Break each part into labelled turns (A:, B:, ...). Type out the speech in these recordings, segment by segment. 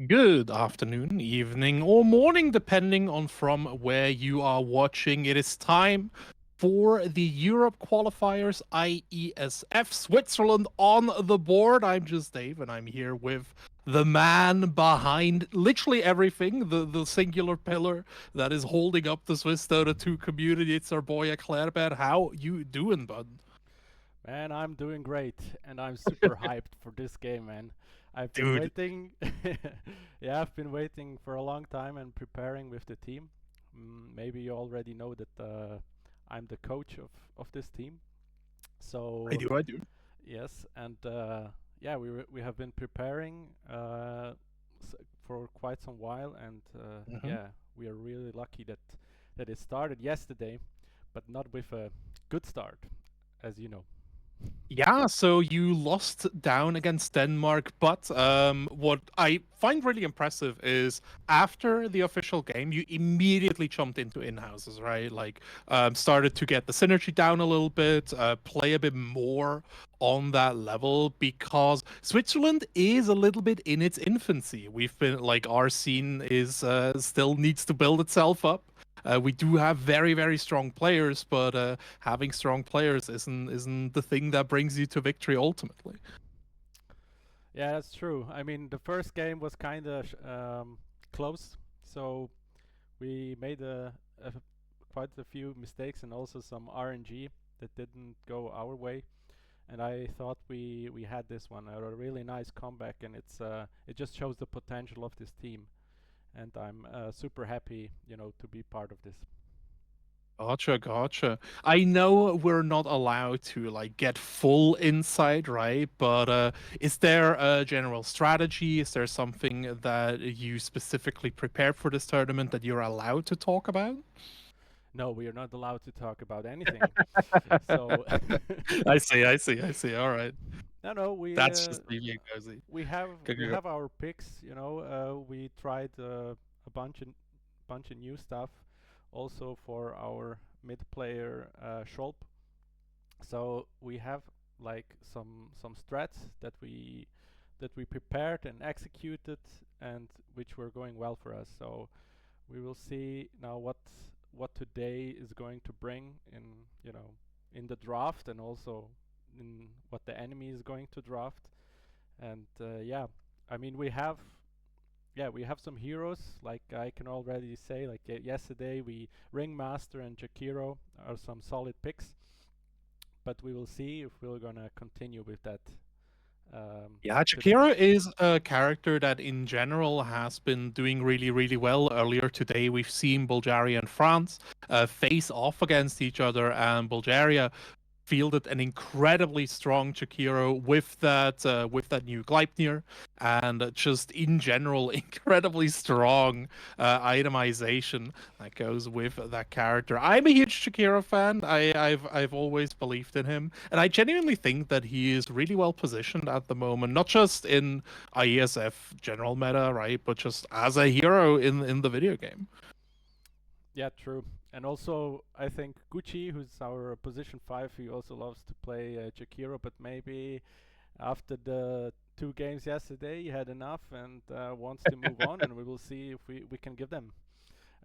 A: Good afternoon, evening, or morning, depending on from where you are watching. It is time for the Europe qualifiers, IESF, Switzerland on the board. I'm just Dave, and I'm here with the man behind literally everything, the singular pillar that is holding up the Swiss Dota 2 community. It's our boy Clairbert. How you doing, bud?
B: Man, I'm doing great, and I'm super hyped for this game, man. I've been
A: Dude,
B: waiting. Yeah, I've been waiting for a long time and preparing with the team. Maybe you already know that I'm the coach of this team.
A: I
B: So
A: do, I do.
B: yes, and yeah, we have been preparing for quite some while, and
A: Mhm.
B: yeah, we are really lucky that it started yesterday, but not with a good start, as you know.
A: Yeah, so you lost down against Denmark, but what I find really impressive is after the official game, you immediately jumped into in-houses, right? Like, started to get the synergy down a little bit, play a bit more on that level because Switzerland is a little bit in its infancy. We've been like our scene is still needs to build itself up. We do have very, very strong players, but having strong players isn't the thing that brings you to victory ultimately.
B: Yeah, that's true. I mean, the first game was kind of close, so we made quite a few mistakes and also some RNG that didn't go our way. And I thought we had this one a really nice comeback, and it just shows the potential of this team. And I'm super happy, to be part of this.
A: Gotcha, gotcha. I know we're not allowed to like get full insight, right? But is there a general strategy? Is there something that you specifically prepared for this tournament that you're allowed to talk about?
B: No, we are not allowed to talk about anything. So
A: I see, I see, I see. All right.
B: no,
A: That's just being cozy.
B: we have
A: Go,
B: we
A: go, go.
B: have our picks. We tried a bunch of new stuff, also for our mid player Scholp. So we have like some strats that we prepared and executed, and which were going well for us. So we will see now what today is going to bring in the draft, and also in what the enemy is going to draft. And yeah, I mean, we have some heroes. Like, I can already say, like, yesterday we Ringmaster and Jakiro are some solid picks, but we will see if we're gonna continue with that.
A: Yeah,
B: Today.
A: Shakira is a character that in general has been doing really, really well. Earlier today, we've seen Bulgaria and France face off against each other, and Bulgaria fielded an incredibly strong Chikiro with that new Gleipnir, and just in general incredibly strong itemization that goes with that character. I'm a huge Chikiro fan. I've always believed in him, and I genuinely think that he is really well positioned at the moment, not just in IESF general meta, right, but just as a hero in the video game.
B: Yeah, true. And also, I think Gucci, who's our position 5, he also loves to play Jakiro, but maybe after the 2 games yesterday, he had enough and wants to move on, and we will see if we can give them.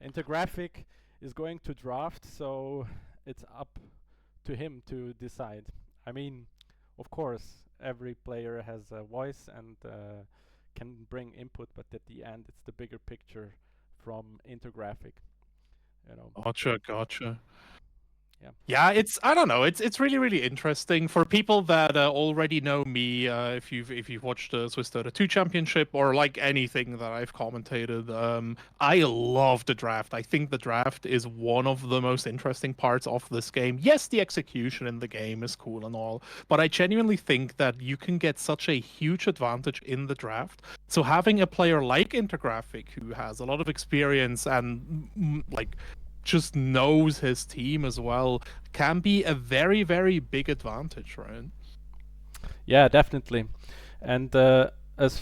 B: Intergraphic is going to draft, so it's up to him to decide. I mean, of course, every player has a voice and can bring input, but at the end, it's the bigger picture from Intergraphic. You know,
A: Gotcha, gotcha.
B: yeah.
A: Yeah, it's I don't know. It's really really interesting for people that already know me. If you've watched the Swiss Dota 2 Championship or like anything that I've commentated, I love the draft. I think the draft is one of the most interesting parts of this game. Yes, the execution in the game is cool and all, but I genuinely think that you can get such a huge advantage in the draft. So having a player like Intergraphic who has a lot of experience and like just knows his team as well can be a very, very big advantage, right?
B: Yeah, definitely. And as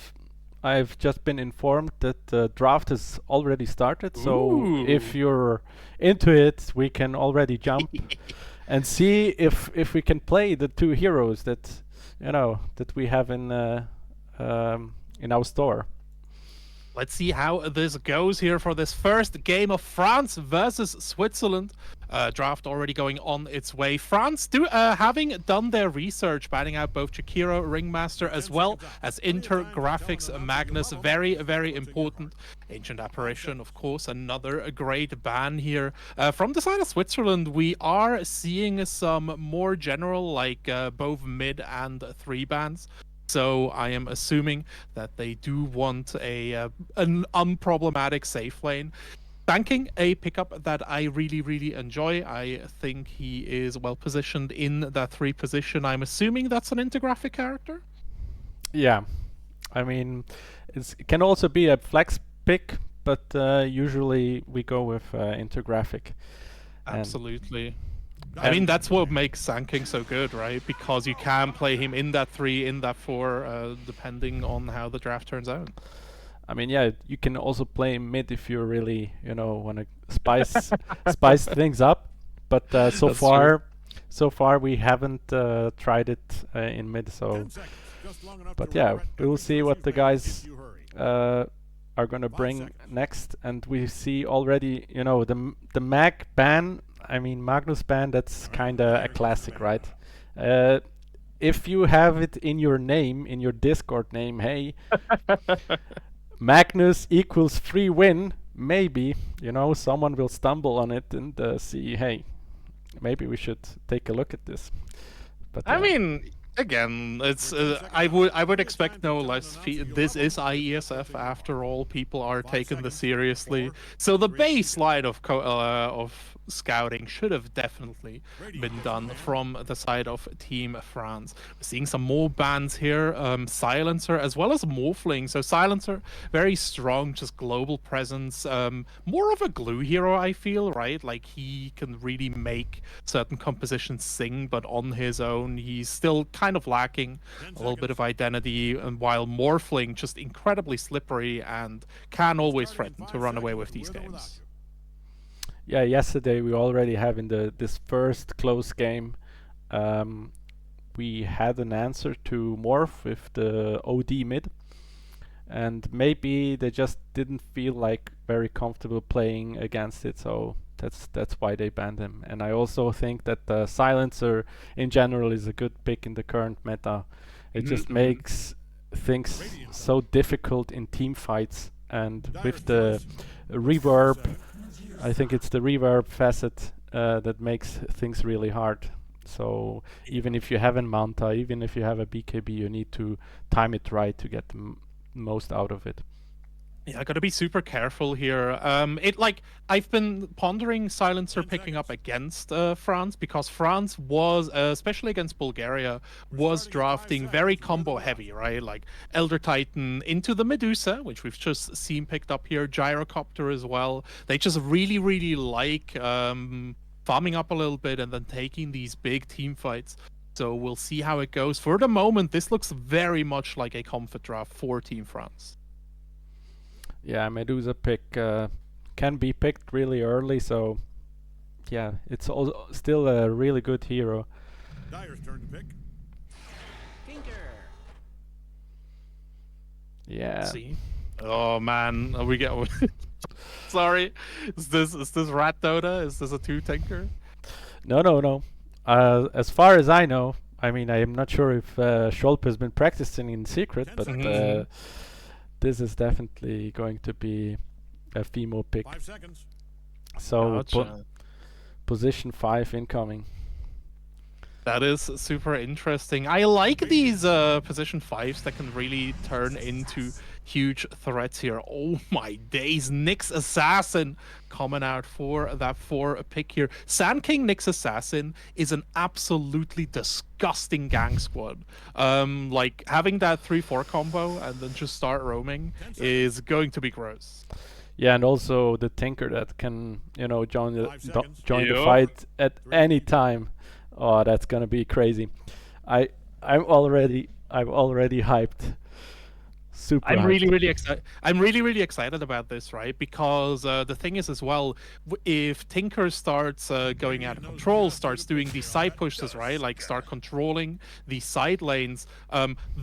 B: I've just been informed that the draft has already started, so if
A: Ooh.
B: you're into it, we can already jump and see if we can play the 2 heroes that we have in our store.
A: Let's see how this goes here for this first game of France versus Switzerland. Draft already going on its way. France having done their research, batting out both Chikiro, Ringmaster, as well as Intergraphics Magnus. Very, very important. Ancient Apparition, of course, another great ban here. From the side of Switzerland, we are seeing some more general, like both mid and 3 bans. So I am assuming that they do want an unproblematic safe lane. Banking, a pickup that I really, really enjoy. I think he is well positioned in that 3 position. I'm assuming that's an intergraphic character?
B: Yeah. I mean, it can also be a flex pick, but usually we go with intergraphic.
A: Absolutely. I mean, that's what makes Sanking so good, right? Because you can play him in that 3, in that 4, depending on how the draft turns out.
B: I mean, yeah, you can also play him mid if you really, want to spice things up. But so far we haven't tried it in mid. So, but yeah, we will see what the guys are gonna bring next. And we see already, the Mag ban. I mean, Magnus ban, that's kind of a classic, right? If you have it in your name, in your Discord name, hey, Magnus equals free win, maybe, someone will stumble on it and see, hey, maybe we should take a look at this. But
A: I mean, again, it's I would expect no less. This is IESF after all. People are taking this seriously, so the baseline of scouting should have definitely been done from the side of Team France. We're seeing some more bans here, Silencer as well as Morphling. So Silencer, very strong, just global presence, more of a glue hero, I feel, right? Like he can really make certain compositions sing, but on his own, he's still kind of lacking a little bit of identity, and while Morphling just incredibly slippery and can always threaten to run away with these games.
B: Yeah, yesterday we already have in this first close game, we had an answer to Morph with the OD mid, and maybe they just didn't feel like very comfortable playing against it, so that's why they banned him. And I also think that the Silencer in general is a good pick in the current meta. It just makes things so difficult in team fights, and with the reverb, I think it's the reverb facet that makes things really hard. So even if you have a Manta, even if you have a BKB, you need to time it right to get the most out of it.
A: Yeah, I gotta be super careful here. I've been pondering Silencer picking up against France, because France was, especially against Bulgaria, was drafting very combo heavy, right? Like Elder Titan into the Medusa, which we've just seen picked up here, Gyrocopter as well. They just really, really like farming up a little bit and then taking these big team fights. So we'll see how it goes. For the moment, this looks very much like a comfort draft for Team France.
B: Yeah, Medusa pick can be picked really early, so yeah, it's still a really good hero.
C: Dyer's turn to pick.
D: Tinker.
B: Yeah.
A: See? Oh man, we get. Sorry, is this Rat Dota? Is this a 2 Tinker?
B: No. As far as I know, I mean, I am not sure if Scholp has been practicing in secret, but this is definitely going to be a Fimo pick.
C: 5 seconds.
B: So
A: Gotcha.
B: Position 5 incoming.
A: That is super interesting. I like these position 5s that can really turn into huge threats here. Oh my days, Nyx Assassin coming out for that 4 pick here. Sand King Nyx Assassin is an absolutely disgusting gang squad. Like having that 3-4 combo and then just start roaming is going to be gross.
B: Yeah, and also the Tinker that can, join the fight at any time. Oh, that's gonna be crazy. I'm already hyped. Super
A: I'm really,
B: hyped.
A: really excited. I'm really, really excited about this, right? Because the thing is, as well, if Tinker starts going out of control, starts doing these side pushes, right? Like start controlling the side lanes.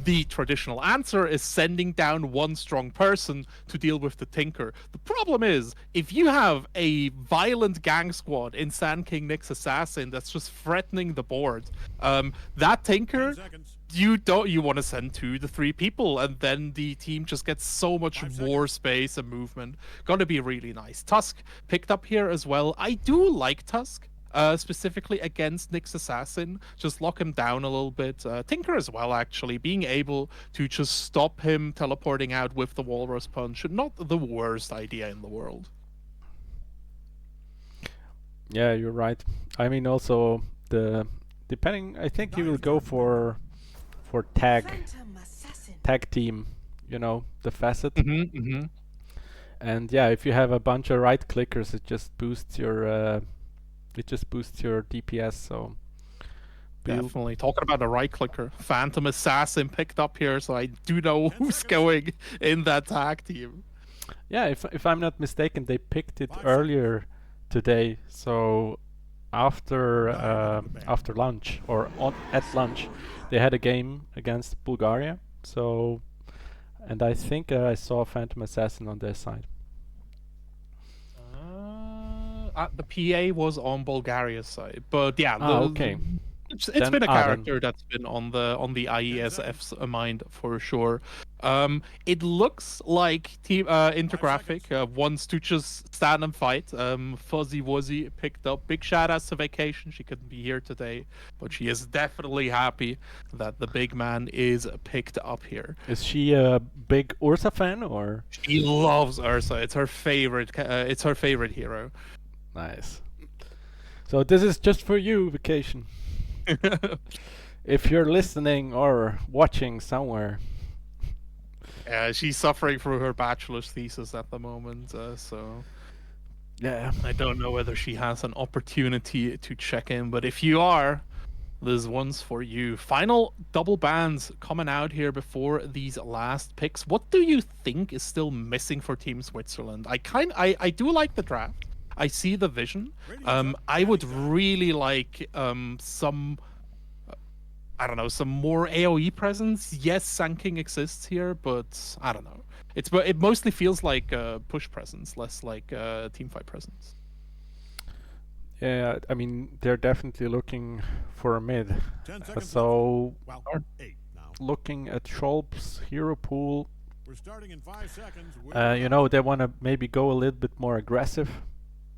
A: The traditional answer is sending down one strong person to deal with the Tinker. The problem is, if you have a violent gang squad in Sand King Nick's assassin that's just threatening the board, that Tinker.
C: 10 seconds.
A: You want to send 2 to 3 people, and then the team just gets so much
C: 5
A: more space and movement. Gonna be really nice. Tusk picked up here as well. I do like Tusk, specifically against Nyx Assassin. Just lock him down a little bit. Tinker as well, actually. Being able to just stop him teleporting out with the Walrus Punch, not the worst idea in the world.
B: Yeah, you're right. I mean, also depending. I think he will go for tag team. You know, the facet. And yeah, if you have a bunch of right clickers, it just boosts your DPS. So
A: Definitely. Talking about a right clicker, Phantom Assassin picked up here, so I do know who's going in that tag team.
B: yeah, if I'm not mistaken, they picked it earlier today. So after lunch or at lunch, they had a game against Bulgaria. So, and I think I saw Phantom Assassin on their side.
A: The PA was on Bulgaria's side, but yeah,
B: Okay.
A: It's
B: Then-
A: been a
B: then-
A: character that's been on the IESF's mind for sure. It looks like Team Intergraphic wants to just stand and fight. Fuzzy Wuzzy picked up. Big shout outs to Vacation. She couldn't be here today, but she is definitely happy that the big man is picked up here.
B: Is she a big Ursa fan or?
A: She loves Ursa. It's her favorite. It's her favorite hero.
B: Nice. So this is just for you, Vacation. If you're listening or watching somewhere.
A: She's suffering through her bachelor's thesis at the moment, so
B: Yeah.
A: I don't know whether she has an opportunity to check in. But if you are, this one's for you. Final double bans coming out here before these last picks. What do you think is still missing for Team Switzerland? I do like the draft. I see the vision. I would really like some, I don't know, some more AoE presence. Yes, Sand King exists here, but I don't know. It mostly feels like push presence, less like teamfight presence.
B: Yeah, I mean, they're definitely looking for a mid.
C: 10 seconds
B: So,
C: left. Well, 8 now.
B: looking at Scholp's hero pool,
C: We're starting in 5 seconds.
B: you know, they want to maybe go a little bit more aggressive.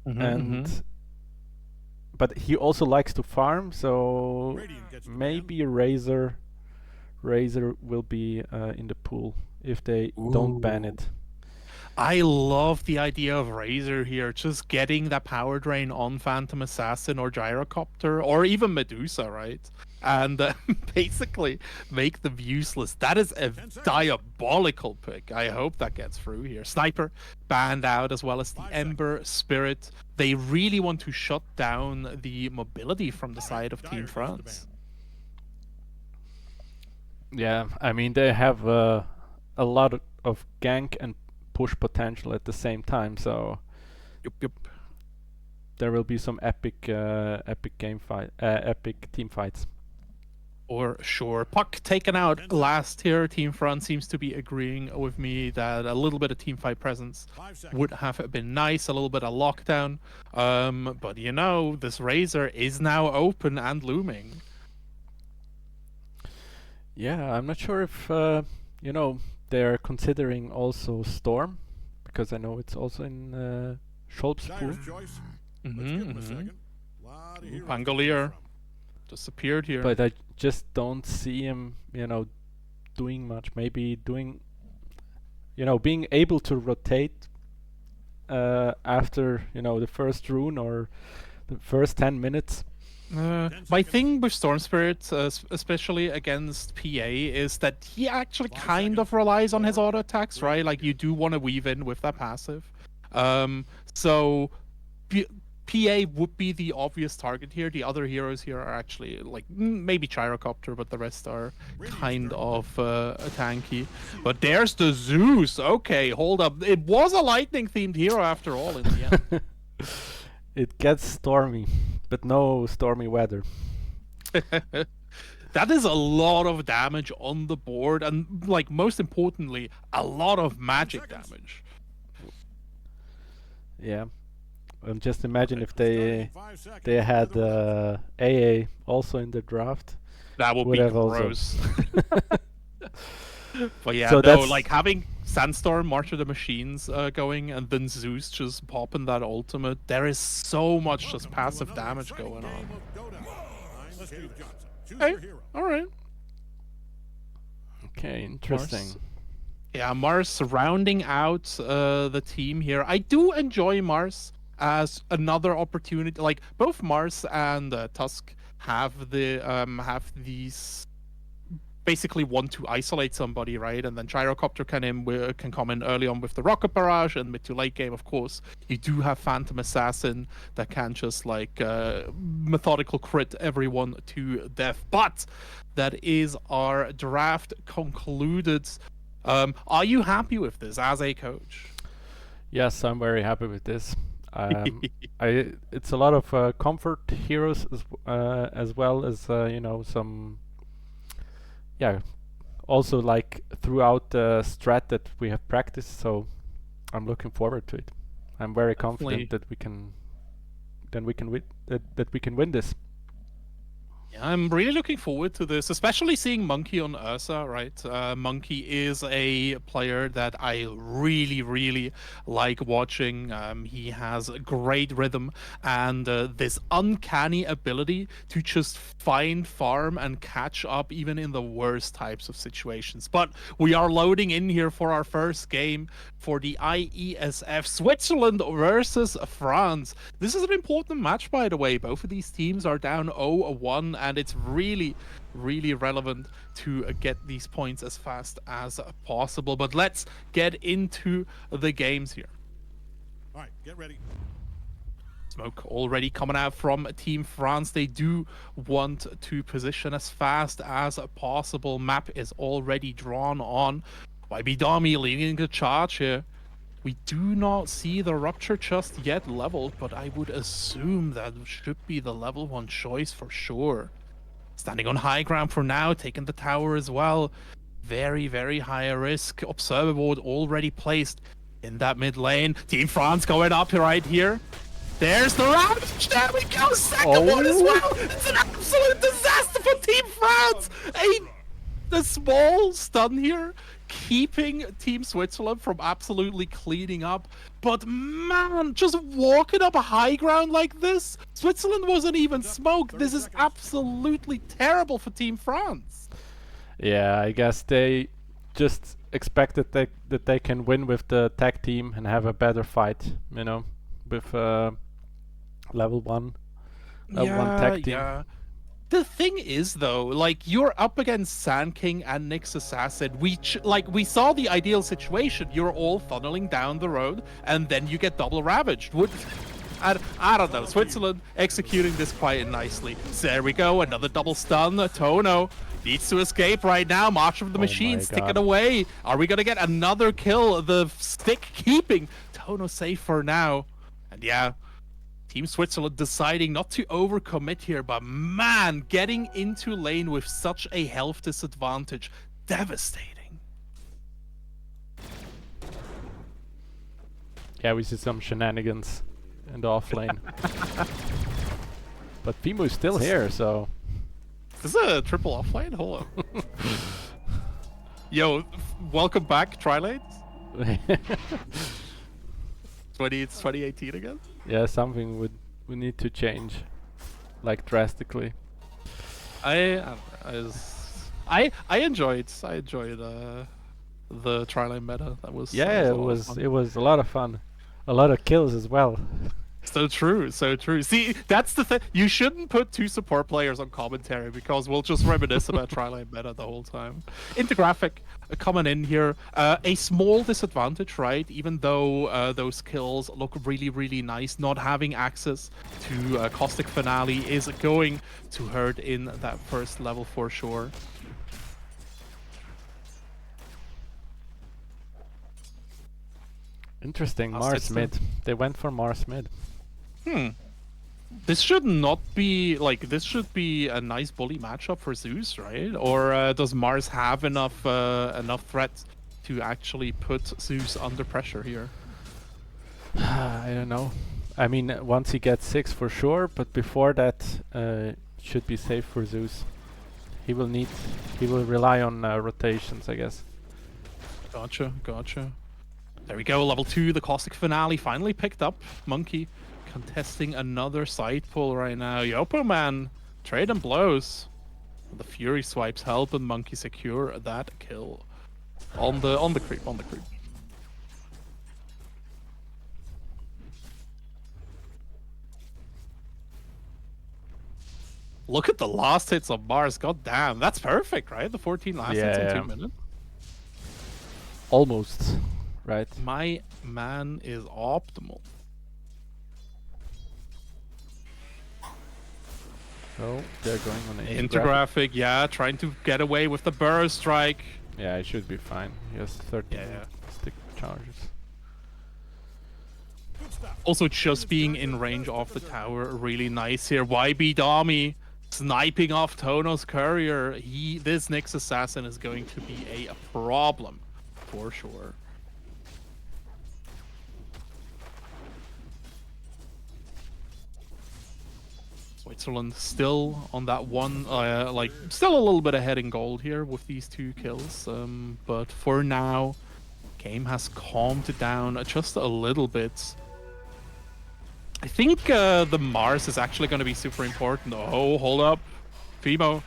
B: And but he also likes to farm, so
C: Radiant gets the
B: maybe Razor will be in the pool if they don't ban it.
A: I love the idea of Razor here, just getting that power drain on Phantom Assassin or Gyrocopter or even Medusa, right? And basically make them useless. That is a diabolical pick. I hope that gets through here. Sniper banned out, as well as the Ember, Spirit. They really want to shut down the mobility from the side of Team France.
B: Yeah, I mean, they have a lot of gank and push potential at the same time, so
A: Yup.
B: there will be some epic team fights.
A: For sure. Puck taken out last here. Team France seems to be agreeing with me that a little bit of teamfight presence
C: 5 seconds.
A: would have been nice, a little bit of lockdown. But you know, this Razor is now open and looming.
B: Yeah, I'm not sure if you know, they're considering also Storm, because I know it's also in Scholp's pool.
C: Dyer's choice. Let's give him a second. Lot of heroes to
A: Pangolier
C: choose
A: just appeared here.
B: But I just don't see him, you know, doing much. Maybe doing, you know, being able to rotate after, you know, the first rune or the first 10 minutes.
A: My thing with Storm Spirit, especially against PA, is that he actually kind of relies on his auto attacks, right? Like you do want to weave in with that passive. So PA would be the obvious target here. The other heroes here are actually like maybe Gyrocopter, but the rest are kind of tanky. But there's the Zeus. Okay, hold up. It was a lightning themed hero after all in the end.
B: It gets stormy, but no stormy weather.
A: That is a lot of damage on the board, and like most importantly, a lot of magic damage.
B: Yeah. And just imagine if they had AA also in the draft.
A: That would
B: Would
A: be
B: have also-
A: gross. But yeah,
B: So
A: no,
B: that's-
A: like having Sandstorm, March of the Machines going, and then Zeus just popping that ultimate. There is so much just passive damage going on. Hey, all right.
B: Okay, interesting.
A: Mars. Yeah, Mars rounding out the team here. I do enjoy Mars as another opportunity. Like both Mars and Tusk have these basically want to isolate somebody, right? And then Gyrocopter can come in early on with the Rocket Barrage, and mid to late game, of course, you do have Phantom Assassin that can just like methodical crit everyone to death. But that is our draft concluded. Are you happy with this as a coach?
B: Yes, I'm very happy with this. It's a lot of comfort heroes as well as some. Yeah, also like throughout the strat that we have practiced, so I'm looking forward to it. I'm very confident that we can win this.
A: Yeah, I'm really looking forward to this, especially seeing Monkey on Ursa, right? Monkey is a player that I really, really like watching. He has a great rhythm and this uncanny ability to just find, farm, and catch up even in the worst types of situations. But we are loading in here for our first game for the IESF, Switzerland versus France. This is an important match, by the way. Both of these teams are down 0-1, and it's really, really relevant to get these points as fast as possible. But let's get into the games here.
C: All right, get ready.
A: Smoke already coming out from Team France. They do want to position as fast as possible. Map is already drawn on. YB Dami leading the charge here. We do not see the Rupture just yet leveled, but I would assume that should be the level 1 choice for sure. Standing on high ground for now, taking the tower as well. Very, very high risk. Observer ward already placed in that mid lane. Team France going up right here. There's the Ravage. There we go. Second one as well. It's an absolute disaster for Team France. The small stun here, keeping Team Switzerland from absolutely cleaning up. But man, just walking up a high ground like this, Switzerland wasn't even smoked. This is absolutely terrible for Team France.
B: Yeah, I guess they just expected that they can win with the tag team and have a better fight, with level 1 tag team.
A: Yeah. The thing is, though, like you're up against Sand King and Nyx Assassin. We saw the ideal situation. You're all funneling down the road, and then you get double ravaged. I don't know. Switzerland executing this quite nicely. So there we go. Another double stun. Tono needs to escape right now. March of the Machines, stick it away. Are we gonna get another kill? The stick keeping Tono safe for now. And yeah, Team Switzerland deciding not to overcommit here, but man, getting into lane with such a health disadvantage, devastating.
B: Yeah, we see some shenanigans in the off lane. But Fimo is still here, so...
A: Is this a triple off lane? Hold on. Yo, welcome back, Trilane. It's 2018 again?
B: Yeah, something we need to change, like drastically.
A: I enjoyed the Trilane meta. That was
B: it was a lot of fun, a lot of kills as well.
A: So true, so true. See, that's the thing. You shouldn't put two support players on commentary because we'll just reminisce about Tri-Lane meta the whole time. Intergraphic coming in here. A small disadvantage, right? Even though those kills look really, really nice, not having access to Caustic Finale is going to hurt in that first level for sure.
B: Interesting,
A: Last
B: Mars
A: hits them.
B: mid. They went for Mars mid.
A: This should not be like this should be a nice bully matchup for Zeus, right? Or does Mars have enough threat to actually put Zeus under pressure here?
B: I don't know. I mean, once he gets 6 for sure, but before that, should be safe for Zeus. He will rely on rotations, I guess.
A: Gotcha, gotcha. There we go, level 2, the Caustic Finale finally picked up. Monkey contesting another side pull right now. Yopo man, trading blows. The Fury swipes help and Monkey secure that kill. On the creep. Look at the last hits on Mars, god damn. That's perfect, right? The 14 last hits in 2 minutes.
B: Almost, right?
A: My man is optimal.
B: So they're going on an
A: Intergraphic, yeah, trying to get away with the burst strike.
B: Yeah, it should be fine. He has 13 stick charges.
A: Also, just being in range of the tower, really nice here. YB Dami sniping off Tono's courier. This Nyx assassin is going to be a problem for sure. Switzerland still on that one, still a little bit ahead in gold here with these 2 kills. But for now, game has calmed down just a little bit. I think the Mars is actually going to be super important. Oh, hold up. Fimo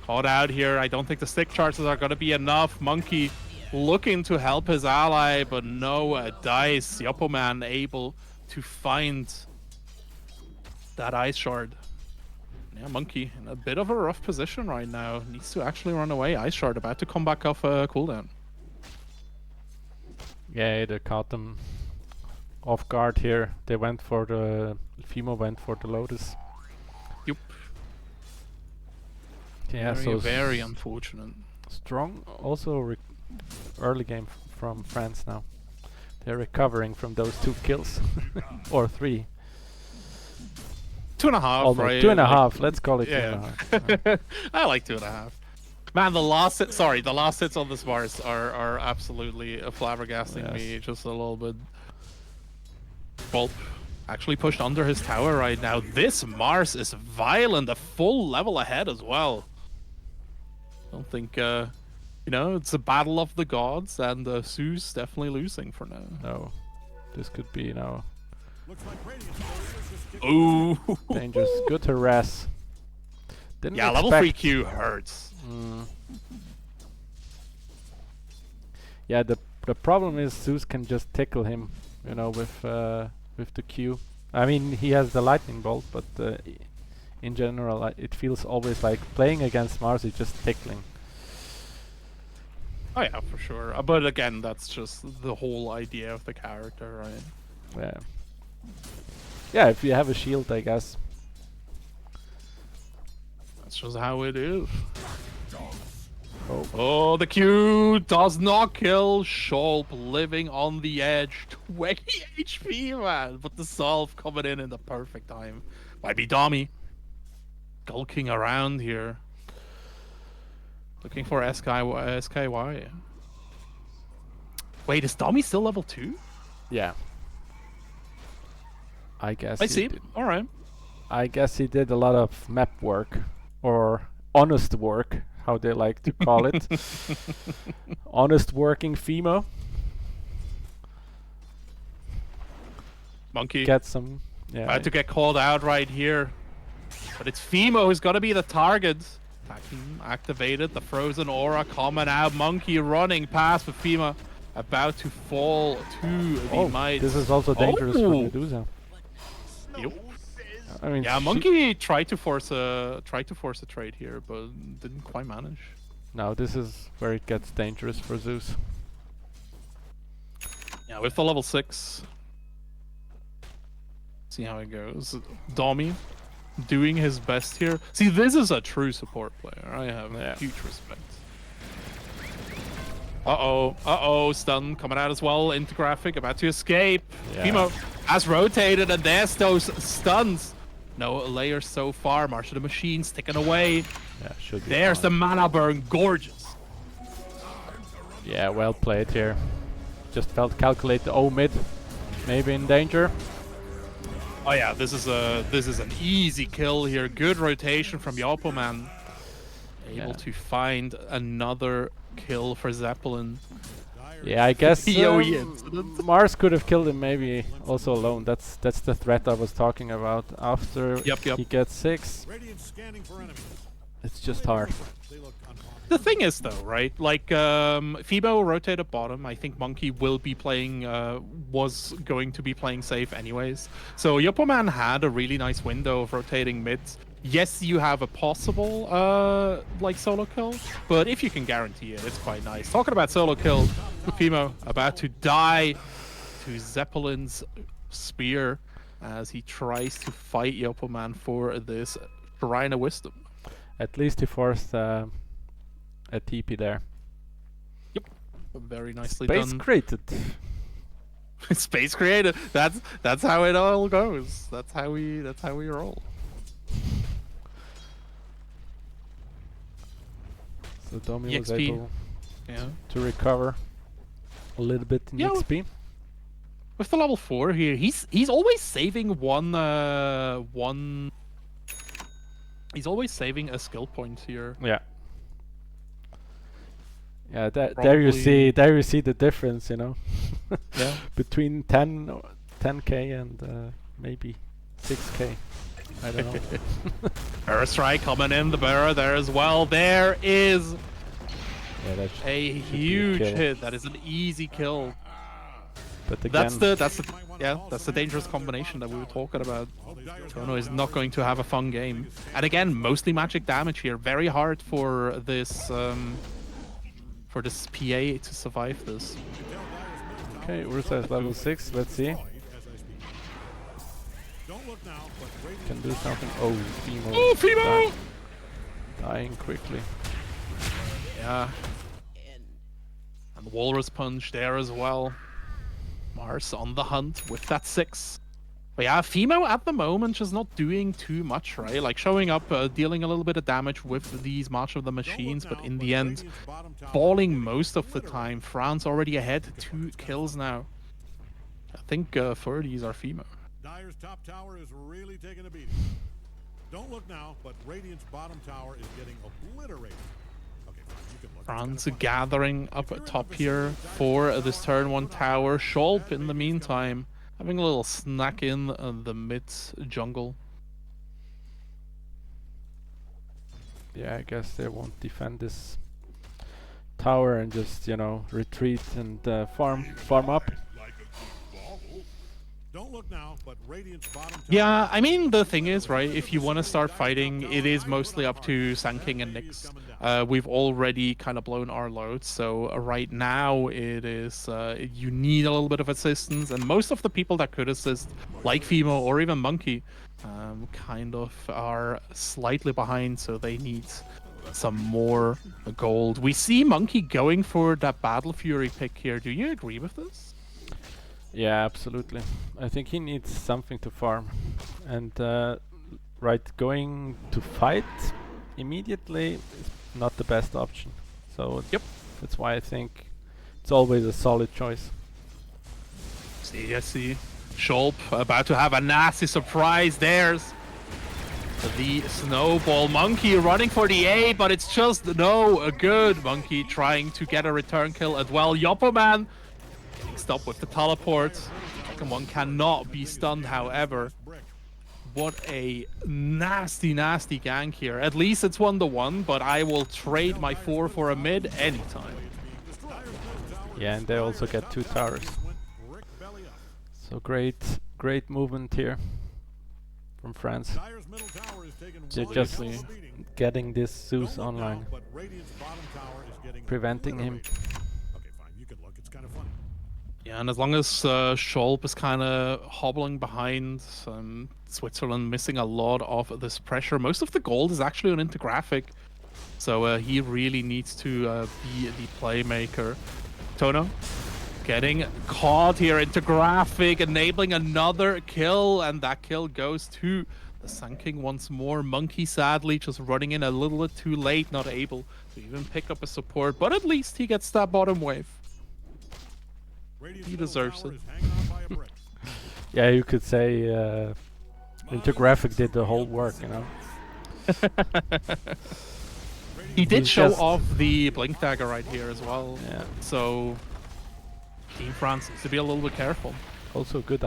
A: caught out here. I don't think the stick charges are going to be enough. Monkey looking to help his ally, but no dice. Yopo man able to find that ice shard. Yeah, Monkey in a bit of a rough position right now. Needs to actually run away. Ice shard about to come back off a cooldown.
B: Yeah, they caught them off guard here. They went for the... Fimo went for the Lotus.
A: Yup.
B: Yeah,
A: very unfortunate.
B: Strong also early game from France now. They're recovering from those 2 kills. Or 3.
A: 2.5,
B: Almost.
A: right?
B: 2.5, let's call it 2.5.
A: I like 2.5. Man, the last hits on this Mars are absolutely flabbergasting me just a little bit. Bulp actually pushed under his tower right now. This Mars is violent, a full level ahead as well. I don't think, it's a battle of the gods, and Zeus definitely losing for now.
B: No, this could be,
A: Ooh.
B: dangerous. Good harass. Didn't
A: level 3 Q hurts.
B: Yeah, the problem is Zeus can just tickle him, with the Q. I mean, he has the lightning bolt, but in general, it feels always like playing against Mars is just tickling.
A: Oh yeah, for sure. But again, that's just the whole idea of the character, right?
B: Yeah. Yeah, if you have a shield, I guess.
A: That's just how it is. Oh, the Q does not kill. Sholp living on the edge. 20 HP, man. But the solve coming in the perfect time. YB Dami skulking around here. Looking for SKY. Wait, is Dami still level 2?
B: Yeah. I guess.
A: I see. Alright.
B: I guess he did a lot of map work. Or honest work, how they like to call it. Honest working Fimo.
A: Monkey.
B: Get some. Yeah.
A: About to get called out right here. But it's Fimo who's gonna be the target. Attacking activated. The frozen aura coming out. Monkey running past with Fimo. About to fall to the might.
B: This is also dangerous for Medusa.
A: Yep.
B: I mean,
A: Yeah, Monkey tried to force a trade here, but didn't quite manage.
B: Now this is where it gets dangerous for Zeus.
A: Yeah, with the level 6. See how it goes. Domi doing his best here. See, this is a true support player. I have huge respect. Uh-oh, stun coming out as well into graphic, about to escape. Fimo has rotated, and there's those stuns. No layers so far. March of the Machine sticking away.
B: Yeah, should be
A: There's
B: fine.
A: the mana burn, gorgeous.
B: Yeah, well played here. Just felt calculated. Oh, mid, maybe in danger.
A: Oh yeah, this is an easy kill here. Good rotation from Yopoman. Able to find another kill for Zeppelin.
B: Yeah, I guess
A: PoE incident.
B: Mars could have killed him maybe also alone. That's the threat I was talking about. After he gets 6, it's just hard.
A: The thing is though, right? Like Fibo rotated bottom. I think Monkey will be playing was going to be playing safe anyways. So Yopoman had a really nice window of rotating mids. Yes, you have a possible like solo kill, but if you can guarantee it, it's quite nice. Talking about solo kill, Fimo about to die to Zeppelin's spear as he tries to fight Yopoman for this Shrine of Wisdom.
B: At least he forced a TP there.
A: Yep, very nicely
B: Space
A: done.
B: created.
A: Space created. That's how it all goes. That's how we roll.
B: So Domi was
A: EXP.
B: able to recover a little bit in XP.
A: With the level 4 here, he's always saving one. He's always saving a skill point here.
B: Yeah. Yeah, there you see the difference, you know.
A: Yeah.
B: Between 10k and maybe 6k. I don't know.
A: Burst strike coming in, the Burrow there as well. There is a huge hit. That is an easy kill.
B: But again,
A: that's the dangerous combination that we were talking about. Tono is not going to have a fun game. And again, mostly magic damage here. Very hard for this PA to survive this.
B: Okay, Ursa is level 6. Let's see. Can do something. Oh, Fimo.
A: Oh, Fimo!
B: Dying quickly.
A: Yeah. And the Walrus Punch there as well. Mars on the hunt with that 6. But yeah, Fimo at the moment just not doing too much, right? Like showing up, dealing a little bit of damage with these March of the Machines, but in the end, falling most of the time. France already ahead, 2 kills now. I think 30s are Fimo.
C: Dyer's top tower is really taking a beating. Don't look now, but Radiant's bottom tower is getting obliterated. Okay, fine, you can look.
A: France gathering up at top here for this turn 1 tower. Scholp in the meantime having a little snack in the mid jungle.
B: Yeah, I guess they won't defend this tower and just, you know, retreat and farm up.
C: Don't look now, but Radiant's bottom tower.
A: Yeah, I mean, the thing is, right, if you want to start fighting, it is mostly up to Sanking and Nyx. We've already kind of blown our loads, so right now it is, you need a little bit of assistance, and most of the people that could assist, like Fimo or even Monkey, kind of are slightly behind, so they need some more gold. We see Monkey going for that Battle Fury pick here. Do you agree with this?
B: Yeah, absolutely. I think he needs something to farm, and going to fight immediately is not the best option. So that's why I think it's always a solid choice.
A: I see. Scholp about to have a nasty surprise. There's the snowball. Monkey running for the A, but it's just no good. Monkey trying to get a return kill as well. Yopoman stop with the teleport. Second one cannot be stunned, however. What a nasty gank here. At least it's 1-1, but I will trade my 4 for a mid anytime.
B: Yeah, and they also get 2 towers. So great movement here. from France.
C: Dyer's middle tower is taking
B: They're
C: one
B: just
C: hell of a beating.
B: getting this Zeus
C: Don't look now,
B: online,
C: but Radiant's bottom tower is getting
B: preventing him.
C: obliterated. Okay, fine. You can look. It's kind of funny.
A: Yeah, and as long as Scholp is kind of hobbling behind, Switzerland missing a lot of this pressure. Most of the gold is actually on Intergraphic, so he really needs to be the playmaker. Tono getting caught here. Intergraphic enabling another kill, and that kill goes to the Sun King once more. Monkey sadly just running in a little bit too late, not able to even pick up a support, but at least he gets that bottom wave.
C: Radiant's
A: He
C: middle
A: deserves
C: tower
A: it.
C: is hanging on by a brick.
B: Yeah, you could say Intergraphic did the whole work, you know.
A: He did
B: He's
A: show
B: just-
A: off the Blink Dagger right here as well.
B: Yeah.
A: So Team France needs to be a little bit careful.
B: Also good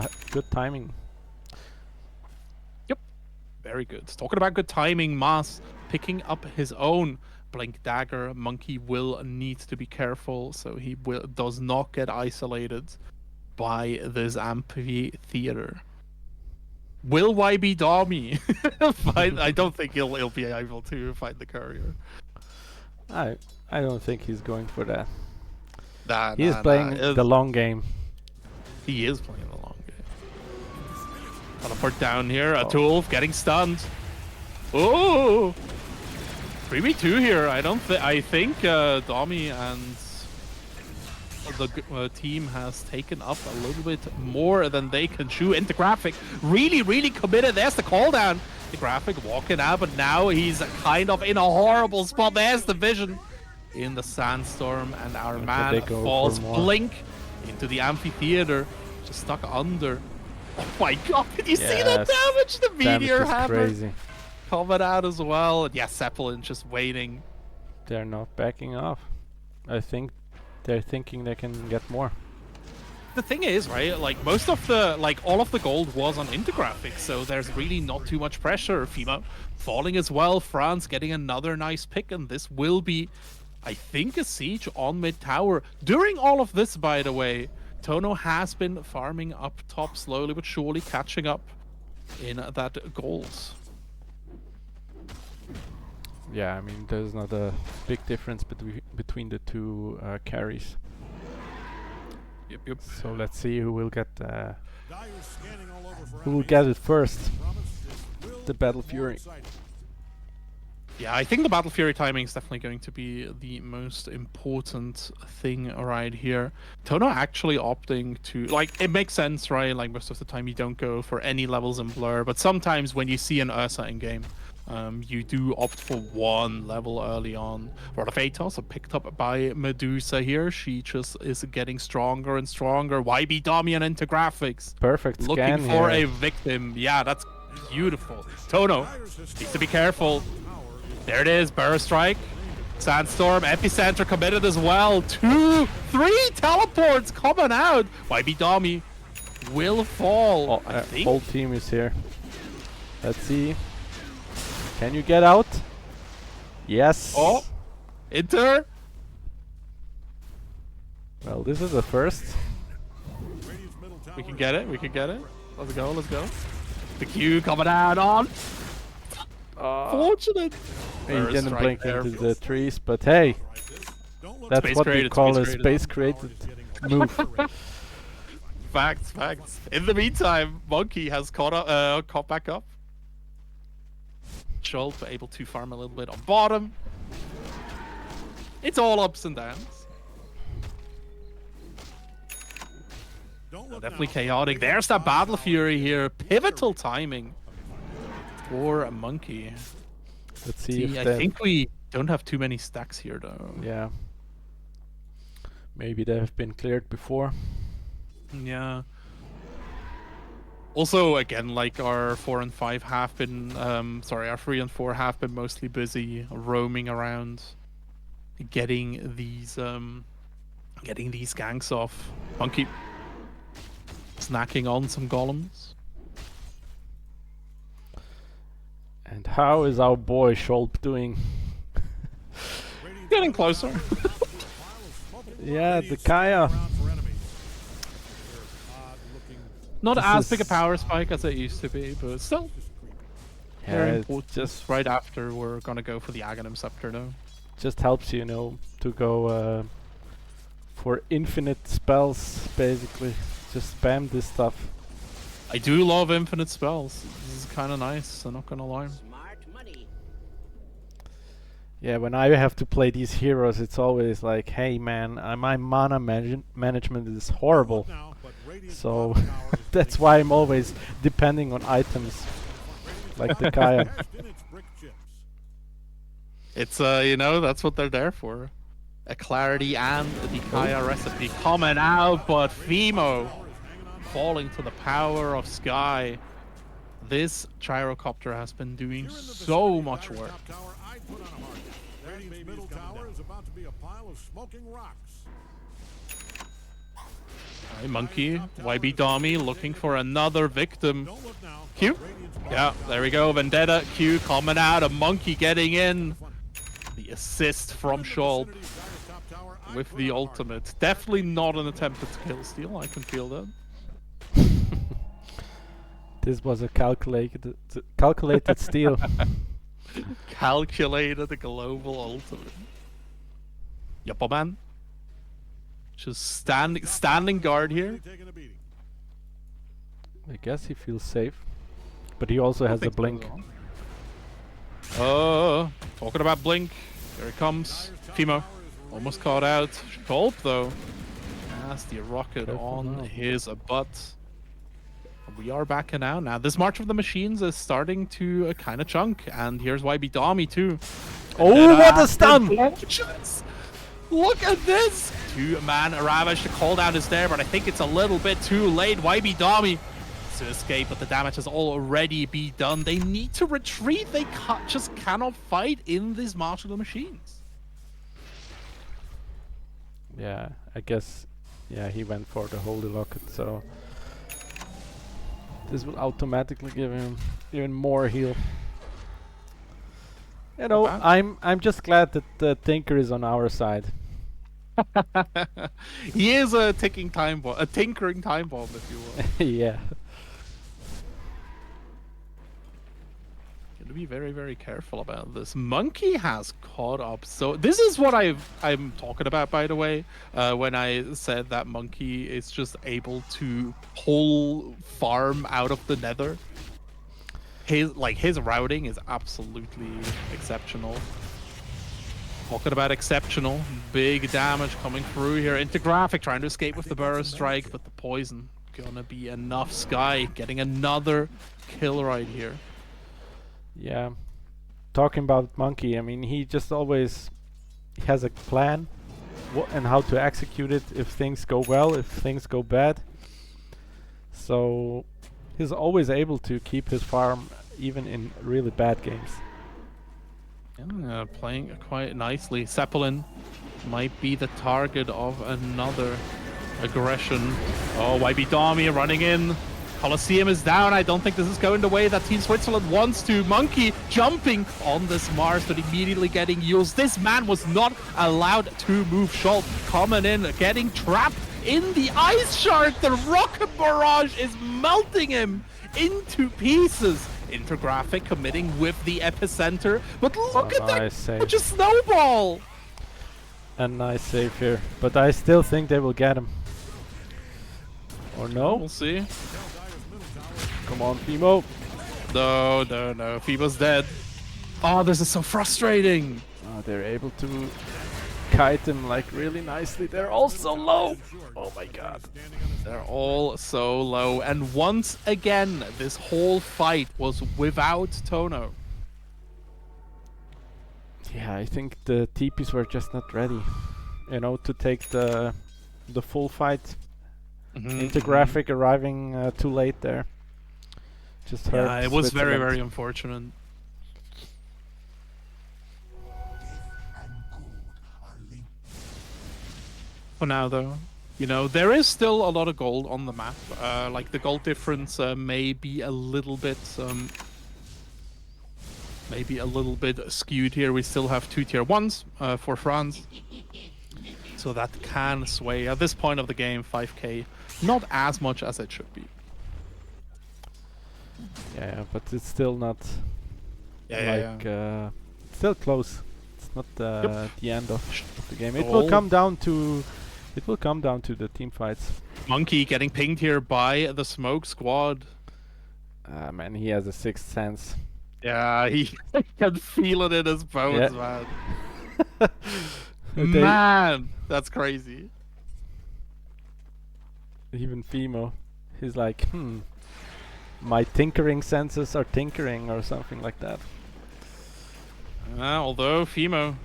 B: timing.
A: Yep. Very good. Talking about good timing, Mas picking up his own Blink Dagger. Monkey will need to be careful so he does not get isolated by this amphitheater. Will YB Dami find? I don't think he'll be able to find the courier.
B: I don't think he's going for that.
A: Nah,
B: He is playing the long game.
A: He is playing the long game. Teleport down here.
B: Oh.
A: Atulf getting stunned. Oh, 3v2 here. I think Dami and the team has taken up a little bit more than they can chew. Intergraphic really committed. There's the call down. The graphic walking out, but now he's kind of in a horrible spot. There's the vision in the sandstorm, and our
B: Okay,
A: man
B: they go
A: falls
B: for more.
A: blink into the amphitheater, just stuck under. Oh my god, did you see that
B: Yes.
A: damage? The
B: Damage
A: meteor
B: is
A: hammer
B: crazy.
A: coming out as well. And yeah, Zeppelin just waiting.
B: They're not backing off. I think they're thinking they can get more.
A: The thing is, right, like most of the, all of the gold was on Intergraphic, so there's really not too much pressure. FIMA falling as well, France getting another nice pick, and this will be, I think, a siege on mid tower. During all of this, by the way, Tono has been farming up top slowly but surely, catching up in that gold.
B: Yeah, I mean, there's not a big difference between the two carries.
A: Yep.
B: So let's see who will get
C: Dyer's scanning all over for
B: who will
C: enemies.
B: get it first.
C: Promise this will
B: The Battle
C: be
B: Fury.
C: exciting.
A: Yeah, I think the Battle Fury timing is definitely going to be the most important thing right here. Tono actually opting to, it makes sense, right? Like, most of the time you don't go for any levels in Blur, but sometimes when you see an Ursa in game, you do opt for one level early on. Rod of Atos are picked up by Medusa here. She just is getting stronger and stronger. YB Dami and Intergraphics.
B: Perfect
A: Looking
B: scan
A: for
B: here.
A: a victim. Yeah, that's beautiful. Tono needs to be careful. There it is, Burrow Strike. Sandstorm, Epicenter committed as well. 2, 3 teleports coming out. YB Dami will fall.
B: Oh,
A: I think.
B: whole team is here. Let's see. Can you get out? Yes.
A: Oh, Inter.
B: Well, this is a first.
C: Radiant's middle tower
A: We can get it. We can get it. Let's go. Let's go. The Q coming out on. Fortunate.
B: He
A: Burrow
B: didn't
A: Strike
B: blink
A: there.
B: into the trees, but hey,
C: Don't look
B: that's
A: Space
B: what we
A: created,
B: call
A: space
B: a
A: created.
B: space created
C: getting
B: move.
C: obliterated.
A: Facts. In the meantime, Monkey has caught back up. Schultz able to farm a little bit on bottom. It's all ups and downs.
C: Don't look
A: Definitely
C: now.
A: chaotic. There's that Battle Fury here. Pivotal timing for a Monkey.
B: Let's see if
A: I
B: they.
A: think we don't have too many stacks here though.
B: Yeah. Maybe they have been cleared before.
A: Yeah. Also, again, our 4 and 5 have been, our 3 and 4 have been mostly busy roaming around, getting these ganks off. Monkey snacking on some golems.
B: And how is our boy Scholp doing?
A: Getting closer.
B: Yeah, the Kaya.
A: Not
B: This
A: as big a
B: is-
A: power spike as it used to be, but still. Very
B: it
A: important.
B: just
A: Right after, we're gonna go for the Aghanim Scepter though.
B: just helps you know to go for infinite spells basically. Just spam this stuff.
A: I do love infinite spells. This is kind of nice, I'm not gonna lie.
D: Smart money.
B: Yeah, when I have to play these heroes, it's always like, hey man, my mana management is horrible.
C: Now, but Radiant's
B: So
C: bottom tower is
B: that's
C: getting
B: why I'm always depending on items like the Kaya.
C: cashed in its brick chips.
A: It's you know, that's what they're there for. A clarity and the Kaya recipe coming out, but Fimo falling to the power of Sky. This gyrocopter has been doing
C: Here in the
A: so
C: vicinity of
A: much
C: Dyer's
A: work.
C: top tower, I'd put on a market. Radiant's middle tower is about to be a pile of smoking rocks.
A: Hey, Monkey, YB Dami looking for another victim.
C: Don't look now.
A: Q?
C: Radiant's bottom
A: Yeah,
C: tower
A: there we go. Vendetta, Q coming out. A Monkey getting in. The assist from Scholp with the ultimate. Definitely not an attempted kill steal. I can feel that.
B: This was a calculated steal.
A: Calculated global ultimate. Yuppa man. Just standing guard here.
C: taking a beating.
B: I guess he feels safe, but he also has a blink.
A: Talking about blink. Here it comes. Fimo. Almost caught out. Scholp though. Has the rocket
B: Careful
A: on
B: now.
A: his butt. We are back now. Now this March of the Machines is starting to kind of chunk, and here's YB Dami too.
B: Oh, what a stun!
A: Look at this! Two-man Ravage. The call down is there, but I think it's a little bit too late. YB Dami to escape, but the damage has already been done. They need to retreat. They just cannot fight in this March of the Machines.
B: Yeah, I guess. Yeah, he went for the Holy Locket, so this will automatically give him even more heal. You know, I'm just glad that the Tinker is on our side.
A: He is a ticking time bomb, a tinkering time bomb, if you will.
B: Yeah.
A: To be very, very careful about this. Monkey has caught up. So this is what I'm talking about, by the way, when I said that Monkey is just able to pull farm out of the Nether. His routing is absolutely exceptional. Talking about exceptional, big damage coming through here. Intergraphic trying to escape with the Burrow Strike, but the poison gonna be enough. Sky getting another kill right here.
B: Yeah. Talking about Monkey, I mean, he just always has a plan and how to execute it if things go well, if things go bad. So he's always able to keep his farm even in really bad games.
A: Yeah, playing quite nicely. Zeppelin might be the target of another aggression. Oh, YB Dami running in. Colosseum is down. I don't think this is going the way that Team Switzerland wants to. Monkey jumping on this Mars, but immediately getting used. This man was not allowed to move. Scholp coming in, getting trapped in the Ice Shark. The rocket barrage is melting him into pieces. Intergraphic committing with the epicenter, but look at that such a snowball.
B: A nice save here, but I still think they will get him. Or no?
A: We'll see.
B: Come on, Fimo.
A: No. Fimo's dead. Oh, this is so frustrating.
B: Oh, they're able to kite him like really nicely. They're all so low. Oh my god.
A: They're all so low. And once again, this whole fight was without Tono.
B: Yeah, I think the TPs were just not ready, you know, to take the full fight. Intergraphic arriving too late there. Just hurt.
A: Yeah, it was very,
B: Switzerland.
A: very unfortunate. For now, though, you know, there is still a lot of gold on the map. Like the gold difference may be a little bit, skewed here. We still have 2 tier 1s for France, so that can sway. At this point of the game, 5k, not as much as it should be.
B: Yeah, but it's still not like still close. It's not the end of the game. It
A: Oh.
B: will come down to the team fights.
A: Monkey getting pinged here by the smoke squad.
B: Man, he has a sixth sense.
A: Yeah, he can feel it in his bones,
B: Yeah.
A: man.
B: They-
A: Man, that's crazy.
B: Even Fimo, he's like, my tinkering senses are tinkering or something like that.
A: Although Fimo,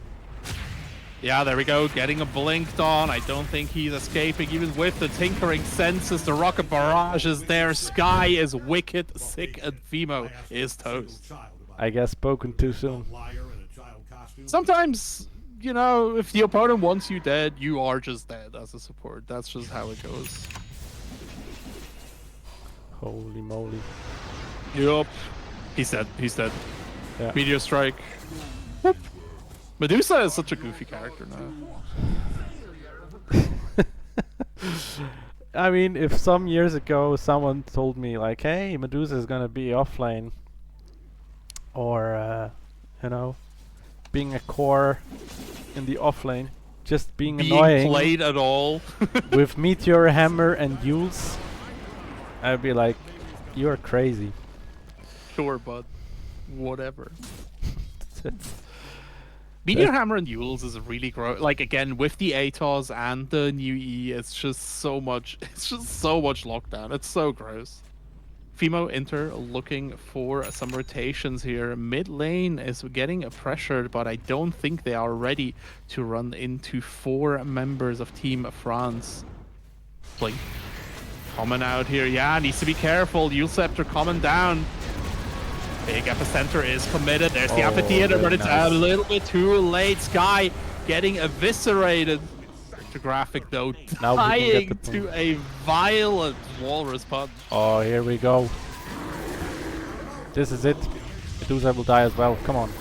A: yeah, there we go, getting a blinked on. I don't think he's escaping, even with the tinkering senses. The rocket barrage is there. Sky is wicked, sick, and Fimo is toast.
B: I guess spoken too soon.
A: Sometimes, you know, if the opponent wants you dead, you are just dead as a support. That's just how it goes.
B: Holy moly.
A: Yup. He's dead. He's dead.
B: Yeah.
A: Meteor strike. Whoop. Medusa is such a goofy character now.
B: I mean, if some years ago someone told me like, hey, Medusa is gonna be offlane, or you know, being a core in the offlane, just being annoying
A: played at all.
B: with Meteor Hammer and Yules, I'd be like, you're crazy.
A: Sure, bud. Whatever. Meteor Hammer and Yules is really like again with the ATOS and the new E, it's just so much lockdown. It's so gross. Fimo Inter looking for some rotations here. Mid lane is getting pressured, but I don't think they are ready to run into 4 members of Team France. Blink. Coming out here, yeah, needs to be careful. Yule Scepter coming down. Big epicenter is committed. There's the amphitheater, but it's a little bit too late. Sky getting eviscerated. Graphic though,
B: Now we can
A: dying
B: get the
A: to a violent walrus punch.
B: Oh, here we go. This is it. Medusa will die as well. Come on.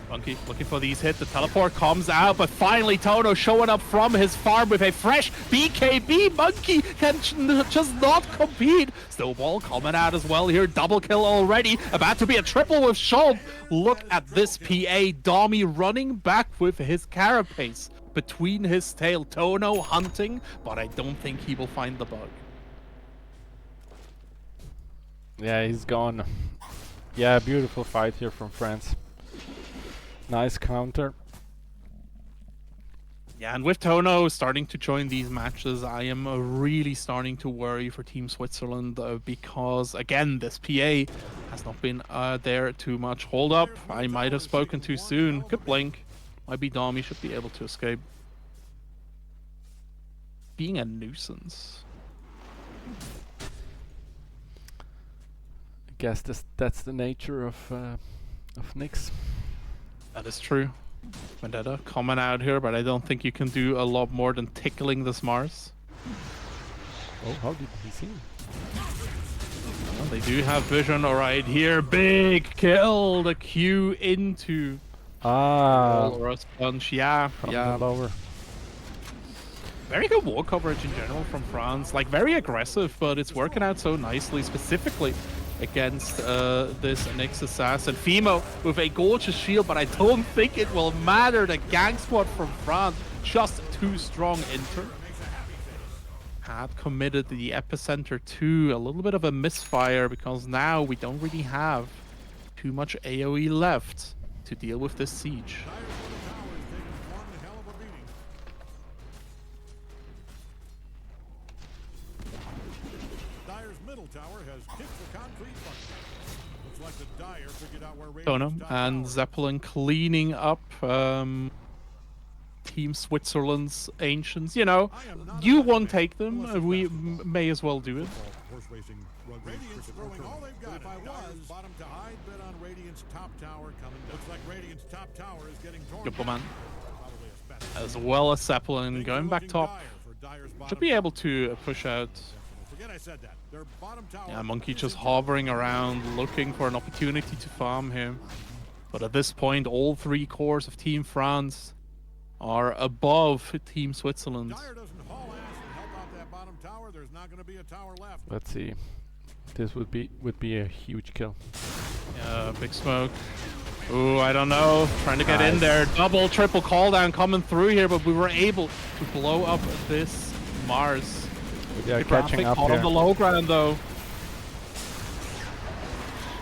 A: Monkey looking for these hits. The teleport comes out, but finally Tono showing up from his farm with a fresh BKB. Monkey can just not compete. Snowball coming out as well here. Double kill already. About to be a triple with Schulp. Look at this PA. Domi running back with his carapace between his tail. Tono hunting, but I don't think he will find the bug.
B: Yeah, he's gone. Yeah, beautiful fight here from France. Nice counter.
A: Yeah, and with Tono starting to join these matches, I am really starting to worry for Team Switzerland because, again, this PA has not been there too much. Hold up, I might have spoken too soon. Good blink. Might be Dom, he should be able to escape. Being a nuisance.
B: I guess that's the nature of Nyx.
A: That is true. Vendetta coming out here, but I don't think you can do a lot more than tickling this Mars.
B: Oh, how did he see him?
A: Well, they do have vision right here. Big kill. The Q into Walrus punch. Yeah, yeah.
B: Lower.
A: Very good wall coverage in general from France. Like very aggressive, but it's working out so nicely, specifically against this Nyx assassin. Fimo with a gorgeous shield, but I don't think it will matter. The gang squad from France just too strong. Inter had committed the epicenter to a little bit of a misfire because now we don't really have too much AoE left to deal with this siege. Tono and Zeppelin cleaning up Team Switzerland's ancients. You know, you won't take them. We may as well do it. Good man. As well as Zeppelin going back top. Should be able to push out. Yeah, Monkey just hovering around, looking for an opportunity to farm him. But at this point, all 3 cores of Team France are above Team Switzerland.
B: Let's see. This would be a huge kill.
A: Big smoke. Ooh, I don't know. Trying to get in
B: Nice.
A: there. Double, triple call down coming through here, but we were able to blow up this Mars.
B: We are
A: The
B: catching
A: graphic
B: up
A: caught on
B: here.
A: the low ground though.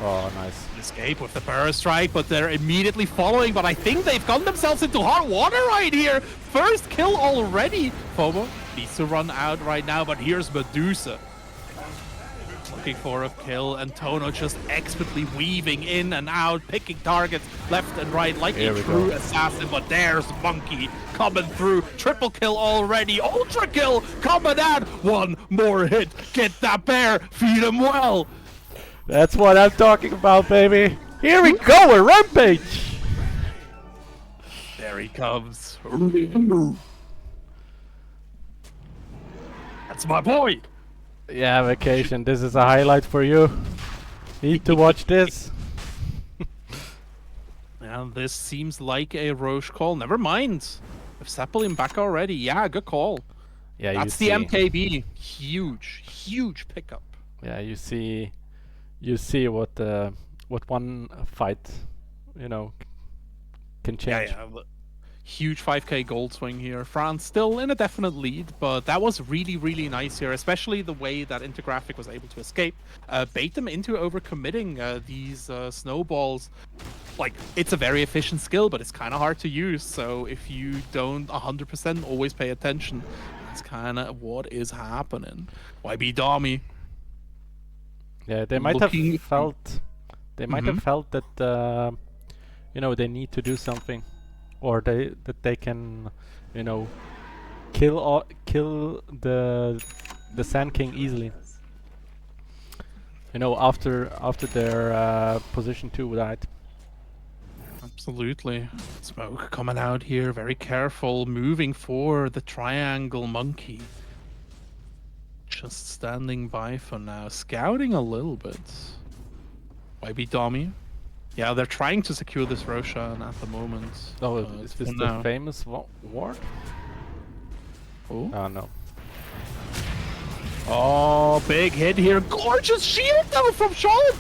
B: Oh, nice.
A: Escape with the burst strike, but they're immediately following. But I think they've gotten themselves into hot water right here. First kill already. FOMO needs to run out right now, but here's Medusa. Looking for a kill, and Tono just expertly weaving in and out, picking targets left and right like
B: Here
A: a
B: we
A: true
B: go.
A: assassin. But there's Monkey coming through. Triple kill already. Ultra kill coming out. One more hit. Get that bear. Feed him well.
B: That's what I'm talking about, baby. Here we go, a rampage.
A: There he comes. That's my boy.
B: Yeah, vacation. This is a highlight for you. Need to watch this.
A: And this seems like a Roche call. Never mind. If Zeppelin back already. Yeah, good call.
B: Yeah,
A: That's the MKB. Huge, huge pickup.
B: Yeah, you see what one fight, you know, can change.
A: Yeah. Huge 5k gold swing here. France still in a definite lead, but that was really, really nice here, especially the way that Intergraphic was able to escape, bait them into overcommitting these snowballs. Like, it's a very efficient skill, but it's kind of hard to use, so if you don't 100% always pay attention, that's kind of what is happening. YB Dami.
B: Yeah, they might have
A: Looking-
B: felt, that you know, they need to do something, or that they can, you know, kill the Sand King easily. You know, after their position 2 died.
A: Absolutely. Smoke coming out here, very careful, moving for the triangle Monkey. Just standing by for now, scouting a little bit. YB Domi. Yeah, they're trying to secure this Roshan at the moment.
B: Oh, is this
A: for
B: the
A: now.
B: famous ward?
A: Oh.
B: Oh no.
A: Oh, big hit here. Gorgeous shield though from Sharp.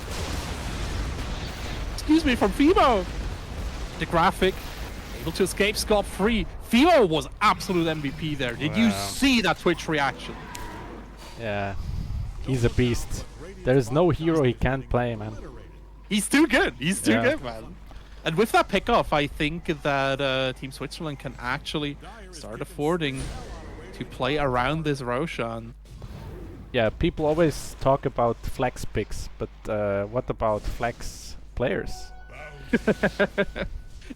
A: Excuse me, from Fimo. The graphic able to escape scot-free. Fimo was absolute MVP there. Did you
B: Wow.
A: see that Twitch reaction?
B: Yeah, he's a beast. There is no hero he can't play, man.
A: He's too good. He's too
B: Yeah.
A: good, man. And with that pickoff, I think that Team Switzerland can actually start affording to play around this Roshan.
B: Yeah, people always talk about flex picks, but what about flex players?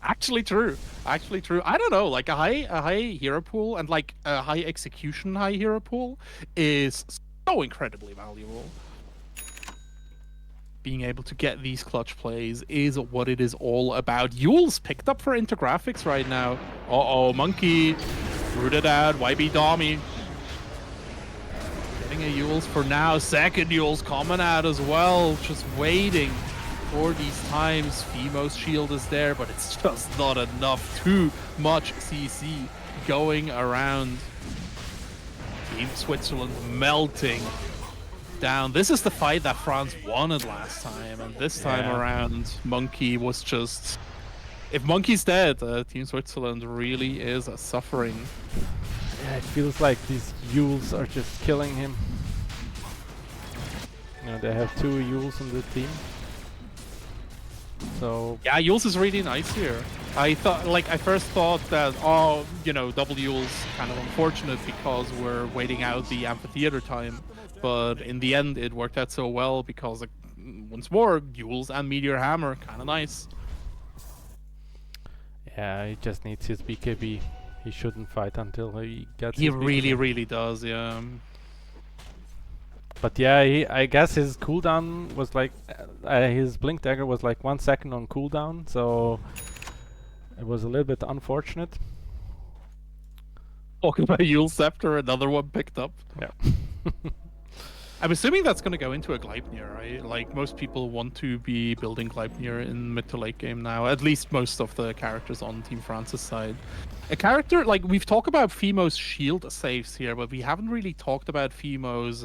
A: Actually true. Actually true. I don't know, like a high hero pool and like a high execution high hero pool is so incredibly valuable. Being able to get these clutch plays is what it is all about. Yule's picked up for Intergraphics right now. Uh-oh, Monkey rooted out. YB Domi getting a Yule's for now. Second Yule's coming out as well. Just waiting for these times. Fimo's shield is there, but it's just not enough. Too much CC going around. Team Switzerland melting down. This is the fight that France wanted last time, and this time
B: Yeah.
A: around, Monkey was just... If Monkey's dead, Team Switzerland really is suffering.
B: Yeah, it feels like these Yules are just killing him. You know, they have 2 Yules on the team. So
A: Yeah, Yules is really nice here. I first thought that, oh, you know, double Yules kind of unfortunate because we're waiting out the amphitheater time. But in the end, it worked out so well because, once more, Yules and Meteor Hammer, kind of nice.
B: yeah, he just needs his BKB. He shouldn't fight until he gets
A: He
B: his
A: really,
B: BKB.
A: really does, yeah.
B: But yeah, I guess his cooldown was like his blink dagger was like 1 second on cooldown, so it was a little bit unfortunate.
A: Talking about Yule Scepter, another one picked up.
B: Yeah.
A: I'm assuming that's going to go into a Gleipnir, right? Like, most people want to be building Gleipnir in mid to late game now. At least most of the characters on Team France's side. A character, like, we've talked about Femo's shield saves here, but we haven't really talked about Femo's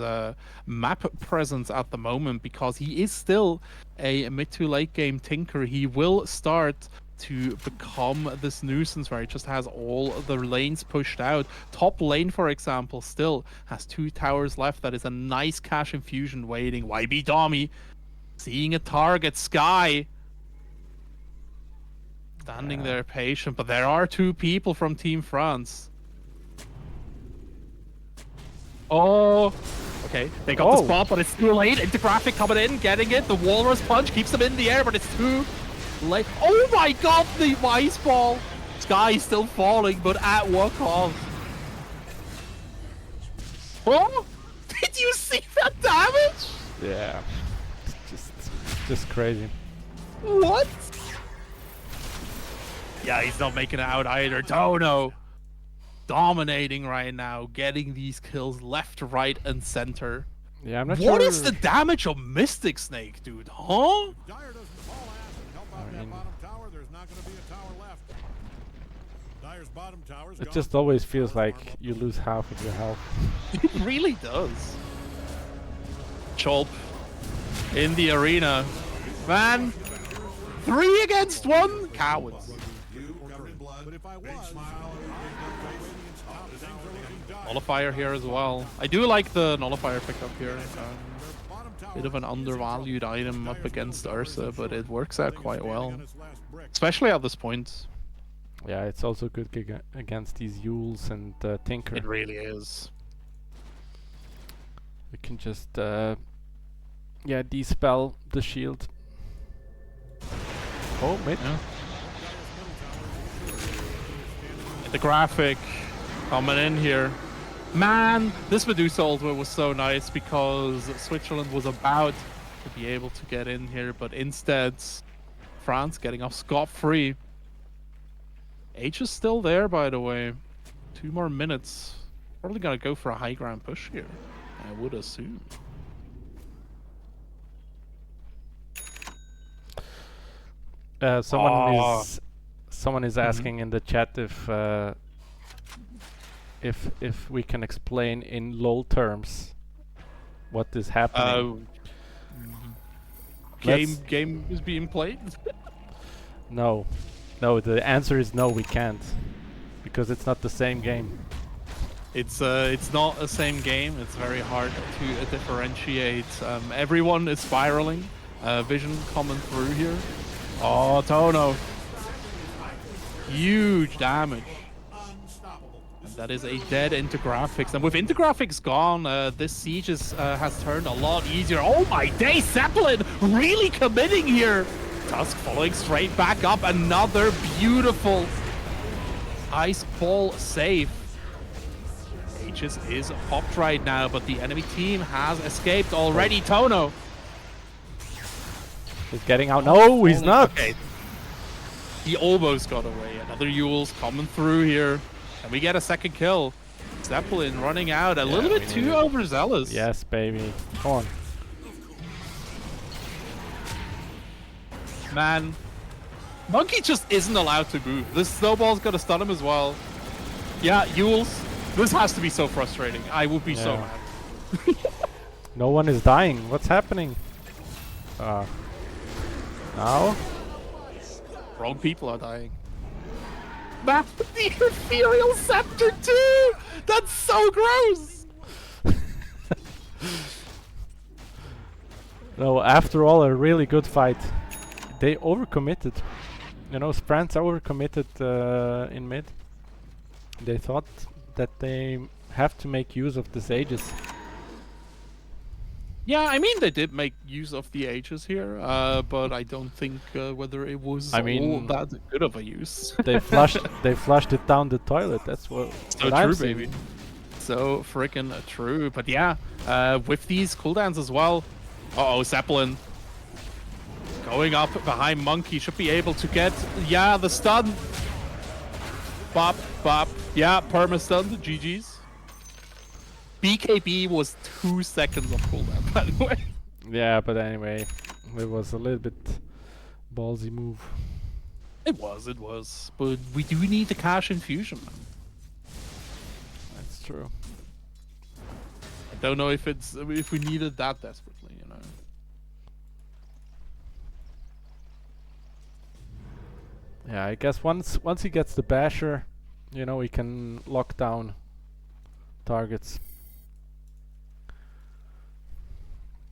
A: map presence at the moment, because he is still a mid to late game tinker. He will start to become this nuisance where it just has all the lanes pushed out. Top lane, for example, still has 2 towers left. That is a nice cash infusion waiting. YB Domi seeing a target. Sky standing there patient, but there are 2 people from Team France. Oh, okay, they got the spot, but it's too late. Intergraphic coming in, getting it. The Walrus Punch keeps them in the air, but it's too late. Oh my god, the Ice Ball! Sky is still falling, but at what cost? Oh! Did you see that damage?
B: Yeah. Just crazy.
A: What? Yeah, he's not making it out either. Dono dominating right now, getting these kills left, right, and center.
B: Yeah, I'm not sure.
A: What is the damage of Mystic Snake, dude? Huh?
C: Dire doesn't haul ass and help out that bottom tower. There's not going to be a tower left. Dire's bottom tower's
B: It
C: gone.
B: just always feels like you lose half of your health.
A: It really does. Chulp in the arena. Man, 3 against 1? Cowards.
C: But if I was,
A: Nullifier here as well. I do like the Nullifier pickup here. Bit of an undervalued item up against Ursa, but it works out quite well. Especially at this point.
B: Yeah, it's also good against these Yules and Tinker.
A: It really is.
B: We can just yeah, dispel the shield. Oh, mid.
A: Yeah. The graphic coming in here. Man, this Medusa ultimate was so nice because Switzerland was about to be able to get in here, but instead France getting off scot-free. H is still there, by the way. 2 more minutes. Probably gonna go for a high ground push here, I would assume.
B: Someone is asking in the chat if we can explain in LoL terms what is happening.
A: Game is being played?
B: No, the answer is no, we can't, because it's not the same game.
A: It's not the same game. It's very hard to differentiate. Everyone is spiraling. Vision coming through here. Oh, Tono. Huge damage. And that is a dead Intergraphics. And with Intergraphics gone, this siege has turned a lot easier. Oh my day, Zeppelin really committing here. Tusk following straight back up. Another beautiful Ice Ball save. Aegis is popped right now, but the enemy team has escaped already. Tono.
B: He's getting out. No, he's not.
A: Okay. He almost got away. Another Yule's coming through here. And we get a second kill. Zeppelin running out. A little bit too overzealous.
B: Yes, baby. Come on.
A: Man. Monkey just isn't allowed to move. This snowball's gonna stun him as well. Yeah, Yules. This has to be so frustrating. I would be so mad.
B: No one is dying. What's happening? Now?
A: Wrong people are dying. Man, the Ethereal Scepter too! That's so gross!
B: No, after all, a really good fight. They overcommitted. You know, France overcommitted in mid. They thought that they have to make use of this Aegis.
A: Yeah, I mean they did make use of the Aegis here, but I don't think whether it was all that good of a use.
B: They flushed it down the toilet. That's what.
A: So true, baby. So freaking true. But yeah, with these cooldowns as well. Uh-oh, Zeppelin going up behind Monkey should be able to get the stun. Bop, bop. Yeah, perma stun. GG's. BKB was 2 seconds of cooldown, by the way.
B: Yeah, but anyway, it was a little bit ballsy move.
A: It was. But we do need the cash infusion.
B: That's true.
A: I don't know if we need it that desperately, you know.
B: Yeah, I guess once he gets the basher, you know, he can lock down targets.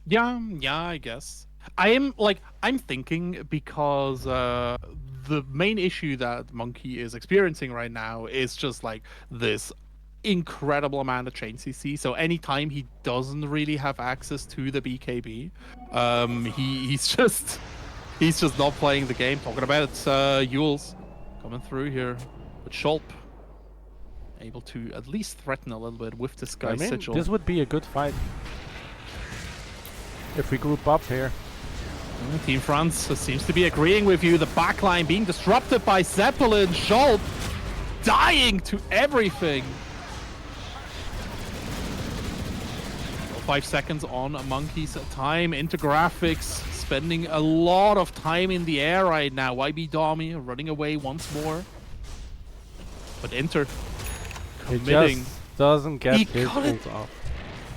A: Yeah, I guess. I'm thinking because the main issue that Monkey is experiencing right now is just like this incredible amount of chain CC. So anytime he doesn't really have access to the BKB, he's just not playing the game. Talking about it, Yules coming through here, but Shulp able to at least threaten a little bit with this guy's
B: I mean,
A: sigil.
B: this would be a good fight if we group up here.
A: Team France seems to be agreeing with you. The backline being disrupted by Zeppelin. Schulp dying to everything. 5 seconds on Monkey's time. Into graphics, spending a lot of time in the air right now. YB Domi running away once more. But Inter committing.
B: He just doesn't get his ult off.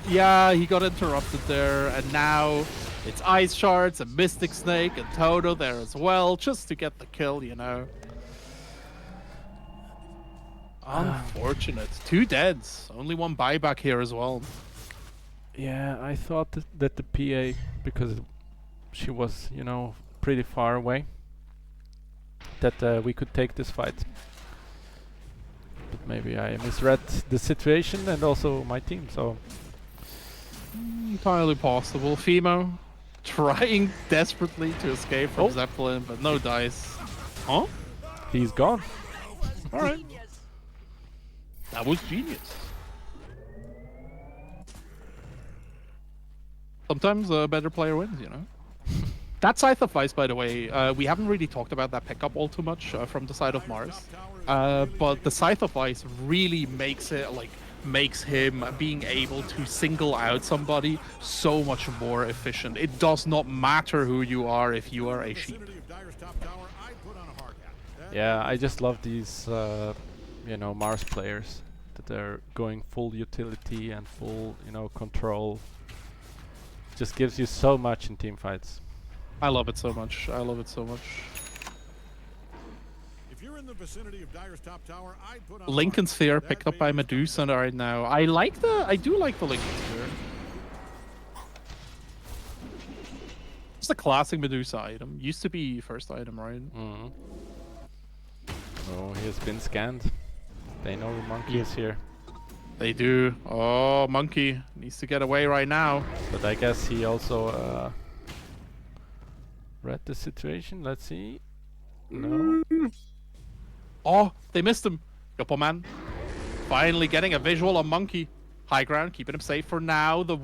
A: Yeah, he got interrupted there, and now it's Ice Shards and Mystic Snake and Toto there as well, just to get the kill, you know. Unfortunate. 2 deads. Only 1 buyback here as well.
B: Yeah, I thought that the PA, because she was, you know, pretty far away, that we could take this fight. But maybe I misread the situation and also my team, so...
A: Entirely possible. Fimo trying desperately to escape from Zeppelin, but no dice. Huh?
B: He's gone.
A: Alright. That was genius. Sometimes a better player wins, you know? That Scythe of Ice, by the way, we haven't really talked about that pickup all too much from the side of Mars. But the Scythe of Ice really makes it, like, makes him being able to single out somebody so much more efficient. It does not matter who you are if you are a sheep.
B: Yeah, I just love these, you know, Mars players that they're going full utility and full, you know, control. Just gives you so much in team fights.
A: I love it so much. I love it so much.
C: If you're in the vicinity of Dire's top tower, I'd put on
A: Lincoln Sphere picked up by Medusa right now. I do like the Lincoln Sphere. It's a classic Medusa item. Used to be first item, right?
B: Mm-hmm. Oh, he has been scanned. They know the Monkey is here.
A: They do. Oh, Monkey needs to get away right now.
B: But I guess he also read the situation. Let's see. No.
A: Oh, they missed him. Yopo man. Finally getting a visual on Monkey. High ground, keeping him safe for now. The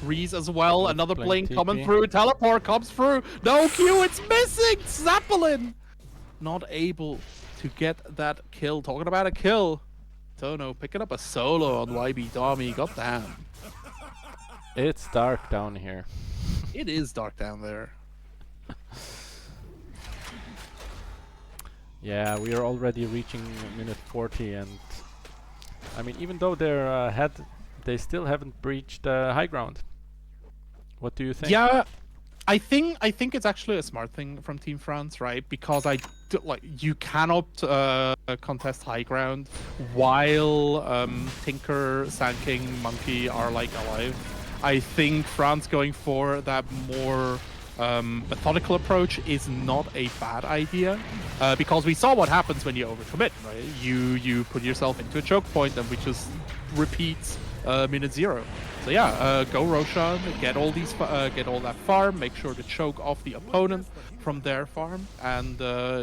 A: trees as well. Another blink coming through. Teleport comes through. No Q, it's missing. Zeppelin not able to get that kill. Talking about a kill. Tono picking up a solo on YB Domi. God damn.
B: It's dark down here.
A: It is dark down there.
B: Yeah, we are already reaching minute 40, and I mean, even though they're ahead, they still haven't breached high ground. What do you think?
A: Yeah, I think it's actually a smart thing from Team France, right? Because you cannot contest high ground while Tinker, Sand King, Monkey are like alive. I think France going for that more methodical approach is not a bad idea, because we saw what happens when you overcommit, right? You put yourself into a choke point, and we just repeats minute 0. So yeah, go Roshan, get all that farm, make sure to choke off the opponent from their farm, and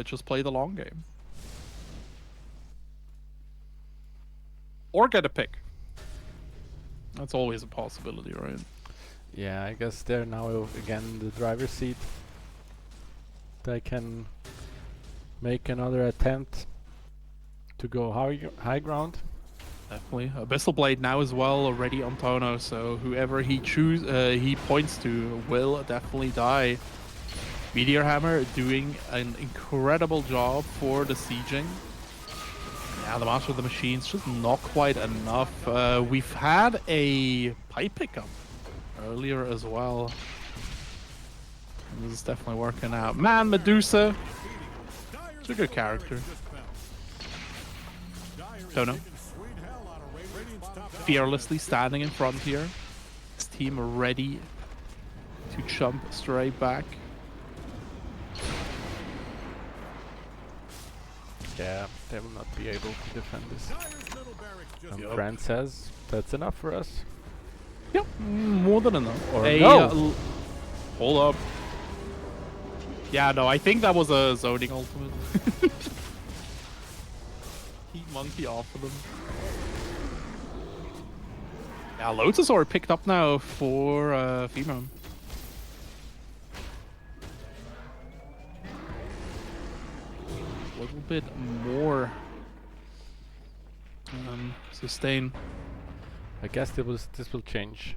A: just play the long game. Or get a pick. That's always a possibility, right?
B: Yeah, I guess they're now again in the driver's seat. They can make another attempt to go high ground.
A: Definitely. Abyssal Blade now as well, already on Tono, so whoever he points to will definitely die. Meteor Hammer doing an incredible job for the sieging. Yeah, the Master of the Machines just not quite enough. We've had a pipe pickup earlier as well. This is definitely working out. Man, Medusa. It's a good character. Don't know. Fearlessly standing in front here. His team ready to jump straight back.
B: Yeah, they will not be able to defend this. And Brand says that's enough for us.
A: Yep, more than enough.
B: Or no.
A: Hold up. Yeah, no, I think that was a zoning ultimate. Heat Monkey off of them. Yeah, Lotusaur picked up now for Fimo. A little bit more sustain.
B: I guess this will change.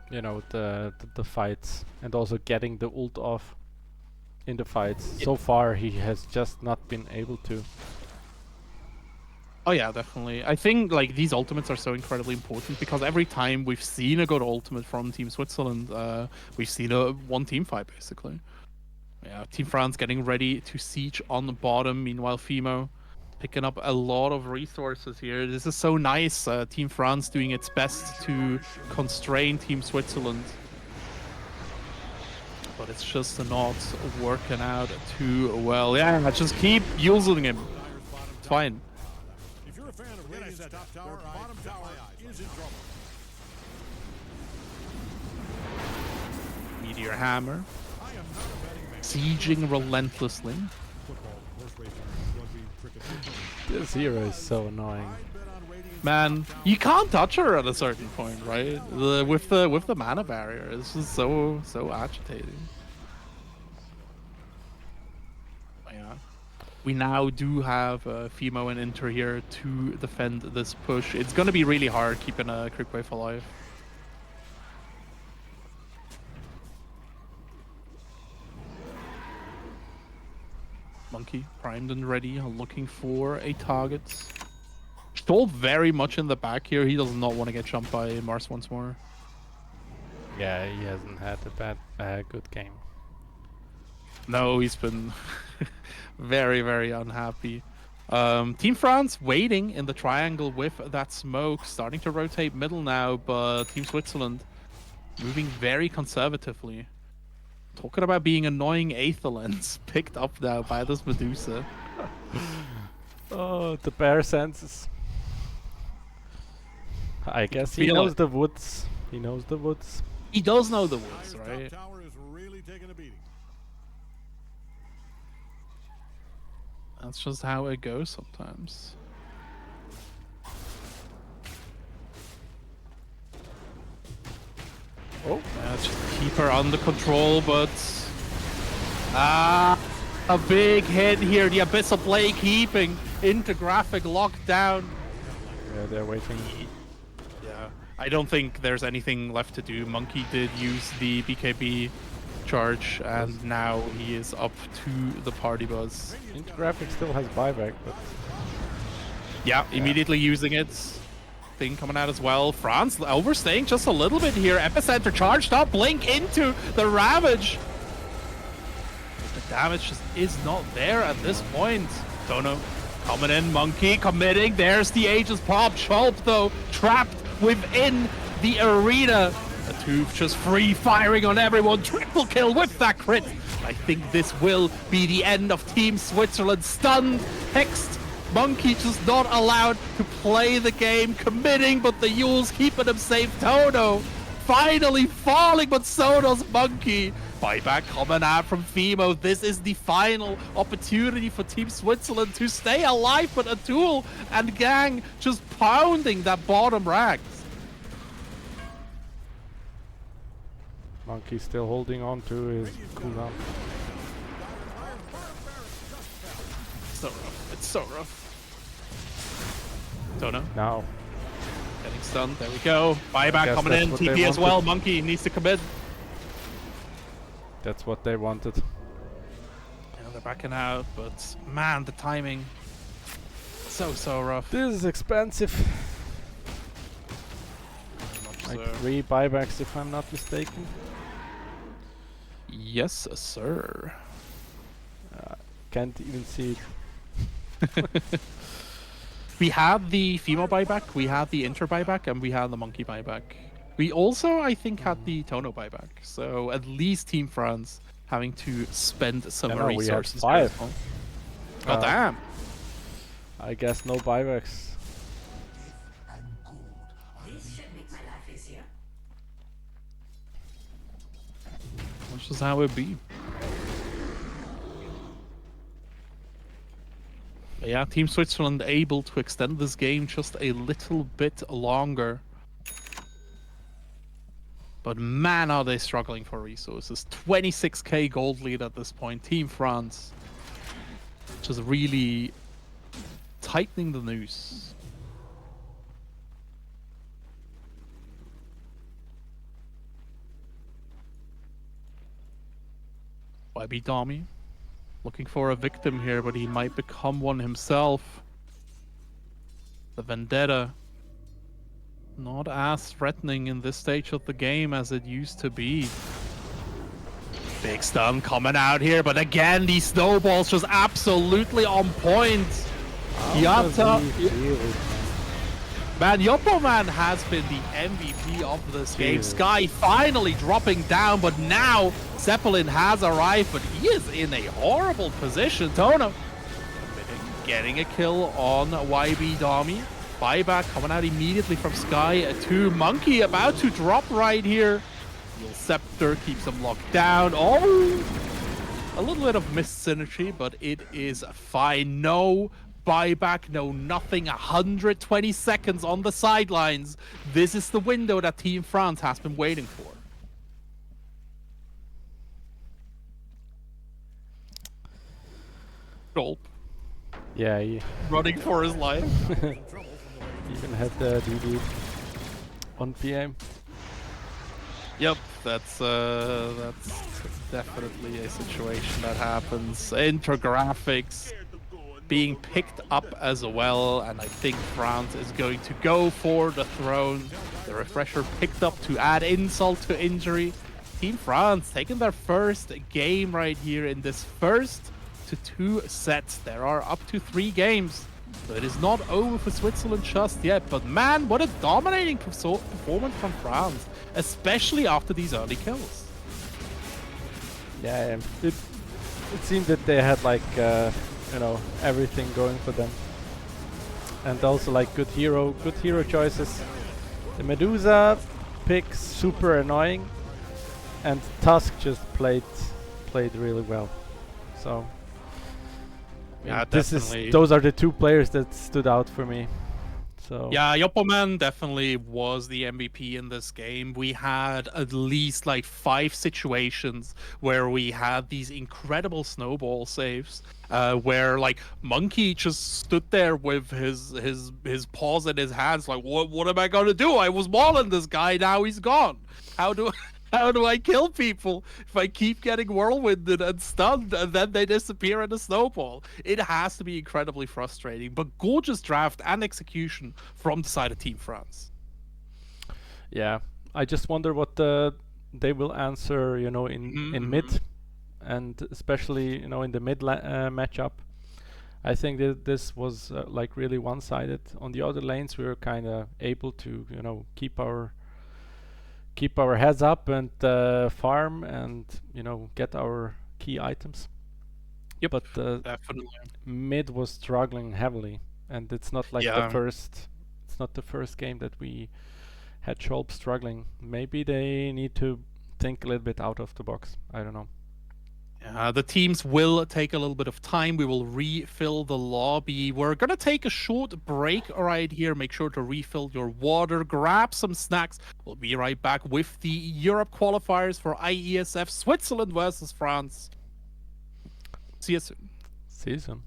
B: You know, the fights and also getting the ult off in the fights. So far he has just not been able to.
A: Oh yeah, definitely. I think like these ultimates are so incredibly important because every time we've seen a good ultimate from Team Switzerland, we've seen a one team fight basically. Yeah, Team France getting ready to siege on the bottom. Meanwhile, Fimo picking up a lot of resources here. This is so nice. Team France doing its best to constrain Team Switzerland. But it's just not working out too well. Yeah, just keep using him. It's fine.
C: If you're a fan of Radiant's top tower, bottom tower is in trouble.
A: Meteor Hammer.
C: I am not a betting man.
A: Sieging relentlessly.
C: Football, horse racing, rugby, cricket.
B: This hero is so annoying.
C: I'd bet on Radiant's
A: Man, you can't touch her at a certain point, right? With the mana barrier, it's just so agitating. Yeah, we now do have Fimo and Inter here to defend this push. It's gonna be really hard keeping a Quick Wave alive. Monkey primed and ready, looking for a target. Stoll very much in the back here. He does not want to get jumped by Mars once more.
B: Yeah, he hasn't had a good game.
A: No, he's been very, very unhappy. Team France waiting in the triangle with that smoke, starting to rotate middle now, but Team Switzerland moving very conservatively. Talking about being annoying Aetherlands, picked up now by this Medusa.
B: Oh, the bear senses. I guess he
A: Feel
B: knows
A: it.
B: the woods. He knows the woods.
A: He does know the woods,
C: top
A: right?
C: tower is really taking a beating.
A: That's just how it goes sometimes.
B: Oh,
A: Just keep her under control, but... a big hit here. The Abyssal Blade keeping into graphic locked down.
B: yeah, they're waiting.
A: Yeah, I don't think there's anything left to do. Monkey did use the BKB charge, and now he is up to the party buzz.
B: Graphic still has buyback, but
A: Yeah, immediately using it. Thing coming out as well. France overstaying just a little bit here. Epicenter charged up. Blink into the Ravage. But the damage just is not there at this point. Dono coming in. Monkey committing. There's the Aegis pop. Chulp though trapped within the arena. The Tooth just free firing on everyone. Triple kill with that crit. I think this will be the end of Team Switzerland. Stunned, hexed. Monkey just not allowed to play the game, committing, but the Yules keeping him safe. Toto finally falling, but so does Monkey. Buyback coming out from Fimo. This is the final opportunity for Team Switzerland to stay alive, but Atul and Gang just pounding that bottom ranks.
B: Monkey's still holding on to his cooldown.
A: So rough. It's so rough. Tono
B: Now.
A: getting stunned. There we go. Buyback
B: guess
A: coming
B: that's
A: in.
B: what they
A: TP as well.
B: wanted.
A: Monkey needs to commit.
B: That's what they wanted.
A: Yeah, they're backing out, but man, the timing. So rough.
B: This is expensive. Like
A: So.
B: 3 buybacks if I'm not mistaken.
A: Yes, sir.
B: Can't even see it.
A: We had the female buyback, we had the inter buyback, and we had the monkey buyback. We also, I think, had the Tono buyback. So at least Team France having to spend some
B: Yeah, no, we had
A: resources.
B: 5.
A: here as well. God damn.
B: I guess no buybacks.
E: This should make my life easier.
A: That's just how it be. But yeah, Team Switzerland able to extend this game just a little bit longer. But man, are they struggling for resources. 26k gold lead at this point. Team France just really tightening the noose. YB Dami looking for a victim here, but he might become one himself. The Vendetta not as threatening in this stage of the game as it used to be. Big stun coming out here, but again, these snowballs just absolutely on point. Yatta, man, Yoppo Man has been the MVP of this game. Sky finally dropping down, but now Zeppelin has arrived, but he is in a horrible position. Tono getting a kill on YB Dami. Buyback coming out immediately from Sky to Monkey, about to drop right here. Steel Scepter keeps him locked down. Oh, a little bit of missed synergy, but it is fine. No buyback, no nothing. 120 seconds on the sidelines. This is the window that Team France has been waiting for. Gulp.
B: Yeah, he
A: Running for his life.
B: even had the DD on PM.
A: Yep, that's definitely a situation that happens. Intergraphics being picked up as well, and I think France is going to go for the throne. The refresher picked up to add insult to injury. Team France taking their first game right here in this first to 2 sets. There are up to 3 games. So it is not over for Switzerland just yet, but man, what a dominating performance from France, especially after these early kills.
B: Yeah, it seemed that they had like you know, everything going for them, and also like good hero choices. The Medusa picks super annoying, and Tusk just played really well. So.
A: Yeah,
B: Those are the 2 players that stood out for me. So
A: yeah, Yoppoman definitely was the MVP in this game. We had at least like 5 situations where we had these incredible snowball saves, where like Monkey just stood there with his paws in his hands, like what am I gonna do? I was mauling this guy, now he's gone. How do I kill people if I keep getting whirlwinded and stunned and then they disappear in a snowball? It has to be incredibly frustrating, but gorgeous draft and execution from the side of Team France.
B: yeah, I just wonder what they will answer, you know, in mid, and especially, you know, in the mid matchup. I think that this was like really one-sided. On the other lanes, we were kind of able to, you know, keep our heads up and farm and, you know, get our key items.
A: Yep,
B: but
A: definitely.
B: Mid was struggling heavily, and it's not like the first game that we had Scholp struggling. Maybe they need to think a little bit out of the box. I don't know.
A: The teams will take a little bit of time. We will refill the lobby. We're going to take a short break right here. Make sure to refill your water, grab some snacks. We'll be right back with the Europe qualifiers for IESF Switzerland versus France. See you soon.
B: See you soon.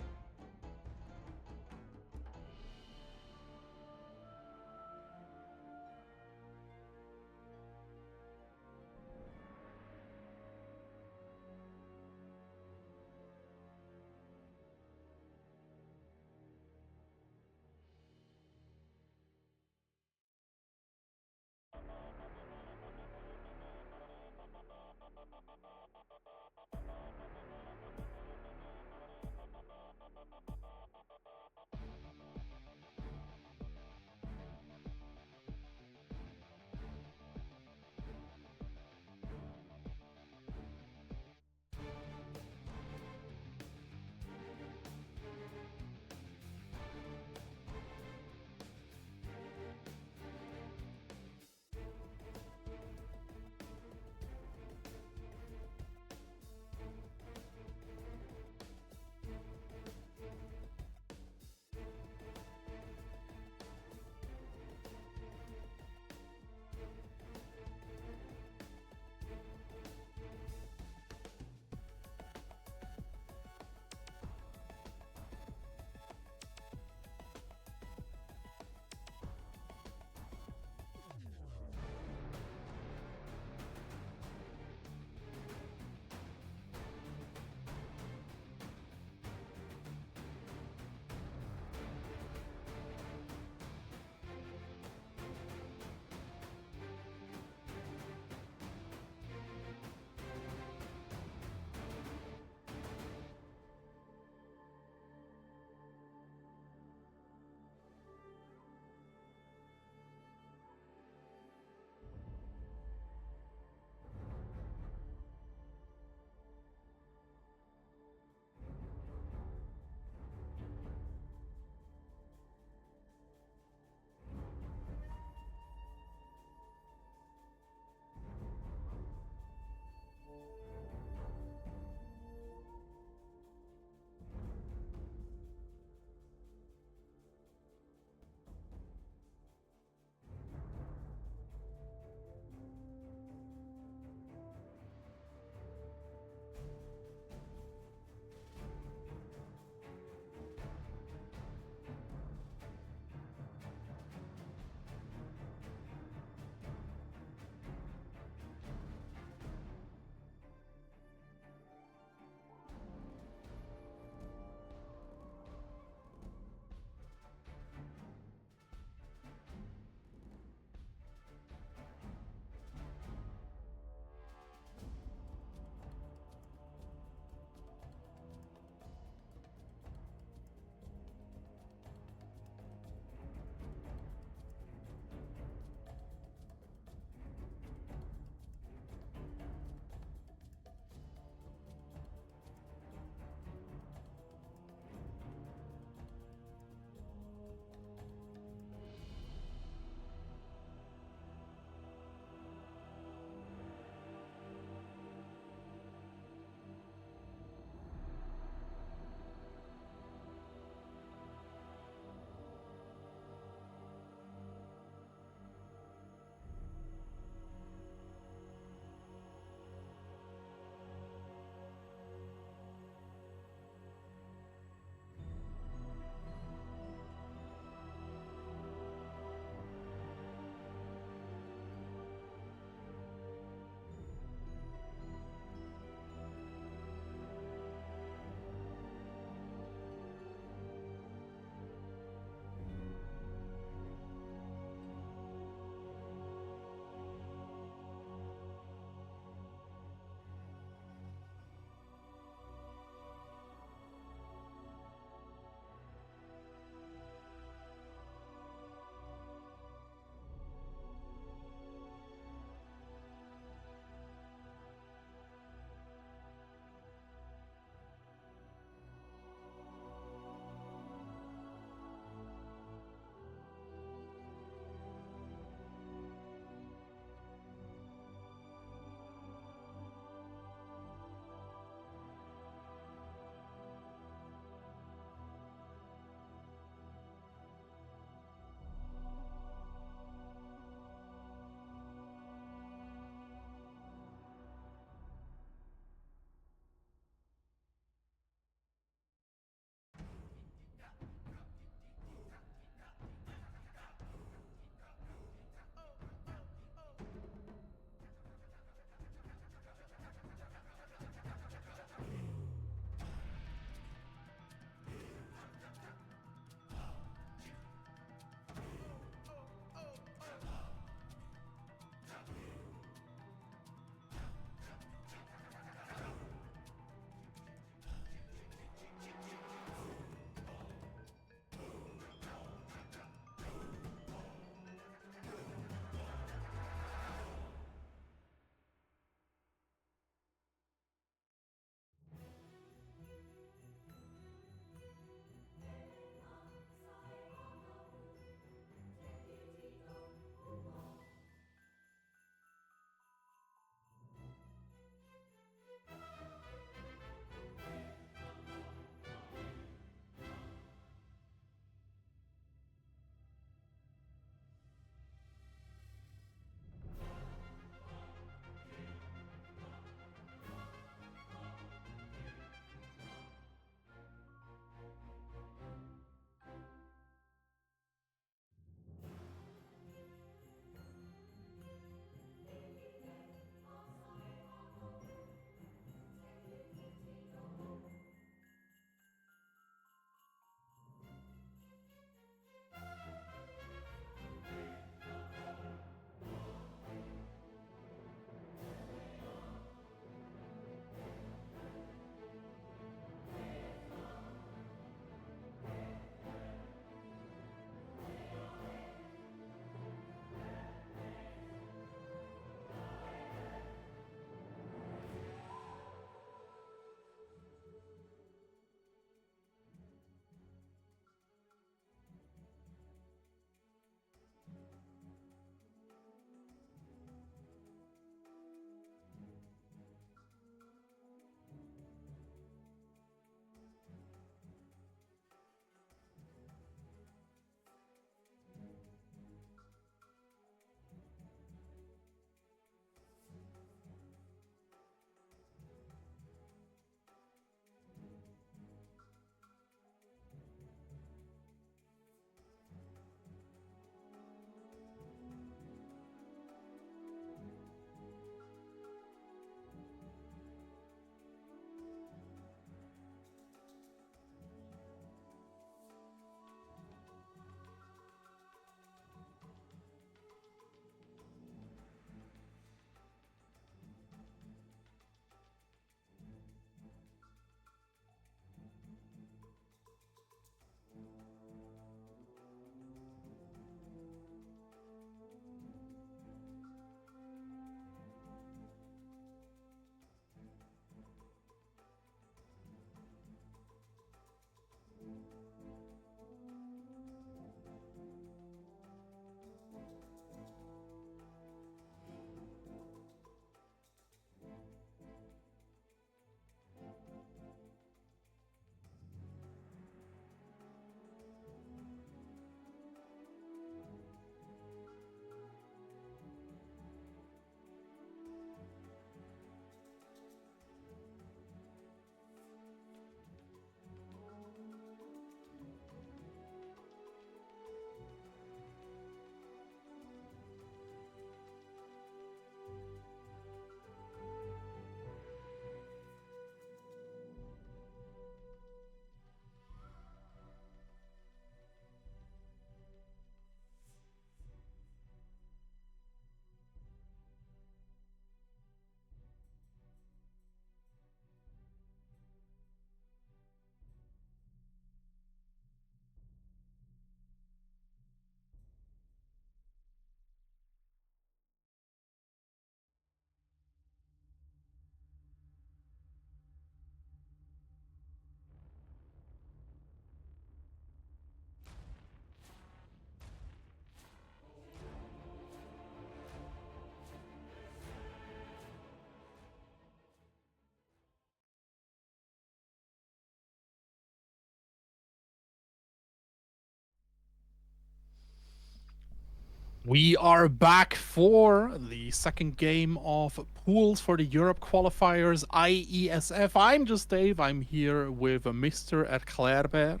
A: We are back for the second game of pools for the Europe qualifiers IESF. I'm just Dave. I'm here with Mr. Erklärbär.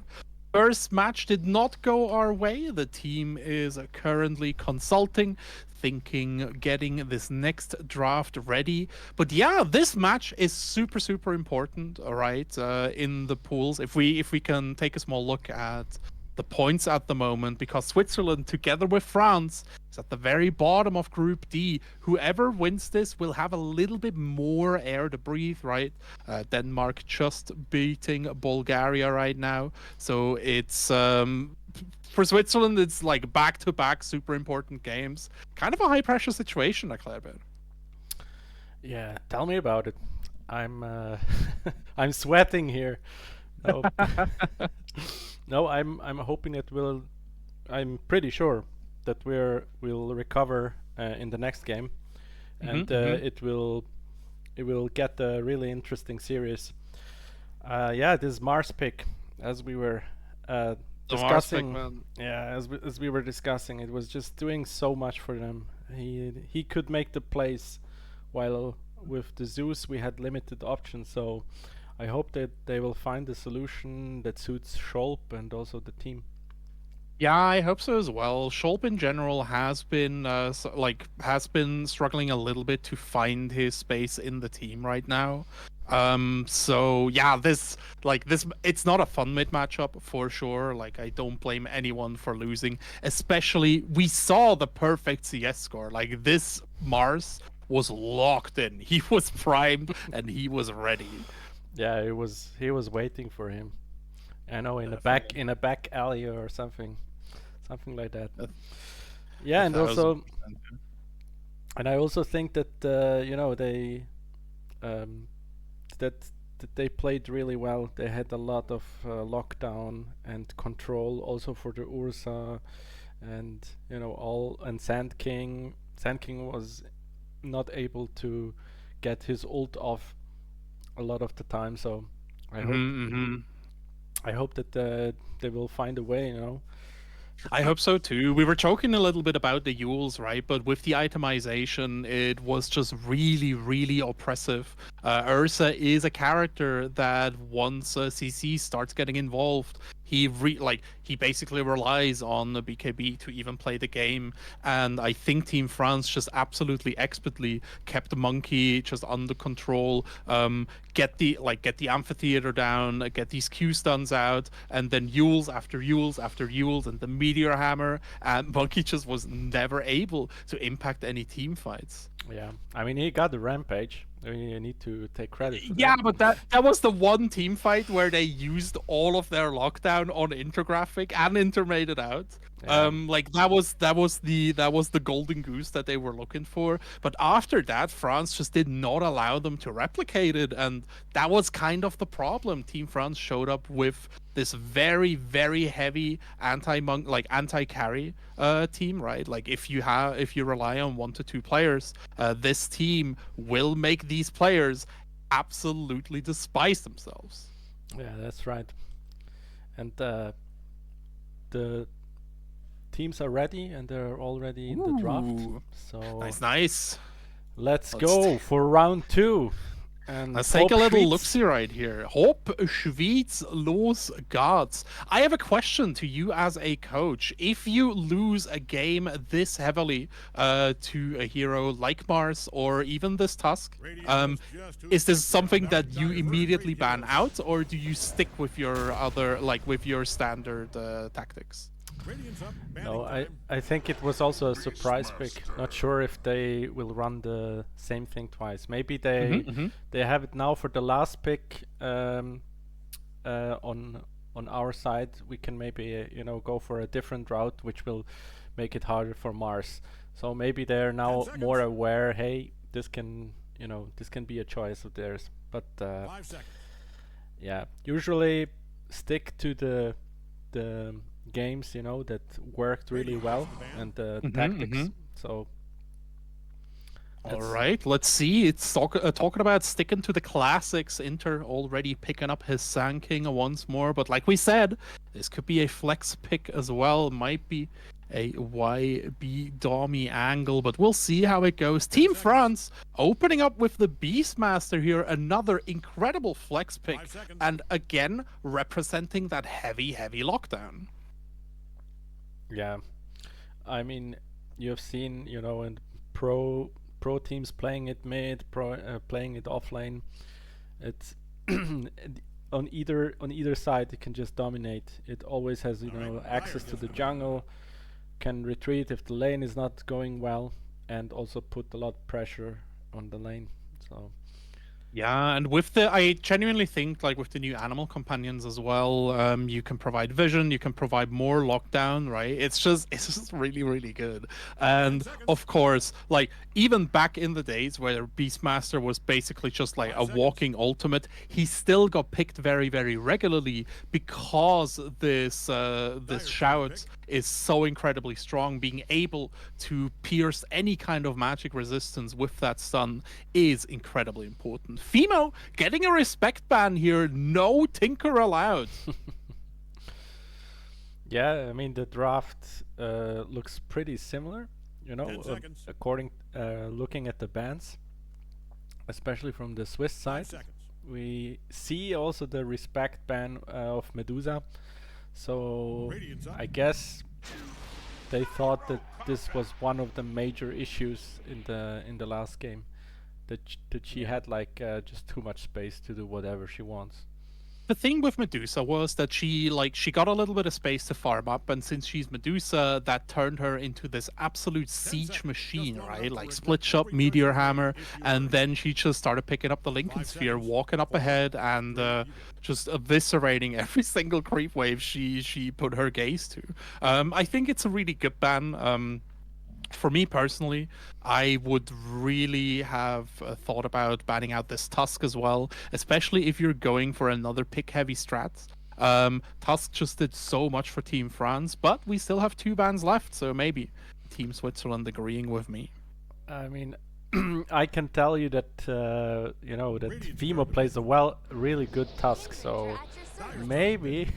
A: First match did not go our way. The team is currently consulting, thinking, getting this next draft ready. But yeah, this match is super, super important, all right, in the pools. If we can take a small look at the points at the moment, because Switzerland, together with France, is at the very bottom of Group D. Whoever wins this will have a little bit more air to breathe, right? Denmark just beating Bulgaria right now. So it's for Switzerland, it's like back-to-back super important games. Kind of a high-pressure situation, Claire.
B: Yeah, tell me about it. I'm I'm sweating here. No, no, I'm hoping it will. I'm pretty sure that we'll recover in the next game, and it will get a really interesting series. Yeah, this Mars pick, as we were discussing. Yeah, as we were discussing, it was just doing so much for them. He could make the plays, while with the Zeus we had limited options. So I hope that they will find a solution that suits Scholp and also the team.
A: Yeah, I hope so as well. Scholp in general has been has been struggling a little bit to find his space in the team right now. So yeah, this it's not a fun mid matchup for sure. Like, I don't blame anyone for losing. Especially, we saw the perfect CS score. Like, this Mars was locked in. He was primed and he was ready.
B: Yeah, he was waiting for him. I know, in a back alley or something like that. Yeah, and also, and I also think that you know, they that they played really well. They had a lot of lockdown and control also for the Ursa, and you know, Sand King. Sand King was not able to get his ult off a lot of the time, so I hope that they will find a way, you know.
A: I hope so too. We were joking a little bit about the Yules, right? But with the itemization, it was just really, really oppressive. Ursa is a character that once CC starts getting involved, he basically relies on the BKB to even play the game. And I think Team France just absolutely expertly kept the Monkey just under control. Get the amphitheater down, get these Q stuns out, and then Yules after Yules after Yules, and the Meteor Hammer, and Monkey just was never able to impact any team fights.
B: Yeah, I mean, he got the Rampage. I mean, you need to take credit for
A: yeah,
B: that.
A: But that was the one team fight where they used all of their lockdown on Intergraphic and intermade it out.
B: Yeah.
A: Like, that was the golden goose that they were looking for. But after that, France just did not allow them to replicate it, and that was kind of the problem. Team France showed up with this very, very heavy anti-carry team, right? Like, if you rely on 1 to 2 players, this team will make these players absolutely despise themselves.
B: Yeah, that's right. And the teams are ready, and they're already in the draft. So
A: nice.
B: Let's go for round 2. And
A: let's take a little look-see right here. Hopp, Schwyz, los Guards. I have a question to you as a coach. If you lose a game this heavily to a hero like Mars or even this Tusk, is this something that you immediately ban out, or do you stick with your standard tactics?
B: No, I think it was also a surprise pick. Not sure if they will run the same thing twice. Maybe they have it now for the last pick on our side. We can maybe you know, go for a different route, which will make it harder for Mars. So maybe they're now more aware. Hey, this can be a choice of theirs. But yeah, usually stick to the games, you know, that worked really well, and the tactics. So
A: all right, let's see. It's talking about sticking to the classics. Inter already picking up his Sand King once more, but like we said, this could be a flex pick as well. Might be a YB Domi angle, but we'll see how it goes. Team France opening up with the Beastmaster here, another incredible flex pick, and again representing that heavy lockdown.
B: Yeah, I mean, you've seen, you know, in pro teams playing it mid, playing it offlane. It's on either side it can just dominate. It always has, you know, access to the jungle, can retreat if the lane is not going well, and also put a lot of pressure on the lane. So
A: yeah, and I genuinely think, like, with the new animal companions as well, you can provide vision, you can provide more lockdown, right? It's just really good. And of course, like, even back in the days where Beastmaster was basically just like a walking ultimate, he still got picked very regularly because this shout is so incredibly strong. Being able to pierce any kind of magic resistance with that stun is incredibly important. Fimo getting a respect ban here, no tinker allowed.
B: yeah, I mean the draft looks pretty similar, you know, according looking at the bans, especially from the Swiss side. We see also the respect ban of Medusa, so I guess they thought that this was one of the major issues in the last game, that she had like just too much space to do whatever she wants.
A: The thing with Medusa was that she got a little bit of space to farm up, and since she's Medusa, that turned her into this absolute siege machine, right? Like split shot, meteor hammer, and then she just started picking up the Lincoln Sphere, walking up ahead, and just eviscerating every single creep wave she put her gaze to. I think it's a really good ban. For me personally, I would really have thought about banning out this Tusk as well, especially if you're going for another pick-heavy strat. Tusk just did so much for Team France, but we still have 2 bans left, so maybe Team Switzerland agreeing with me.
B: I mean, I can tell you that you know, that Fimo plays a really good Tusk, so maybe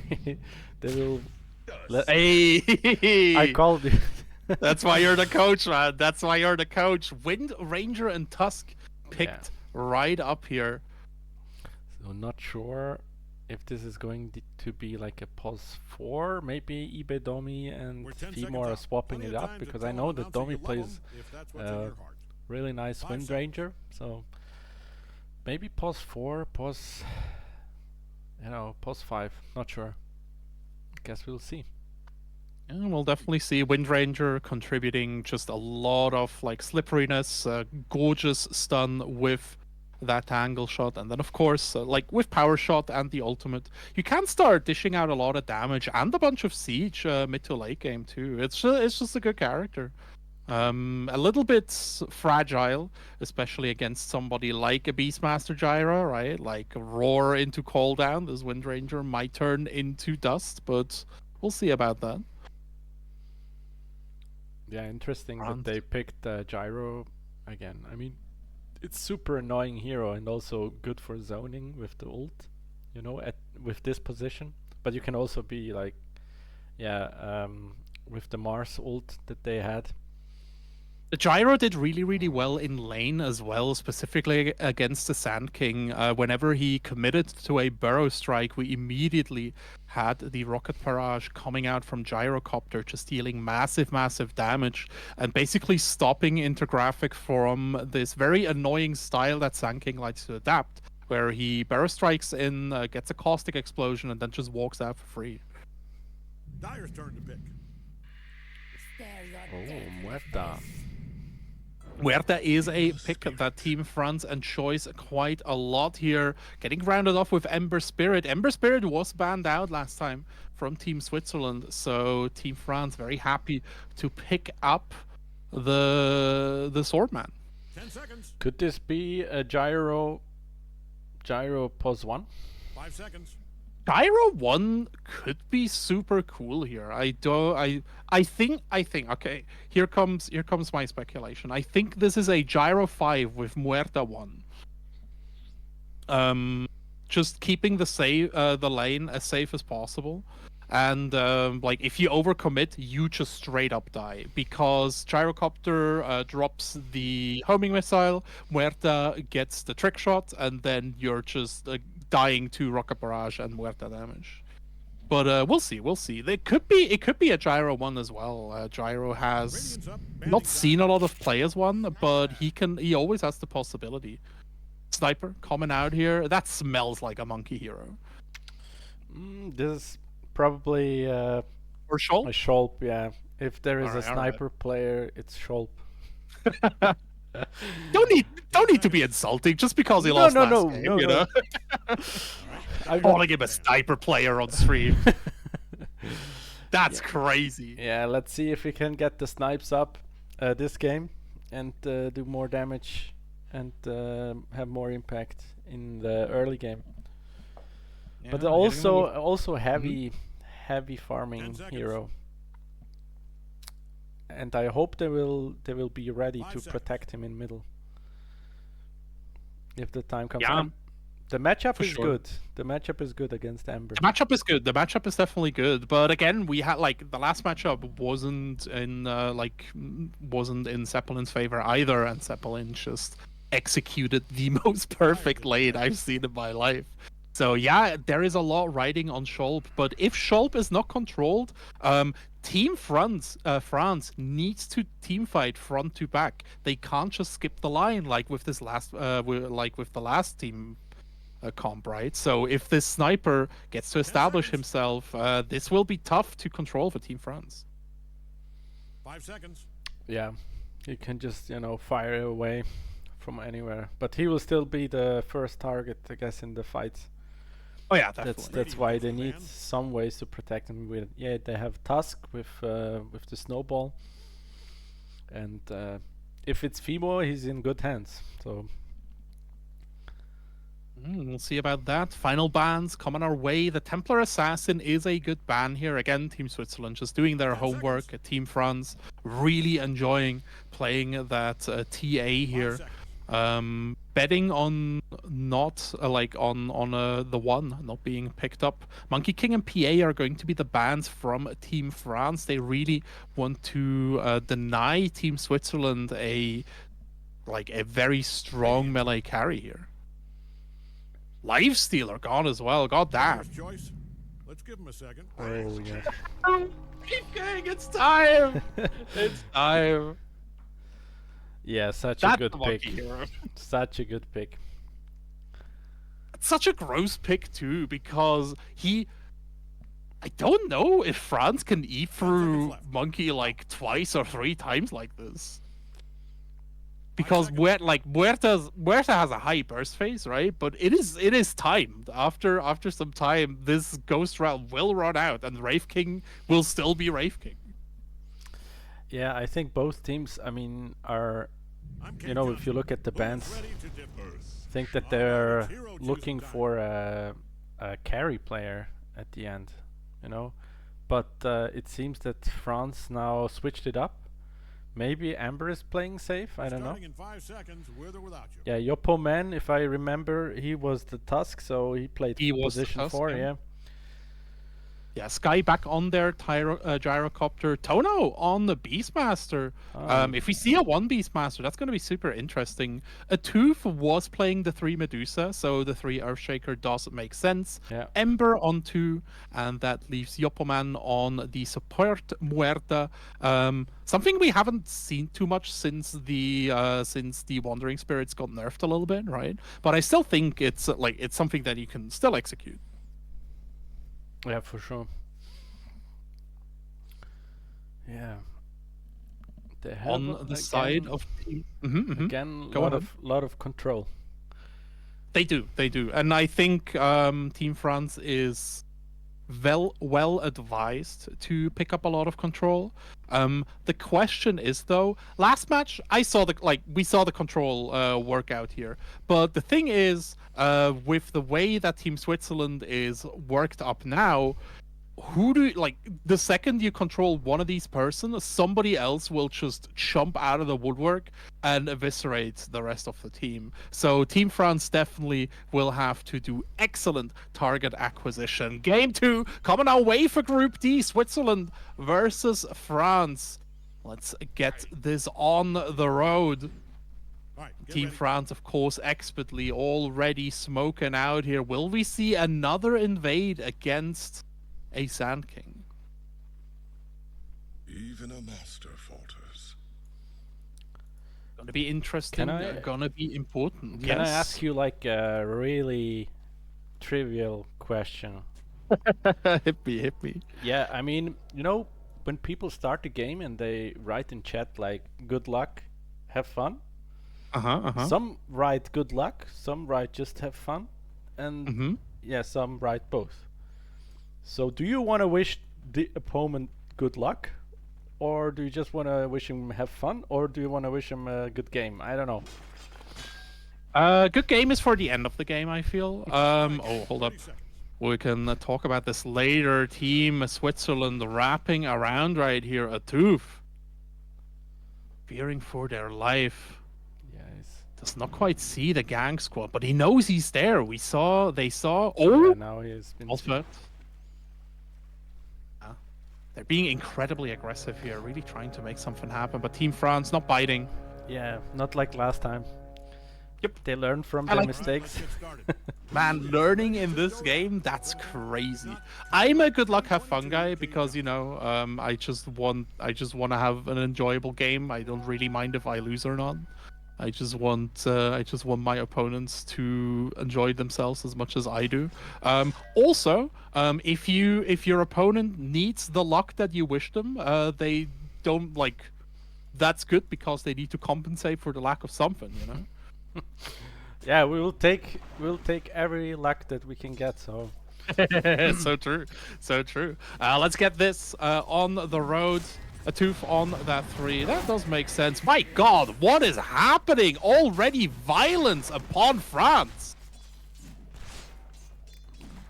B: they will.
A: Hey,
B: I called it.
A: That's why you're the coach, man. That's why you're the coach. Wind Ranger and Tusk picked right up here.
B: So not sure if this is going to be like a pos 4. Maybe eBay Domi and Fimo are swapping it up, because I know that Domi plays really nice Wind Ranger. So maybe pos 4, pos, you know, pos 5. Not sure. Guess we'll see.
A: And we'll definitely see Wind Ranger contributing just a lot of like slipperiness, gorgeous stun with that angle shot, and then of course, like with power shot and the ultimate, you can start dishing out a lot of damage and a bunch of siege mid to late game too. It's just a good character. A little bit fragile, especially against somebody like a Beastmaster Gyra, right? Like roar into call down, this Wind Ranger might turn into dust, but we'll see about that.
B: Yeah, interesting that they picked Gyro again. I mean, it's super annoying hero and also good for zoning with the ult, you know, with this position. But you can also be like, with the Mars ult that they had.
A: The Gyro did really well in lane as well, specifically against the Sand King. Whenever he committed to a burrow strike, we immediately had the rocket barrage coming out from Gyrocopter, just dealing massive damage and basically stopping Intergraphic from this very annoying style that Sand King likes to adapt, where he burrow strikes in, gets a caustic explosion, and then just walks out for free.
C: Dyer's turn to pick.
B: Oh, Muerta.
A: Muerta is a pick that Team France enjoys quite a lot here. Getting rounded off with Ember Spirit. Ember Spirit was banned out last time from Team Switzerland, so Team France very happy to pick up the Swordman.
C: 10 seconds.
B: Could this be a Gyro pos 1?
C: 5 seconds.
A: Gyro 1 could be super cool here. I think okay, here comes my speculation. I think this is a Gyro 5 with Muerta 1. Just keeping the lane as safe as possible. And like if you overcommit, you just straight up die because Gyrocopter drops the homing missile, Muerta gets the trick shot, and then you're just dying to rocket barrage and Muerta damage. But we'll see. It could be a Gyro one as well. Gyro has
C: Radiant's up.
A: not seen a lot of play as one, but he always has the possibility. Sniper coming out here. That smells like a monkey hero.
B: This is probably
A: Or Shoal?
B: a Shulp, yeah. If there is a
A: Alright,
B: sniper player, it's Shulp.
A: Don't need to be insulting just because he lost last game, you know?
B: I
A: Calling him a sniper player on stream. That's crazy.
B: Yeah, let's see if we can get the snipes up this game and do more damage and have more impact in the early game. But
A: Yeah,
B: also heavy farming
C: 10 seconds.
B: hero. And I hope they will be ready
C: 5
B: to
C: seconds.
B: protect him in middle. If the time comes.
A: Yeah,
B: And the matchup
A: for
B: is
A: sure.
B: good. The matchup is good against Amber.
A: The matchup is good. The matchup is definitely good. But again, we had like the last matchup wasn't in Zeppelin's favor either, and Zeppelin just executed the most perfect lane I've seen in my life. So yeah, there is a lot riding on Scholp, but if Scholp is not controlled, Team France needs to team fight front to back. They can't just skip the line like with this last with the last team comp, right? So if this sniper gets to establish himself, this will be tough to control for Team France.
C: 5 seconds.
B: Yeah, he can just fire away from anywhere, but he will still be the first target, I guess, in the fights.
A: Oh yeah, definitely.
B: That's why they need some ways to protect him. With they have Tusk with the snowball, and if it's Fimo, he's in good hands. So
A: We'll see about that. Final bans coming our way. The Templar Assassin is a good ban here. Again, Team Switzerland just doing their homework. Team France really enjoying playing that TA here. Betting on not the one not being picked up. Monkey King and PA are going to be the bans from Team France. They really want to deny Team Switzerland a very strong melee carry here. Lifestealer gone as well. God damn.
C: First choice. Let's give him a second.
B: oh yeah,
A: Keep going. It's time. It's time.
B: yeah, such
A: That's
B: a good
A: the
B: pick.
A: monkey hero.
B: Such a good pick.
A: It's such a gross pick too because I don't know if France can eat through Monkey like twice or 3 times like this. Because Muerta has a high burst phase, right? But it is timed. After some time, this Ghost Realm will run out, and Wraith King will still be Wraith King.
B: Yeah, I think both teams, I mean, are if you look at the bans, I think that they're looking for a carry player at the end, But it seems that France now switched it up. Maybe Amber is playing safe, I don't know.
C: In 5 seconds, with or without you.
B: Yeah, Yopo Man, if I remember, he was the Tusk, so he played position 4, yeah.
A: Yeah, Sky back on their gyrocopter. Tono on the Beastmaster. If we see a 1 Beastmaster, that's going to be super interesting. A Tooth was playing the 3 Medusa, so the 3 Earthshaker does make sense.
B: Yeah.
A: Ember on 2, and that leaves Yopoman on the support Muerta. Something we haven't seen too much since the Wandering Spirits got nerfed a little bit, right? But I still think it's something that you can still execute.
B: Yeah, for sure. Yeah. They have
A: On the side of team.
B: Again,
A: Go ahead.
B: lot of control.
A: They do, and I think Team France is well advised to pick up a lot of control. The question is though, last match we saw the control workout here, but the thing is, with the way that Team Switzerland is worked up now, who do like the second you control one of these persons, somebody else will just jump out of the woodwork and eviscerate the rest of the team. So Team France definitely will have to do excellent target acquisition. Game 2 coming our way for Group D, Switzerland versus France. Let's get this on the road.
C: All right, get
A: Team
C: ready.
A: France, of course, expertly already smoking out here. Will we see another invade against a Sand King?
F: Even a master falters.
A: Gonna be interesting.
B: Can I-
A: Gonna be important.
B: Can I
A: Yes.
B: ask you like a really trivial question?
A: hit me.
B: Yeah, I mean, you know, when people start the game and they write in chat like "good luck, have fun," some write "good luck," some write "just have fun," and yeah, some write both. So, do you want to wish the opponent good luck, or do you just want to wish him have fun, or do you want to wish him a good game? I don't know.
A: Good game is for the end of the game, I feel. Oh, hold up.
C: 30 seconds.
A: We can talk about this later. Team Switzerland wrapping around right here. A tooth. Fearing for their life.
B: Yes.
A: Does not quite see the gang squad, but he knows he's there. They saw. Oh!
B: Yeah, now he has been.
A: Also, they're being incredibly aggressive here, really trying to make something happen. But Team France not biting.
B: Yeah, not like last time.
A: Yep.
B: They learn from
A: I
B: their
A: like-
B: mistakes.
C: Let's get started.
A: Man, learning in this game, that's crazy. I'm a good luck, have fun guy because I just want to have an enjoyable game. I don't really mind if I lose or not. I just want my opponents to enjoy themselves as much as I do. Also, if your opponent needs the luck that you wish them, they don't like. That's good because they need to compensate for the lack of something, you know.
B: Yeah, we'll take every luck that we can get. So
A: So true, so true. Let's get this on the road. A tooth on that 3. That does make sense. My God, what is happening? Already violence upon France.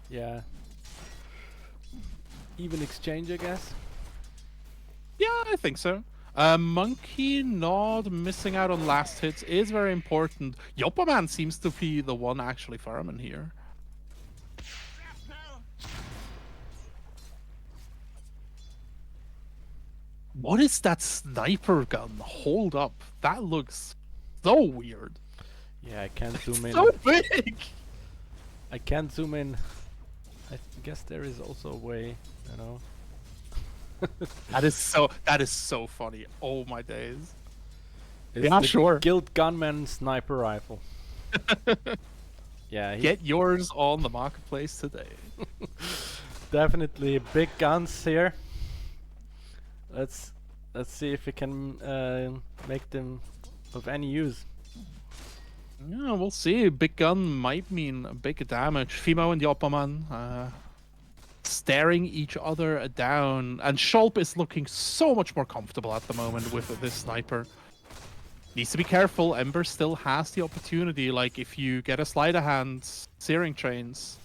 B: yeah, even exchange, I guess.
A: Yeah, I think so. Monkey not missing out on last hits is very important. Yopperman seems to be the one actually farming here. What is that sniper gun? Hold up. That looks so weird.
B: Yeah, I can't zoom in.
A: So big!
B: I can't zoom in. I guess there is also a way, you know.
A: That is so funny. Oh my days.
B: It's
A: Yeah,
B: the
A: sure.
B: Guild Gunman sniper rifle. Yeah,
A: Get yours on the marketplace today.
B: definitely big guns here. Let's see if we can make them of any use.
A: Yeah, we'll see. Big gun might mean big damage. Fimo and Yopperman staring each other down. And Scholp is looking so much more comfortable at the moment with this sniper. Needs to be careful. Ember still has the opportunity. Like, if you get a sleight of hand, searing trains,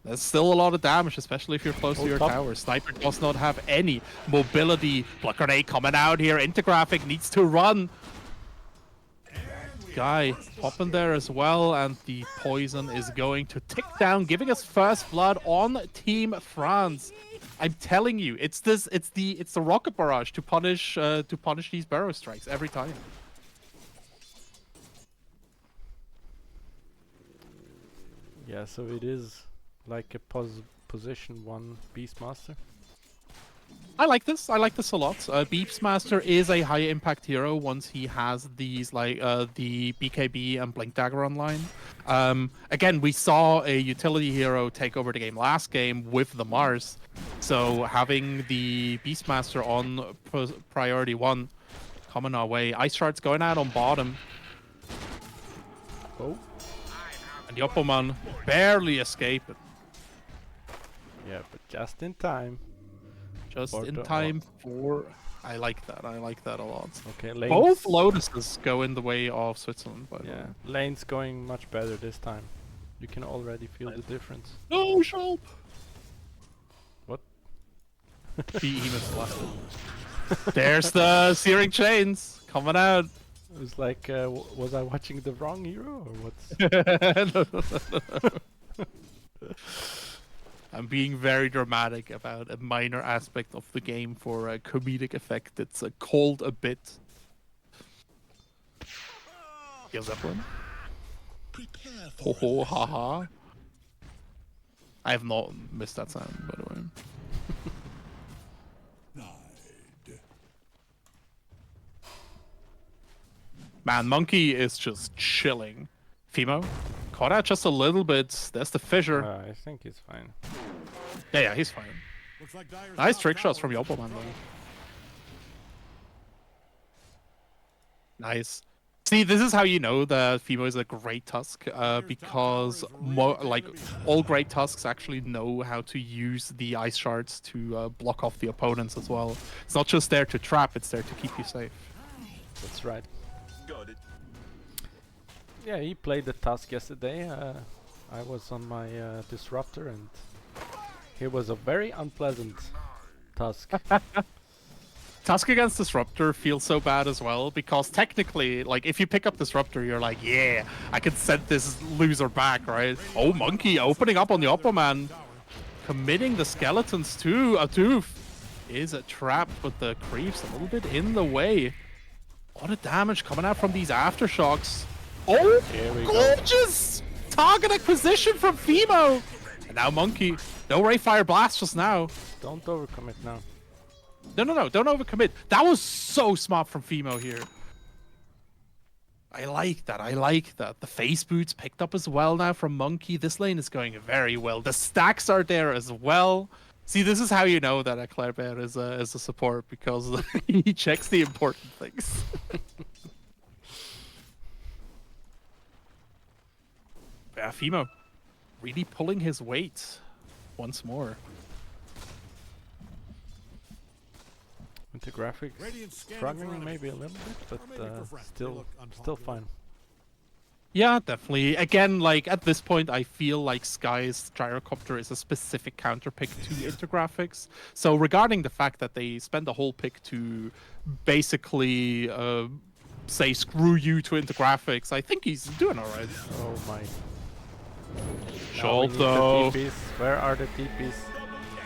A: there's still a lot of damage, especially if you're close to your
B: top.
A: tower. Sniper does not have any mobility. Blood grenade coming out here. Intergraphic needs to run. Guy popping there as well, and the poison is going to tick down, giving us first blood on Team France. I'm telling you, it's the rocket barrage to punish these barrow strikes every time.
B: Yeah, so it is like a position 1 Beastmaster.
A: I like this. I like this a lot. Beastmaster is a high impact hero once he has these like the BKB and Blink Dagger online. Again, we saw a utility hero take over the game last game with the Mars, so having the Beastmaster on priority 1 coming our way. Ice Shard's going out on bottom,
B: Oh,
A: and Yopperman barely escaping.
B: yeah, but just in time.
A: Just
B: For
A: in
B: the-
A: time for. I like that. I like that a lot.
B: Okay, lanes.
A: Both Lotuses go in the way of Switzerland, by the way.
B: Yeah, lane's going much better this time. You can already feel the difference.
A: No, Scholp!
B: What?
A: He missed the last one. There's the Searing Chains coming out.
B: It was like, was I watching the wrong hero or what's?
A: No. I'm being very dramatic about a minor aspect of the game for a comedic effect. It's called a bit. Heal Zeppelin.
F: Prepare
A: Ho
F: for
A: ho
F: a
A: ha ha. I have not missed that sound, by the way.
F: Nide.
A: Man, Monkey is just chilling. Fimo, caught out just a little bit. There's the fissure.
B: I think he's fine.
A: Yeah, he's fine.
C: Looks like Dyer's
A: Nice
C: top
A: trick shots
C: tower
A: from
C: is
A: Yopo, man, though. Nice. See, this is how you know that Fimo is a great Tusk, because all great Tusks actually know how to use the ice shards to block off the opponents as well. It's not just there to trap, it's there to keep you safe.
B: That's right.
F: Got it.
B: Yeah, he played the Tusk yesterday. I was on my Disruptor and he was a very unpleasant Tusk.
A: Tusk against Disruptor feels so bad as well, because technically, like, if you pick up Disruptor, you're like, yeah, I can send this loser back, right? Oh, Monkey opening up on the Oppo Man. Committing the skeletons too. A Doof is trapped, but the creeps a little bit in the way. A lot of damage coming out from these aftershocks. Oh,
B: Here we go.
A: gorgeous target acquisition from Fimo. And now Monkey. No Ray Fire Blast just now.
B: Don't overcommit now.
A: No, don't overcommit. That was so smart from Fimo here. I like that. The face boots picked up as well now from Monkey. This lane is going very well. The stacks are there as well. See, this is how you know that a Claire is a support, because he checks the important things. Yeah, Fimo really pulling his weight once more.
B: With the graphics
C: Radiant scanning for
B: struggling
C: enemies.
B: maybe a little bit,
C: Or maybe
B: but
C: for friends. They
B: still
C: look
B: still
C: unpopular.
B: fine.
A: Yeah, definitely. Again, like, at this point, I feel like Sky's Gyrocopter is a specific counter pick to Intergraphics. So regarding the fact that they spend the whole pick to basically say screw you to Intergraphics, I think he's doing alright.
B: Oh my.
A: Sholp, though.
B: TPs. Where are the TPs?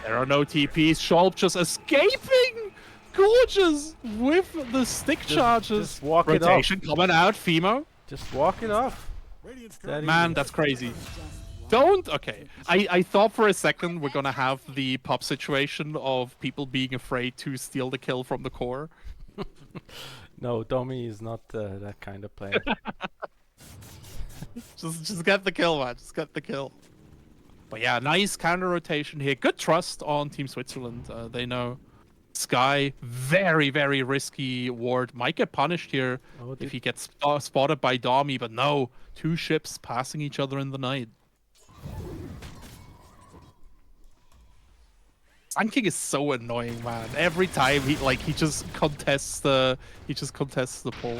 A: There are no TPs. Sholp just escaping! Gorgeous! With the stick charges.
B: just walk it off.
A: Rotation coming out, Fimo.
B: Just walk it off.
C: Radiant's
B: That
C: current
A: Man, that's crazy. Don't? Okay. I thought for a second we're gonna have the pop situation of people being afraid to steal the kill from the core.
B: No, Domi is not that kind of player.
A: Just get the kill, man. Just get the kill. But yeah, nice counter rotation here. Good trust on Team Switzerland. They know. Sky, very, very risky ward. Might get punished here
B: Oh,
A: if he gets spotted by Domi, but no. Two ships passing each other in the night. Sun King is so annoying, man. Every time he just contests the pull.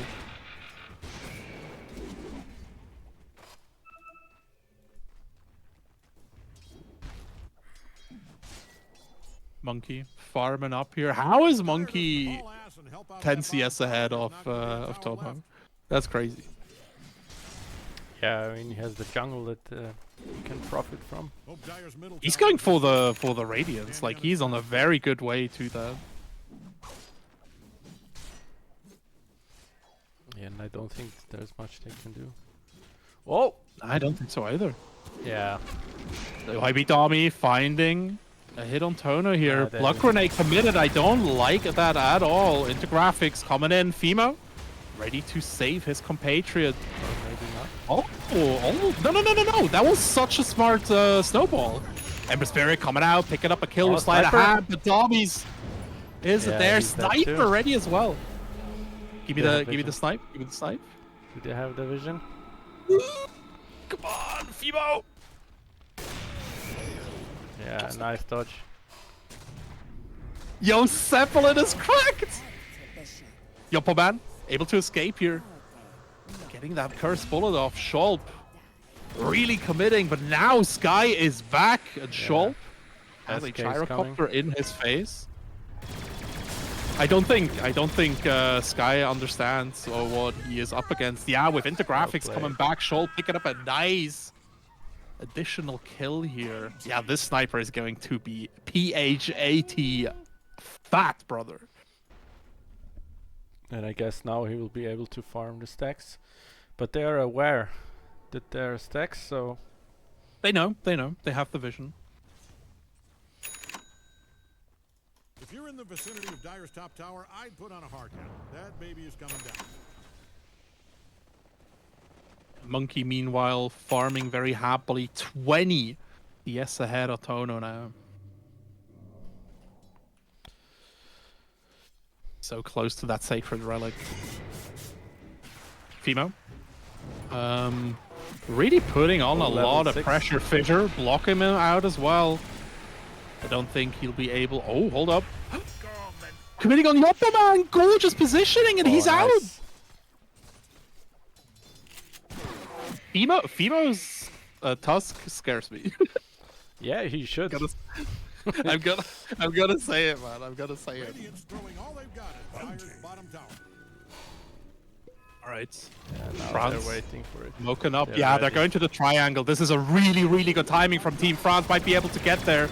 A: Monkey farming up here. How is Monkey
C: all ass and help out
A: 10
C: that
A: CS
C: bottom
A: ahead
C: tower.
A: of
C: Not gonna be a tower
A: Tomo?
C: left.
A: That's crazy.
B: Yeah, I mean he has the jungle that he can profit from.
C: Hope Dyer's middle
A: He's
C: tower
A: going
C: is
A: for the Radiance. Like, he's on a very good way to that.
B: Yeah, and I don't think there's much they can do. Oh!
A: I don't think so either.
B: Yeah.
A: YB Dami finding a hit on Tono here.
B: there
A: Blood
B: it is.
A: Grenade committed. I don't like that at all. Intergraphics coming in. Fimo ready to save his compatriot.
B: Or maybe not.
A: Oh, no. That was such a smart snowball. Ember Spirit coming out, picking up a kill
B: Oh,
A: with Sleight of
B: sniper.
A: Hand. But Dami's is
B: Yeah,
A: there.
B: he's dead
A: Sniper
B: too.
A: ready as well. Give me
B: Yeah,
A: the
B: vision.
A: snipe. Give me the snipe.
B: Do they have the vision?
A: Come on, Fimo.
B: Yeah, nice dodge.
A: Yo, Zeppelin is cracked! Yopo Man, able to escape here. Getting that cursed bullet off. Sholp really committing, but now Sky is back. And Sholp has a
B: SK is coming.
A: gyrocopter in his face. I don't think Sky understands what he is up against. Yeah, with Intergraphics
B: Well
A: coming back, Scholl picking up a nice additional kill here. Yeah, this sniper is going to be PH80 fat, brother.
B: And I guess now he will be able to farm the stacks. But they are aware that there are stacks, so...
A: They know, they have the vision.
C: If you're in the vicinity of Dyer's top tower, I'd put on a hard hat. That baby is coming down.
A: Monkey, meanwhile, farming very happily. 20 DS ahead of Tono now. So close to that sacred relic. Fimo. Really putting on a lot of pressure. Fissure blocking him out as well. I don't think he'll be able... Oh, hold up. Committing on Yoppo, man! Gorgeous positioning, and he's out! Fimo's Tusk scares me.
B: Yeah, he should.
A: I'm gonna say it, man. I'm gonna say it.
C: Radiant's throwing all they've got at Dyer's bottom tower.
A: All right.
B: Yeah, now
A: France.
B: they're waiting for it.
A: Smoking up.
B: They're
A: Yeah, they're
B: ready.
A: going to the triangle. This is a really, really good timing from Team France. Might be able to get there.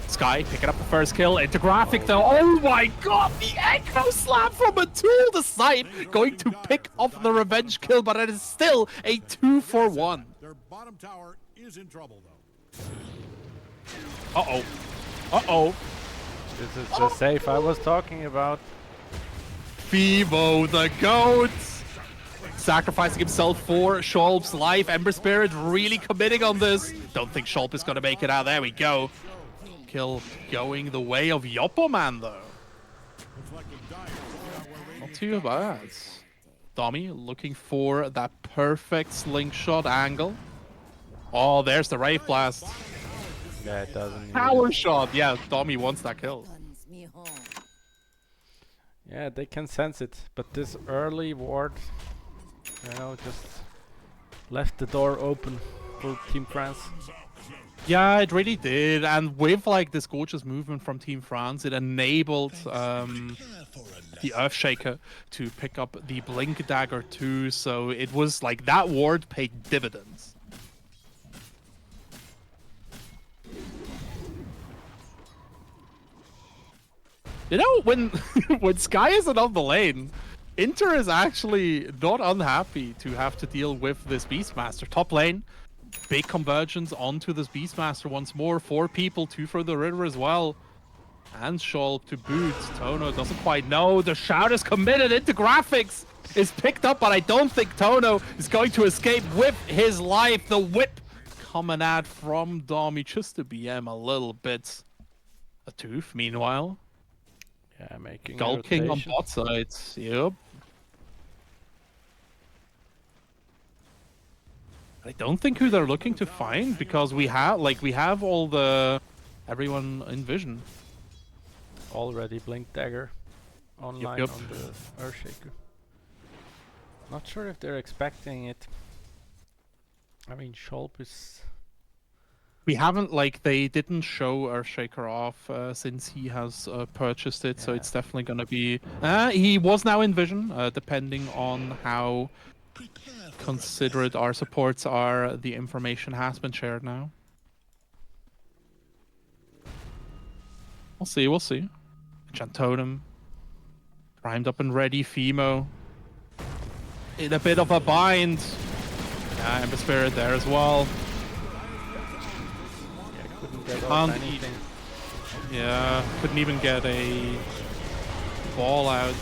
A: Sky picking up the first kill. Intergraphic though. Oh my god, the Echo Slam from a tool the side. Going to pick up the revenge kill, but it is still a 2-for-1.
C: Their bottom tower is in trouble, though.
A: Uh-oh. Uh-oh.
B: This is the safe I was talking about.
A: Fimo, the GOAT. Sacrificing himself for Scholp's life. Ember Spirit really committing on this. Don't think Scholp is going to make it out. There we go. Kill going the way of Yoppo Man, though.
C: Looks like the Dyers figured out where
A: Not
C: Radiant's
A: too bad. Domi looking for that perfect slingshot angle. Oh, there's the Wraith Blast.
B: Yeah, it doesn't.
A: Power shot. Yeah, Domi wants that kill.
B: Yeah, they can sense it, but this early ward, you know, just left the door open for Team France.
A: Yeah, it really did. And with like this gorgeous movement from Team France, it enabled the Earthshaker to pick up the Blink Dagger too. So it was like that ward paid dividends. You know, when when Sky isn't on the lane, Inter is actually not unhappy to have to deal with this Beastmaster. Top lane, big convergence onto this Beastmaster once more. 4 people, 2 for the Ritter as well. And Scholl to boot. Tono doesn't quite know. The shout is committed into graphics. Is picked up, but I don't think Tono is going to escape with his life. The whip coming out from Domi just to BM a little bit. A tooth, meanwhile.
B: Yeah, making
A: Gulking on
B: rotation.
A: bot sides. Yep. I don't think who they're looking to find because we have all the everyone in vision.
B: Already Blink Dagger online
A: Yep.
B: on the Earthshaker. Not sure if they're expecting it. I mean, Scholp is...
A: We haven't they didn't show Earthshaker off since he has purchased it, so
B: Yeah.
A: it's definitely gonna be. He was now in vision, depending on how considerate our supports are. The information has been shared now. We'll see. We'll see. Chantotem primed up and ready. Fimo in a bit of a bind. Yeah, Ember Spirit there as well.
B: Yeah, couldn't get off
A: Can't
B: anything.
A: Yeah, couldn't even get a ball out.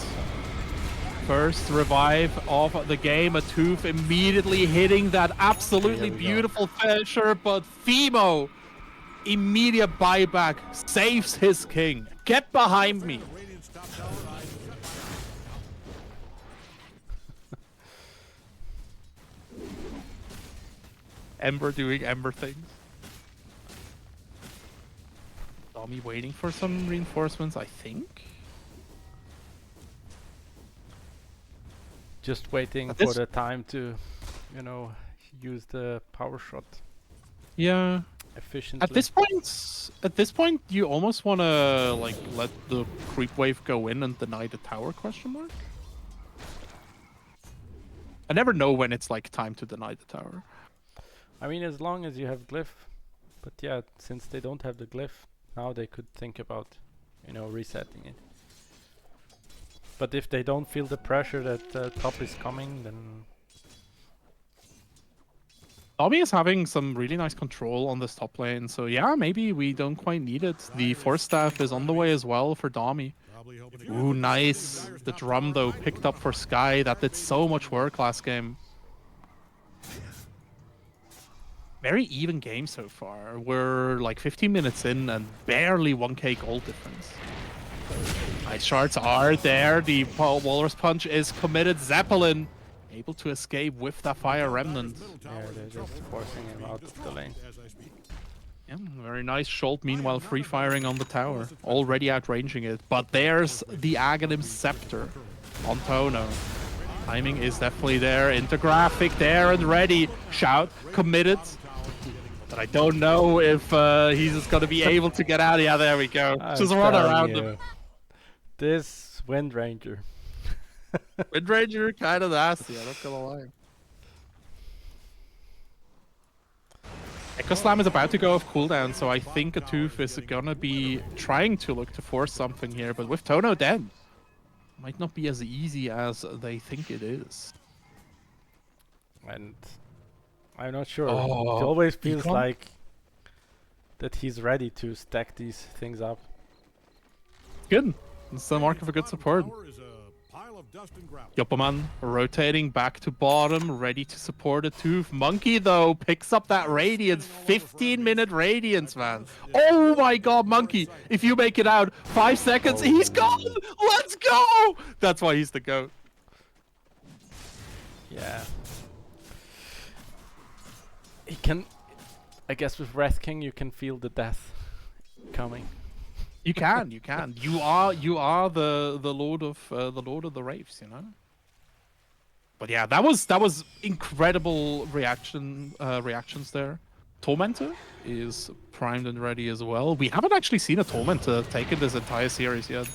A: First revive of the game. A tooth immediately hitting that absolutely
B: Here we go.
A: beautiful finisher, but Fimo, immediate buyback, saves his king. Get behind me.
C: Radiant's top tower is shut down.
A: Ember doing Ember things. Domi waiting for some reinforcements, I think.
B: Just waiting
A: But
B: for
A: this-
B: the time to, you know, use the power shot.
A: Yeah.
B: efficiently.
A: At this point, you almost want to like let the creep wave go in and deny the tower? Question mark. I never know when it's like time to deny the tower.
B: I mean, as long as you have glyph. But yeah, since they don't have the glyph, now they could think about, you know, resetting it. But if they don't feel the pressure that top is coming, then...
A: Domi is having some really nice control on this top lane, so yeah, maybe we don't quite need it. The force staff is on the way as well for Domi. Ooh, nice. The drum, though, picked up for Sky. That did so much work last game. Very even game so far. We're like 15 minutes in and barely 1k gold difference. Nice shards are there. The Walrus Punch is committed. Zeppelin able to escape with that Fire Remnant.
B: Yeah, they're just forcing him out of the lane.
A: Yeah, very nice. Scholt, meanwhile, free firing on the tower. Already outranging it. But there's the Aghanim Scepter on Tono. Timing is definitely there. Intergraphic there and ready. Shout, committed. But I don't know if he's just going to be able to get out. Yeah, there we go. Just run around him.
B: This Wind Ranger.
A: Wind Ranger kind of nasty, I'm not going to lie. Echo Slam is about to go off cooldown, so I think a Tooth is going to be trying to look to force something here. But with Tono dead, might not be as easy as they think it is.
B: And I'm not sure.
A: Oh,
B: it always feels
A: Econ?
B: like that he's ready to stack these things up.
A: Good. It's the mark of a good support. Yopperman rotating back to bottom, ready to support a Tooth. Monkey, though, picks up that Radiance. 15-minute Radiance, man. Oh my god, Monkey. If you make it out, 5 seconds, he's gone! Let's go! That's why he's the GOAT.
B: Yeah. He can... I guess with Wrath King you can feel the death coming.
A: You can. You are the Lord of the Wraiths, you know. But yeah, that was incredible reactions there. Tormentor is primed and ready as well. We haven't actually seen a Tormentor taken this entire series yet.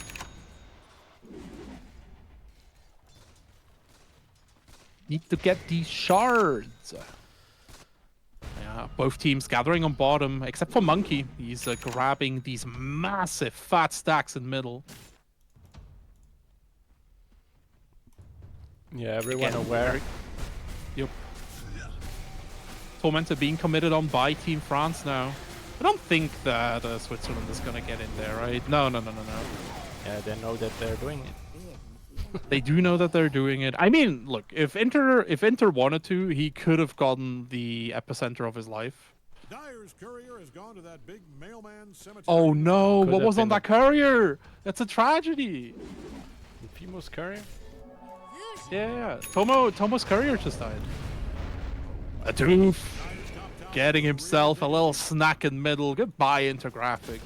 A: Need to get these shards. Yeah, both teams gathering on bottom, except for Monkey. He's grabbing these massive fat stacks in middle.
B: Yeah, everyone
A: Again,
B: aware.
A: Yep. Tormentor being committed on by Team France now. I don't think that Switzerland is gonna get in there, right? No.
B: Yeah, they know that they're doing it.
A: They do know that they're doing it. I mean, look, if Inter wanted to, he could have gotten the epicenter of his life.
C: Dyer's courier has gone to that big mailman cemetery.
A: Oh no,
B: Could
A: what
B: have
A: was on
B: been
A: that courier? That's a tragedy.
B: Fimo's courier?
A: Yeah. Tomo's courier just died. A Doof getting himself a little snack in middle. Goodbye, Intergraphic.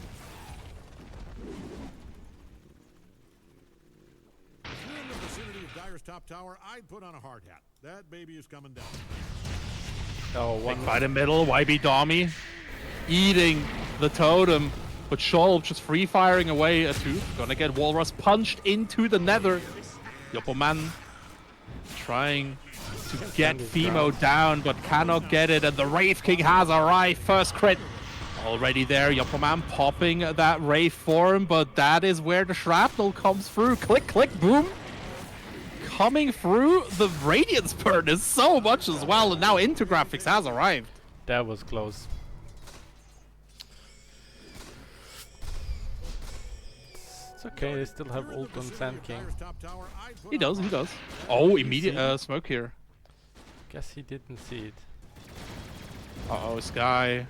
C: Top tower, I'd put on a hard hat. That baby is coming down.
B: Oh,
A: Big fight in middle. YB Domi eating the totem, but Scholl just free firing away a Tooth. Gonna get Walrus punched into the nether. Yopperman trying to get Fimo down, but cannot get it, and the Wraith King has arrived. First crit already there. Yopperman popping that Wraith for him, but that is where the shrapnel comes through. Click, click, boom. Coming through, the Radiance burn is so much as well, and now Intergraphics has arrived.
B: That was close. It's okay, they still have ult on Sand King.
A: He does. Oh, immediate smoke here.
B: Guess he didn't see it.
A: Uh-oh, Sky.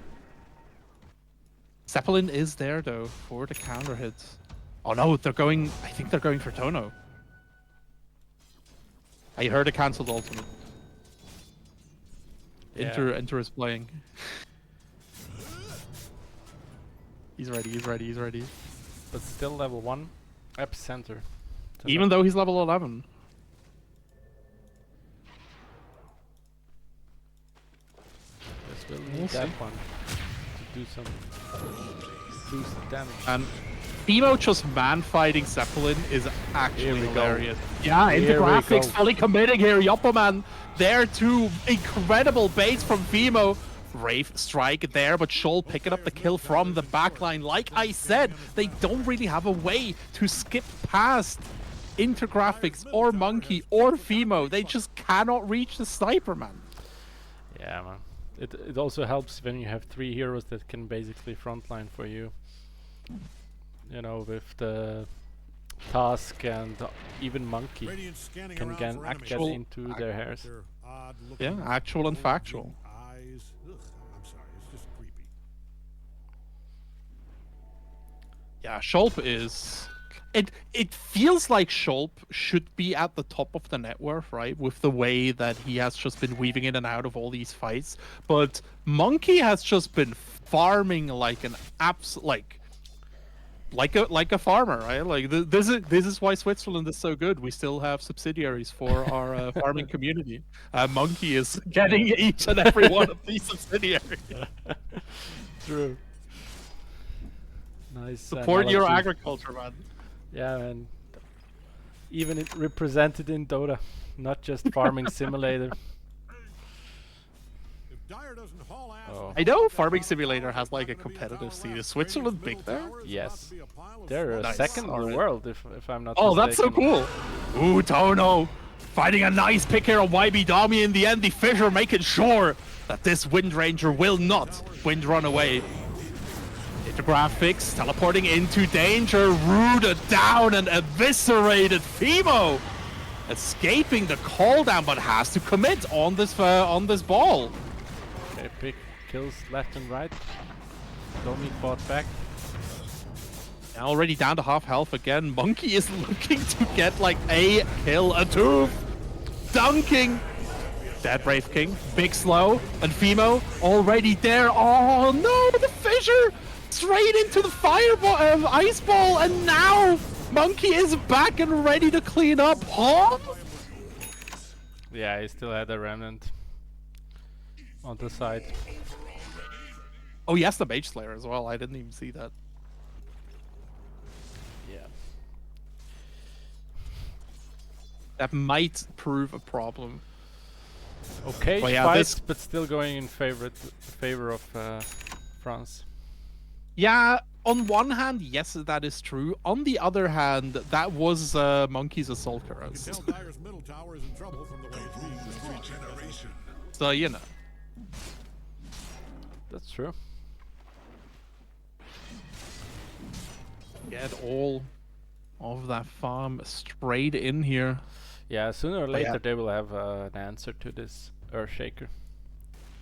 A: Zeppelin is there, though, for the counter hits. Oh no, they're going... I think they're going for Tono. I heard a cancelled ultimate.
B: Yeah.
A: Inter is playing. He's ready.
B: But still level 1. Epicenter.
A: Even though he's level 11.
B: This will need that one do some boost damage.
A: And Fimo just man-fighting Zeppelin is actually
B: Here we go.
A: hilarious. Yeah, into
B: Here we
A: graphics,
B: go.
A: fully committing here. Yopperman there too. Incredible baits from Fimo. Wraith strike there, but Scholl picking up the kill from the backline. Like I said, they don't really have a way to skip past Intergraphics or Monkey or Fimo. They just cannot reach the sniper, man.
B: Yeah, man. It also helps when you have 3 heroes that can basically frontline for you. You know, with the Task and even Monkey
C: Radiant scanning
B: can
C: around
B: get
C: for enemies.
B: into their hairs.
C: Their odd-looking
A: Yeah, actual and
C: bulging
A: factual.
C: Eyes. Ugh, I'm sorry, it's just creepy.
A: Yeah, Scholp is... It feels like Scholp should be at the top of the net worth, right? With the way that he has just been weaving in and out of all these fights. But Monkey has just been farming like an like a farmer, right? Like this is why Switzerland is so good. We still have subsidiaries for our farming community. Monkey is getting each and every one of these subsidiaries.
B: True. Nice.
A: Support your
B: analogy.
A: agriculture, man.
B: Yeah, and even it represented in Dota, not just farming simulator.
C: If Dyer doesn't haul ass,
B: Oh.
A: I know Farming Simulator has like a competitive scene. Is Switzerland big there?
B: Yes. They're
A: Nice.
B: second in the
A: Alright.
B: world, if I'm not
A: Oh, that's so
B: mistaken.
A: cool. Ooh, Tono finding a nice pick here on YB Dami. In the end, the Fisher making sure that this Wind Ranger will not wind run away. Into graphics, teleporting into danger, rooted down and eviscerated Fimo. Escaping the call down, but has to commit on this ball.
B: Okay, big kills left and right. Domi fought back.
A: Now already down to half health again. Monkey is looking to get like a kill, a two. Dunking. Dead Brave King. Big slow. And Fimo already there. Oh no, the Fissure! Straight into the fireball, ice ball, and now Monkey is back and ready to clean up. Huh?
B: Yeah, he still had a remnant on the side.
A: Oh, yes, the Mage Slayer as well. I didn't even see that.
B: Yeah.
A: That might prove a problem.
B: Okay,
A: Well, yeah,
B: fight,
A: this-
B: but still going in favor of France.
A: Yeah, on one hand, yes, that is true. On the other hand, that was Monkey's Assault
C: You
A: Cuirass.
C: can tell Dyer's middle tower is in trouble from the way it's being destroyed.
F: Regeneration.
A: So, you know.
B: That's true.
A: Get all of that farm straight in here.
B: Yeah, sooner or
A: But yeah.
B: later they will have an answer to this Earthshaker.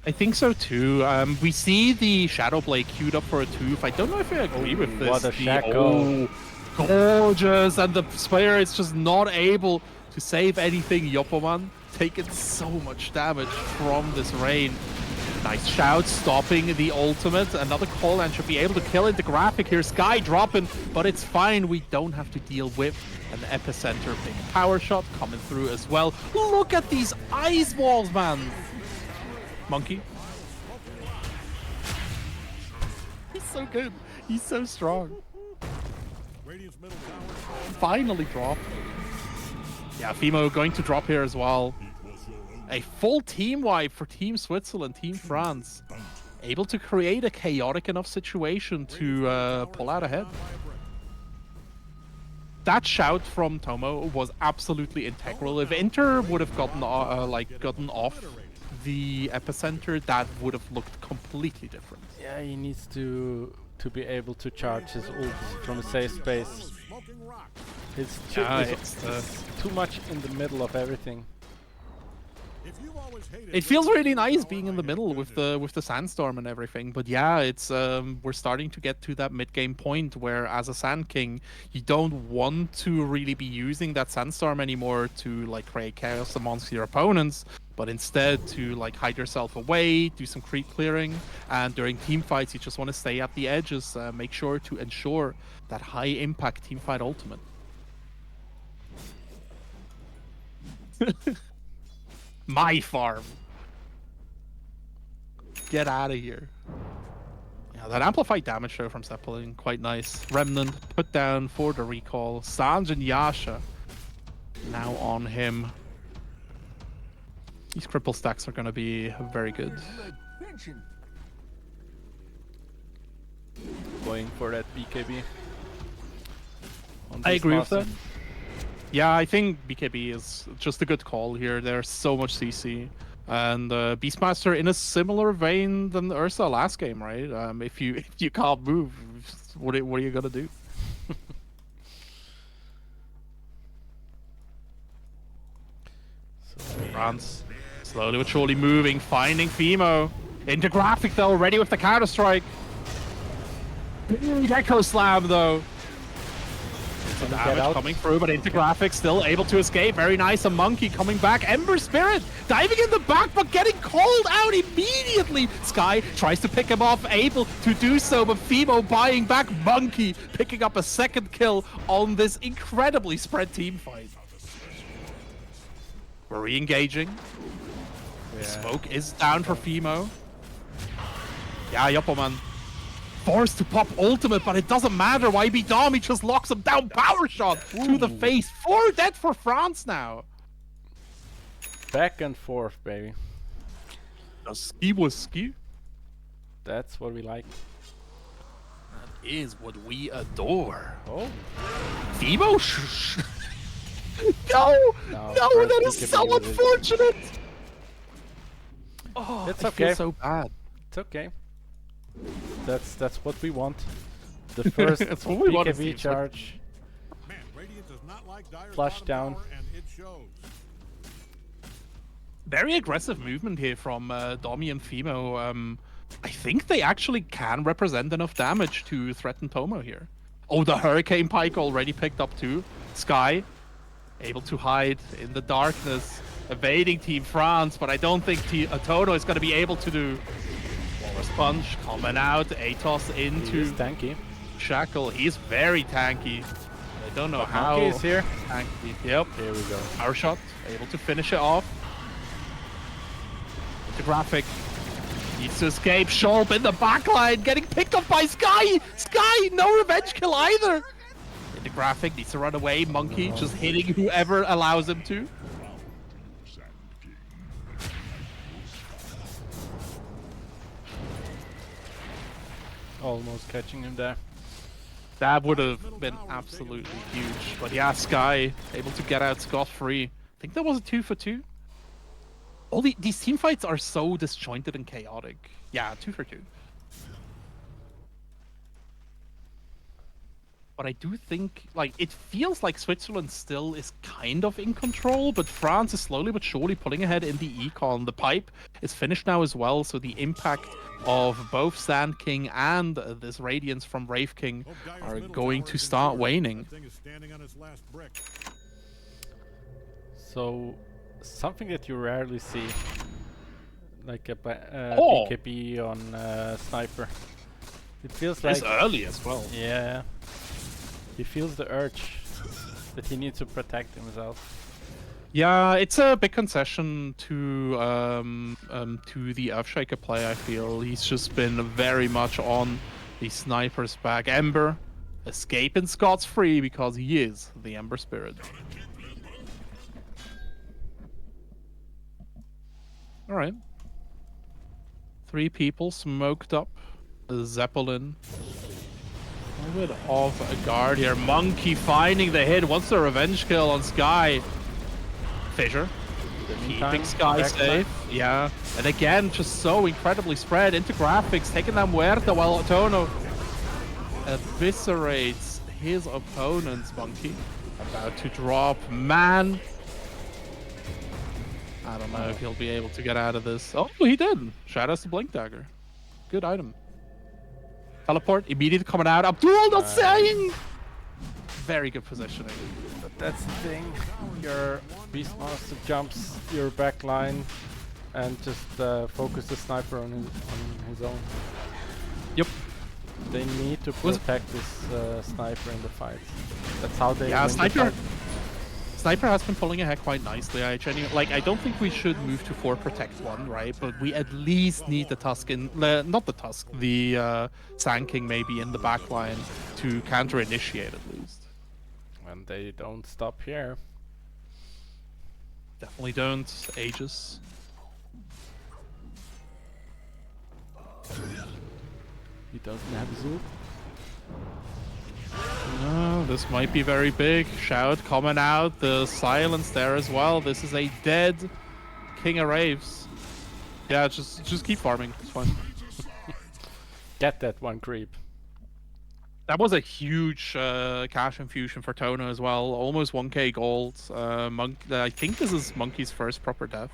A: I think so too. We see the Shadow Blade queued up for a tooth. I don't know if I agree with this.
B: what a
A: The-
B: shackle.
A: oh, gorgeous, and the Slayer is just not able to save anything. Yopperman taking so much damage from this rain. Nice shout, stopping the ultimate. Another call and should be able to kill it. The graphic here, Sky dropping, but it's fine. We don't have to deal with an epicenter. Big power shot coming through as well. Look at these ice walls, man. Monkey. He's so good. He's so strong.
C: Radiant's middle tower.
A: Finally dropped. Yeah, Fimo going to drop here as well. A full team wipe for Team Switzerland, Team France. Able to create a chaotic enough situation to pull out ahead. That shout from Tomo was absolutely integral. If Inter would have gotten off the epicenter, that would have looked completely different.
B: Yeah, he needs to be able to charge his ult from a safe space.
C: Smoking rock.
B: It's
A: Yeah,
B: it's too much in the middle of everything.
C: If you've always hated
A: It feels really nice
C: Radiant,
A: being in the
C: I
A: middle
C: have
A: with
C: good
A: the sandstorm and everything. But yeah, it's we're starting to get to that mid game point where, as a Sand King, you don't want to really be using that sandstorm anymore to like create chaos amongst your opponents, but instead to like hide yourself away, do some creep clearing, and during team fights you just want to stay at the edges, make sure to ensure that high impact team fight ultimate. My farm. Get out of here. Yeah, Yeah, that amplified damage though from Zeppelin, quite nice. Remnant put down for the recall. Sanj and Yasha now on him. These cripple stacks are going to be very good.
B: Going for that BKB.
A: I agree with that. Yeah, I think BKB is just a good call here. There's so much CC. And Beastmaster in a similar vein than Ursa last game, right? If you can't move, what are you gonna do? France slowly but surely moving, finding Fimo. Into graphic though, ready with the counter strike. Big Echo Slam though. Some damage coming through, but into graphics still able to escape. Very nice. A Monkey coming back. Ember Spirit diving in the back, but getting called out immediately. Sky tries to pick him off, able to do so, but Fimo buying back. Monkey picking up a second kill on this incredibly spread team fight. We're re-engaging. Yeah. Smoke is down for Fimo. Yeah, Yoppelman. Forced to pop ultimate, but it doesn't matter. YB Dom, he just locks him down. Power shot to the face. 4 dead for France now.
B: Back and forth, baby.
A: The ski was ski.
B: That's what we like.
A: That is what we adore.
B: Oh.
A: Fimo? No, that is so unfortunate. Oh,
B: it's
A: I
B: okay.
A: feel so bad.
B: It's okay. That's what we want. The first BKB charge.
C: Man, Radiant does not like Dire's
B: Flush
C: bottom
B: down.
C: tower, and it shows.
A: Very aggressive movement here from Domi and Fimo. I think they actually can represent enough damage to threaten Tomo here. Oh, the Hurricane Pike already picked up too. Sky able to hide in the darkness, evading Team France, but I don't think Tono is going to be able to do. Walrus Punch coming out, Atos into
B: tanky.
A: Shackle. He's very tanky. I don't know how.
B: Monkey is here.
A: Tanky. Yep.
B: Here we go.
A: Power shot, able to finish it off. The graphic needs to escape. Shulp in the backline, getting picked up by Sky. Sky, no revenge kill either. In the graphic needs to run away. Monkey just hitting whoever allows him to.
B: Almost catching him there.
A: That would have been absolutely huge. But yeah, Sky able to get out scot-free. I think that was a 2 for 2. All these team fights are so disjointed and chaotic. Yeah, 2 for 2. But I do think, like, it feels like Switzerland still is kind of in control, but France is slowly but surely pulling ahead in the econ. The pipe is finished now as well, so the impact of both Sand King and this Radiance from Wraith King are going to start waning.
B: So, something that you rarely see, like a BKB on Sniper. It feels like...
A: It's early as well.
B: Yeah. He feels the urge that he needs to protect himself.
A: Yeah, it's a big concession to the Earthshaker play, I feel. He's just been very much on the Sniper's back. Ember escaping Scots free because he is the Ember Spirit. Alright. 3 people smoked up. Zeppelin. A little bit off a guard here. Monkey finding the hit. Wants the revenge kill on Sky. Fissure. Keeping Sky safe. Yeah. And again, just so incredibly spread into graphics. Taking down Muerta while Tono eviscerates his opponent's Monkey. About to drop. Man. I don't know if he'll be able to get out of this. Oh, he did. Shadows to Blink Dagger. Good item. Teleport immediately coming out. Abdul not saying. Very good positioning.
B: But that's the thing. Your Beastmaster jumps your backline and just focus the Sniper on his own.
A: Yep.
B: They need to protect this Sniper in the fight. That's how they win the fight.
A: Sniper has been pulling ahead quite nicely. I don't think we should move to 4 protect 1, right? But we at least need the Tusk in, not the Tusk, the Sand King maybe in the back line to counter initiate at least.
B: And they don't stop here.
A: Definitely don't. Aegis.
B: He doesn't have Zoom.
A: No, this might be very big. Shout coming out. The silence there as well. This is a dead King of Raves. Yeah, just keep farming. It's fine.
B: Get that one creep.
A: That was a huge cash infusion for Tono as well. Almost 1k gold. I think this is Monkey's first proper death.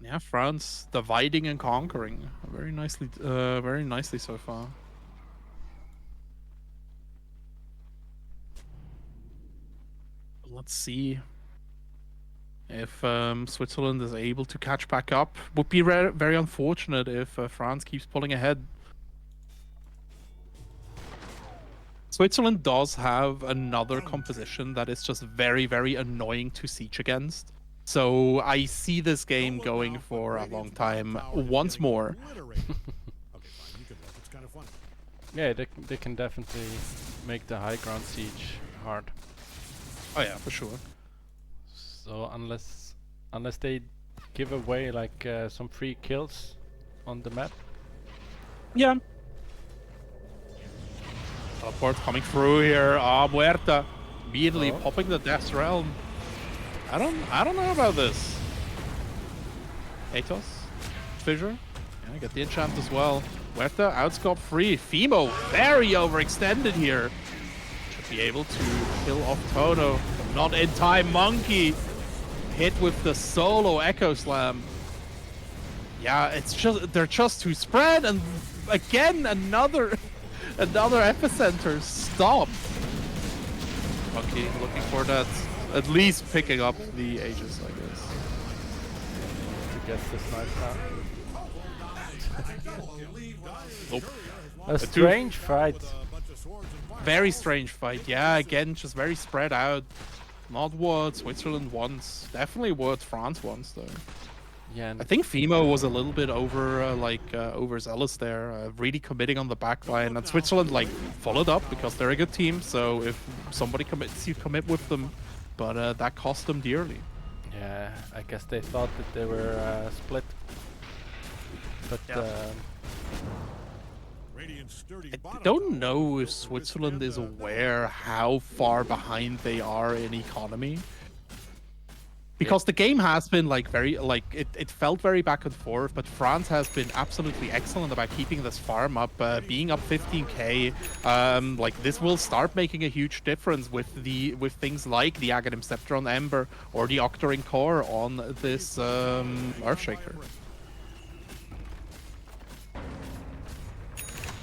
A: Yeah, France dividing and conquering very nicely so far. Let's see if Switzerland is able to catch back up. Would be very unfortunate if France keeps pulling ahead. Switzerland does have another composition that is just very, very annoying to siege against. So I see this game going for a long time once more.
B: Yeah, they can definitely make the high ground siege hard.
A: Oh yeah, for sure.
B: So unless they give away like some free kills on the map.
A: Yeah. Teleport coming through here. Ah, Muerta immediately popping the Death's Realm. I don't know about this. Atos, Fissure, yeah, get the enchant as well. Muerta outscope free. Fimo very overextended here. Should be able to kill off Tono. Not in time. Monkey hit with the solo Echo Slam. Yeah, they're just too spread, and again another epicenter. Stop. Monkey looking for that. At least picking up the Aegis, I guess.
B: To get the sniper.
A: Nope.
B: A strange fight.
A: Very strange fight. Yeah, again, just very spread out. Not what Switzerland wants. Definitely what France wants, though.
B: Yeah.
A: I think Fimo was a little bit overzealous there, really committing on the back line. And Switzerland followed up because they're a good team. So if somebody commits, you commit with them. But that cost them dearly.
B: Yeah, I guess they thought that they were split. But
A: yeah. I don't know if Switzerland is aware how far behind they are in economy. Because the game has been it felt very back and forth, but France has been absolutely excellent about keeping this farm up, being up 15k. This will start making a huge difference with things like the Aghanim Scepter on Ember or the Octarine Core on this Earthshaker.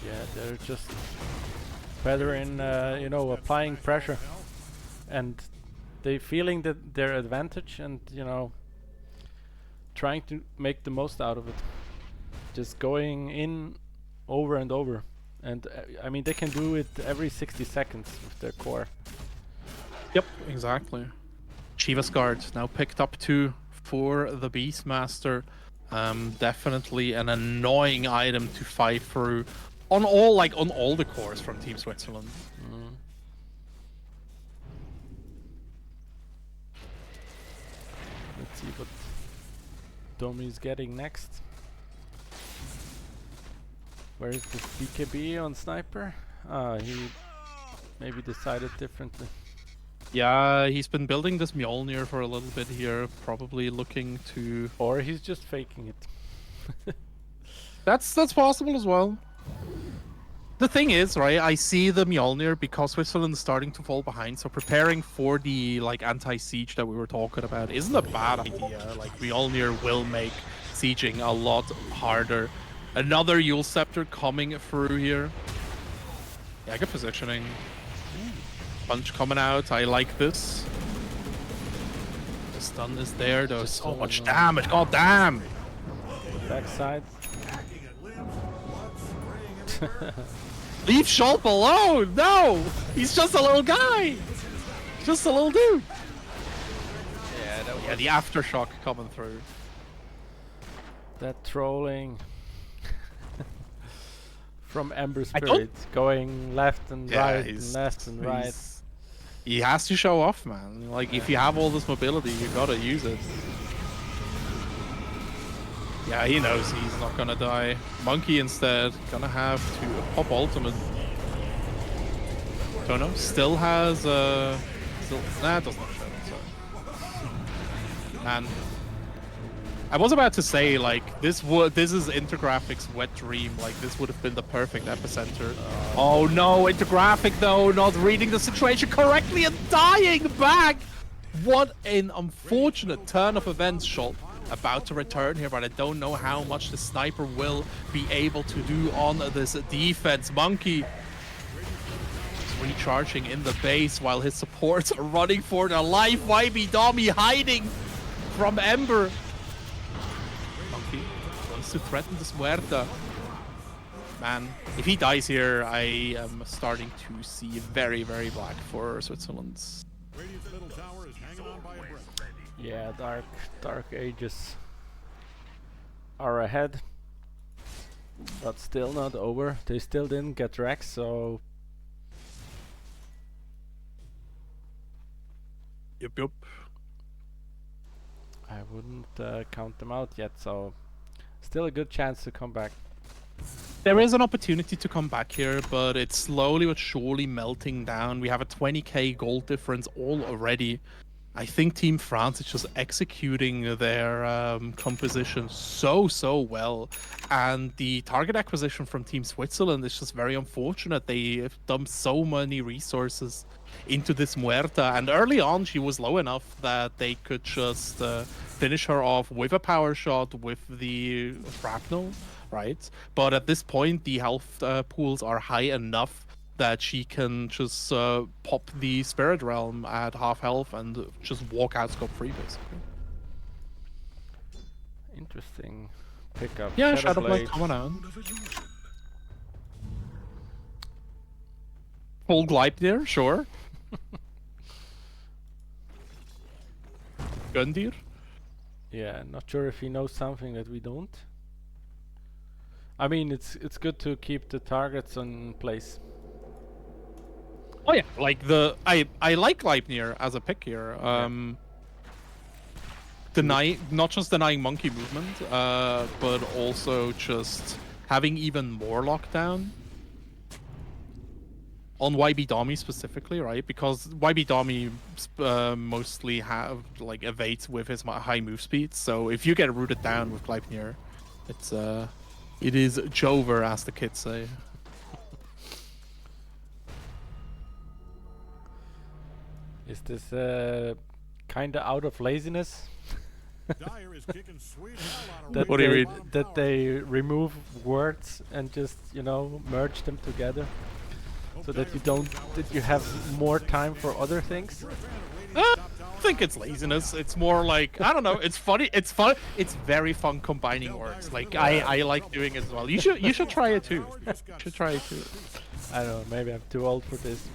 B: Yeah, they're just better in applying pressure, and they feeling that their advantage, and trying to make the most out of it, just going in over and over. And I mean, they can do it every 60 seconds with their core.
A: Yep, exactly. Shiva's Guard now picked up 2 for the Beastmaster. Definitely an annoying item to fight through on all the cores from Team Switzerland.
B: Let's see what Domi's getting next. Where is the BKB on Sniper? He maybe decided differently.
A: Yeah, he's been building this Mjolnir for a little bit here, probably looking to...
B: Or he's just faking it.
A: That's possible as well. The thing is, right, I see the Mjolnir because Switzerland is starting to fall behind, so preparing for the anti-siege that we were talking about isn't a bad idea. Mjolnir will make sieging a lot harder. Another Yule Scepter coming through here. Yeah, good positioning. Punch coming out, I like this. The stun is there, though. So much damage, god damn!
B: Backside.
A: Leave Schulp alone! No! He's just a little guy! Just a little dude!
B: Yeah, that was
A: Yeah, the aftershock coming through.
B: that trolling from Ember
A: I don't-
B: Spirit, going left and right and
A: he's-
B: left and right.
A: he's- He has to show off, man. Like, if you have all this mobility, you gotta use it. Yeah, he knows he's not gonna die. Monkey instead gonna have to pop ultimate. Tono still has still nah, it does not show. So. And I was about to say, like, this is Intergraphic's wet dream. Like, this would have been the perfect epicenter. Oh no, Intergraphic though, not reading the situation correctly and dying back. What an unfortunate turn of events, Schulp. About to return here, but I don't know how much the sniper will be able to do on this defense. Monkey is recharging in the base while his supports are running for their life. YB Domi hiding from Ember. Monkey wants to threaten this Muerta. Man, if he dies here, I am starting to see very, very black for Switzerland.
C: Radiant's middle tower is hanging on by a breath.
B: Yeah, dark ages are ahead, but still not over. They still didn't get Rex, so
A: Yup.
B: I wouldn't count them out yet. So still a good chance to come back.
A: There is an opportunity to come back here, but it's slowly but surely melting down. We have a 20k gold difference already. I think Team France is just executing their composition so well, and the target acquisition from Team Switzerland is just very unfortunate. They have dumped so many resources into this Muerta, and early on she was low enough that they could just finish her off with a power shot with the shrapnel, right? But at this point the health pools are high enough that she can just pop the Spirit Realm at half health and just walk out scot-free, basically.
B: Interesting pickup.
A: Yeah,
B: Shadowblade.
A: Shadowblade coming out. Full Gleipnir, sure. Gundyr.
B: Yeah, not sure if he knows something that we don't. I mean, it's good to keep the targets in place.
A: Oh yeah, like I like Gleipnir as a pick here. Not just denying monkey movement, but also just having even more lockdown on YB Domi specifically, right? Because YB Domi mostly have like evades with his high move speed. So if you get rooted down with Gleipnir, it is Jover, as the kids say.
B: Is this kinda out of laziness?
C: Dyer is kicking sweet hell out of
B: that
A: What do you
C: Radiant's
A: read?
C: bottom
B: that
C: tower.
B: they remove words and just, you know, merge them together so that you don't that you have more time for other things?
A: I think it's laziness. It's more like, I don't know. It's funny. It's fun. It's very fun combining words. Like I like doing it as well. You should try it too. You should try it too.
B: I don't know, maybe I'm too old for this.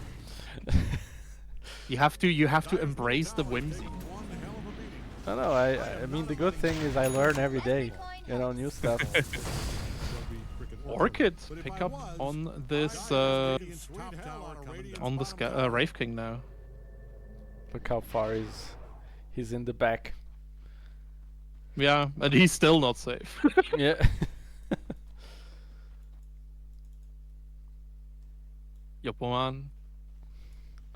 A: You have to embrace the whimsy.
B: I don't know, I mean the good thing is I learn every day, you know, new stuff.
A: Orchid pick up on this on this Wraith King now.
B: Look how far he's in the back.
A: Yeah, and he's still not safe.
B: Yeah.
A: Yopoman,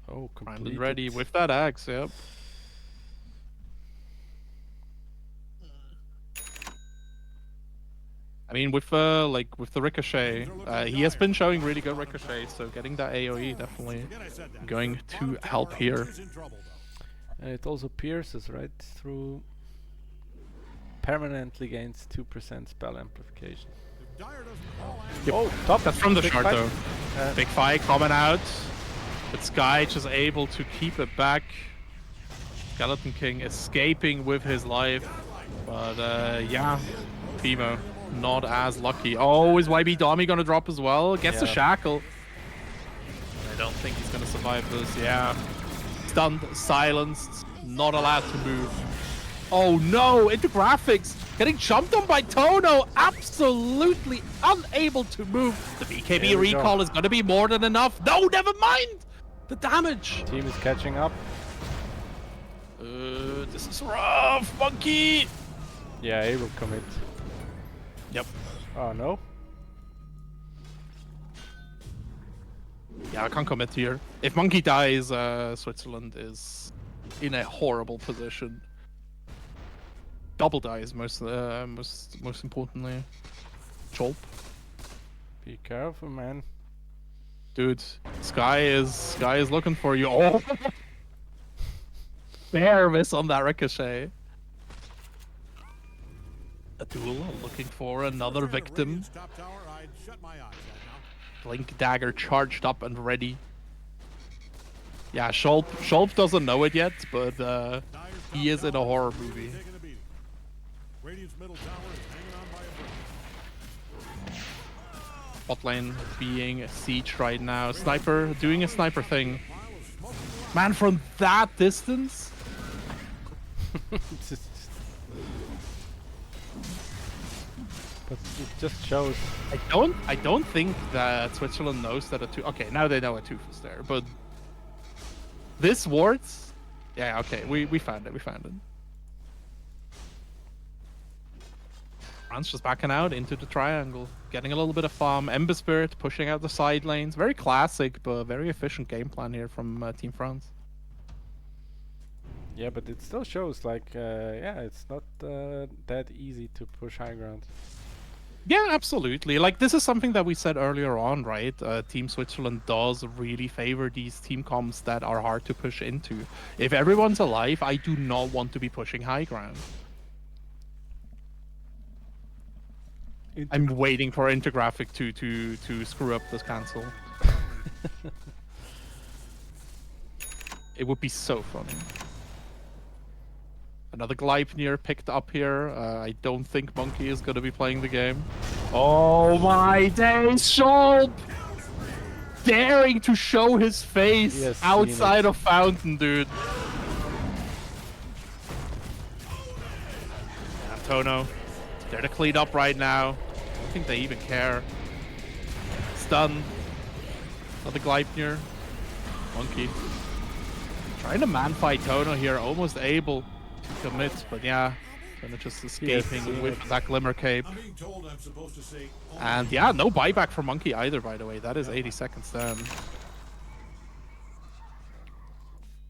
B: Oh,
A: primed
B: completed.
A: and ready with that axe. Yep. I mean, with the ricochet, he has been showing really good ricochet. So getting that AOE definitely going to help here.
B: And it also pierces right through. Permanently gains 2% spell amplification.
A: Yep.
B: Oh, top!
A: That's from the
B: Big
A: shard
B: fight.
A: though. Big fight coming out. But Sky just able to keep it back. Skeleton King escaping with his life. But yeah, Timo. not as lucky. Oh, is YB Domi gonna drop as well? Gets the
B: Yeah.
A: shackle. I don't think he's gonna survive this. Yeah. Stunned, silenced, not allowed to move. Oh no, into graphics. Getting jumped on by Tono. Absolutely unable to move. The BKB
B: Here we go.
A: recall is gonna be more than enough. No, never mind. The damage.
B: Team is catching up.
A: This is rough, Monkey.
B: Yeah, he will commit.
A: Yep.
B: Oh no.
A: Yeah, I can't commit here. If Monkey dies, Switzerland is in a horrible position. Double dies, most importantly. Chulp.
B: Be careful, man.
A: Dude, Sky is looking for you. Oh! Fair miss on that ricochet. A duel looking for another victim.
C: Radiant's top tower, I'd shut my eyes right now.
A: Blink dagger charged up and ready. Yeah, Schulp doesn't know it yet, but
C: Dyer's
A: he
C: top
A: is in a
C: tower
A: horror
C: is
A: movie.
C: taking a beating. Radiant's middle tower is hanging on by a thread.
A: Bot lane being sieged right now. Sniper doing a sniper thing. Man, from that distance?
B: But it just shows.
A: I don't think that Switzerland knows that a two. Okay, now they know a tooth is there, but this wards. Yeah, okay, we found it. We found it. France just backing out into the triangle, getting a little bit of farm. Ember Spirit pushing out the side lanes. Very classic, but very efficient game plan here from Team France.
B: Yeah, but it still shows like, yeah, it's not that easy to push high ground.
A: Yeah, absolutely. Like, this is something that we said earlier on, right? Team Switzerland does really favor these team comps that are hard to push into. If everyone's alive, I do not want to be pushing high ground. I'm waiting for Intergraphic to screw up this cancel. It would be so funny. Another Gleipnir picked up here. I don't think Monkey is going to be playing the game. Oh my days, Schulp! Daring to show his face
B: He has seen
A: outside
B: it.
A: of Fountain, dude. Yeah, Tono. They're to clean up right now. I don't think they even care. Stun. Another Gleipnir. Monkey. Trying to man-fight Tono here, almost able to commit, but yeah, kind of just escaping
B: seen
A: with
B: it.
A: that Glimmer Cape.
C: I'm being told I'm supposed to say
A: And yeah, no buyback for Monkey either, by the way. That is 80 seconds down.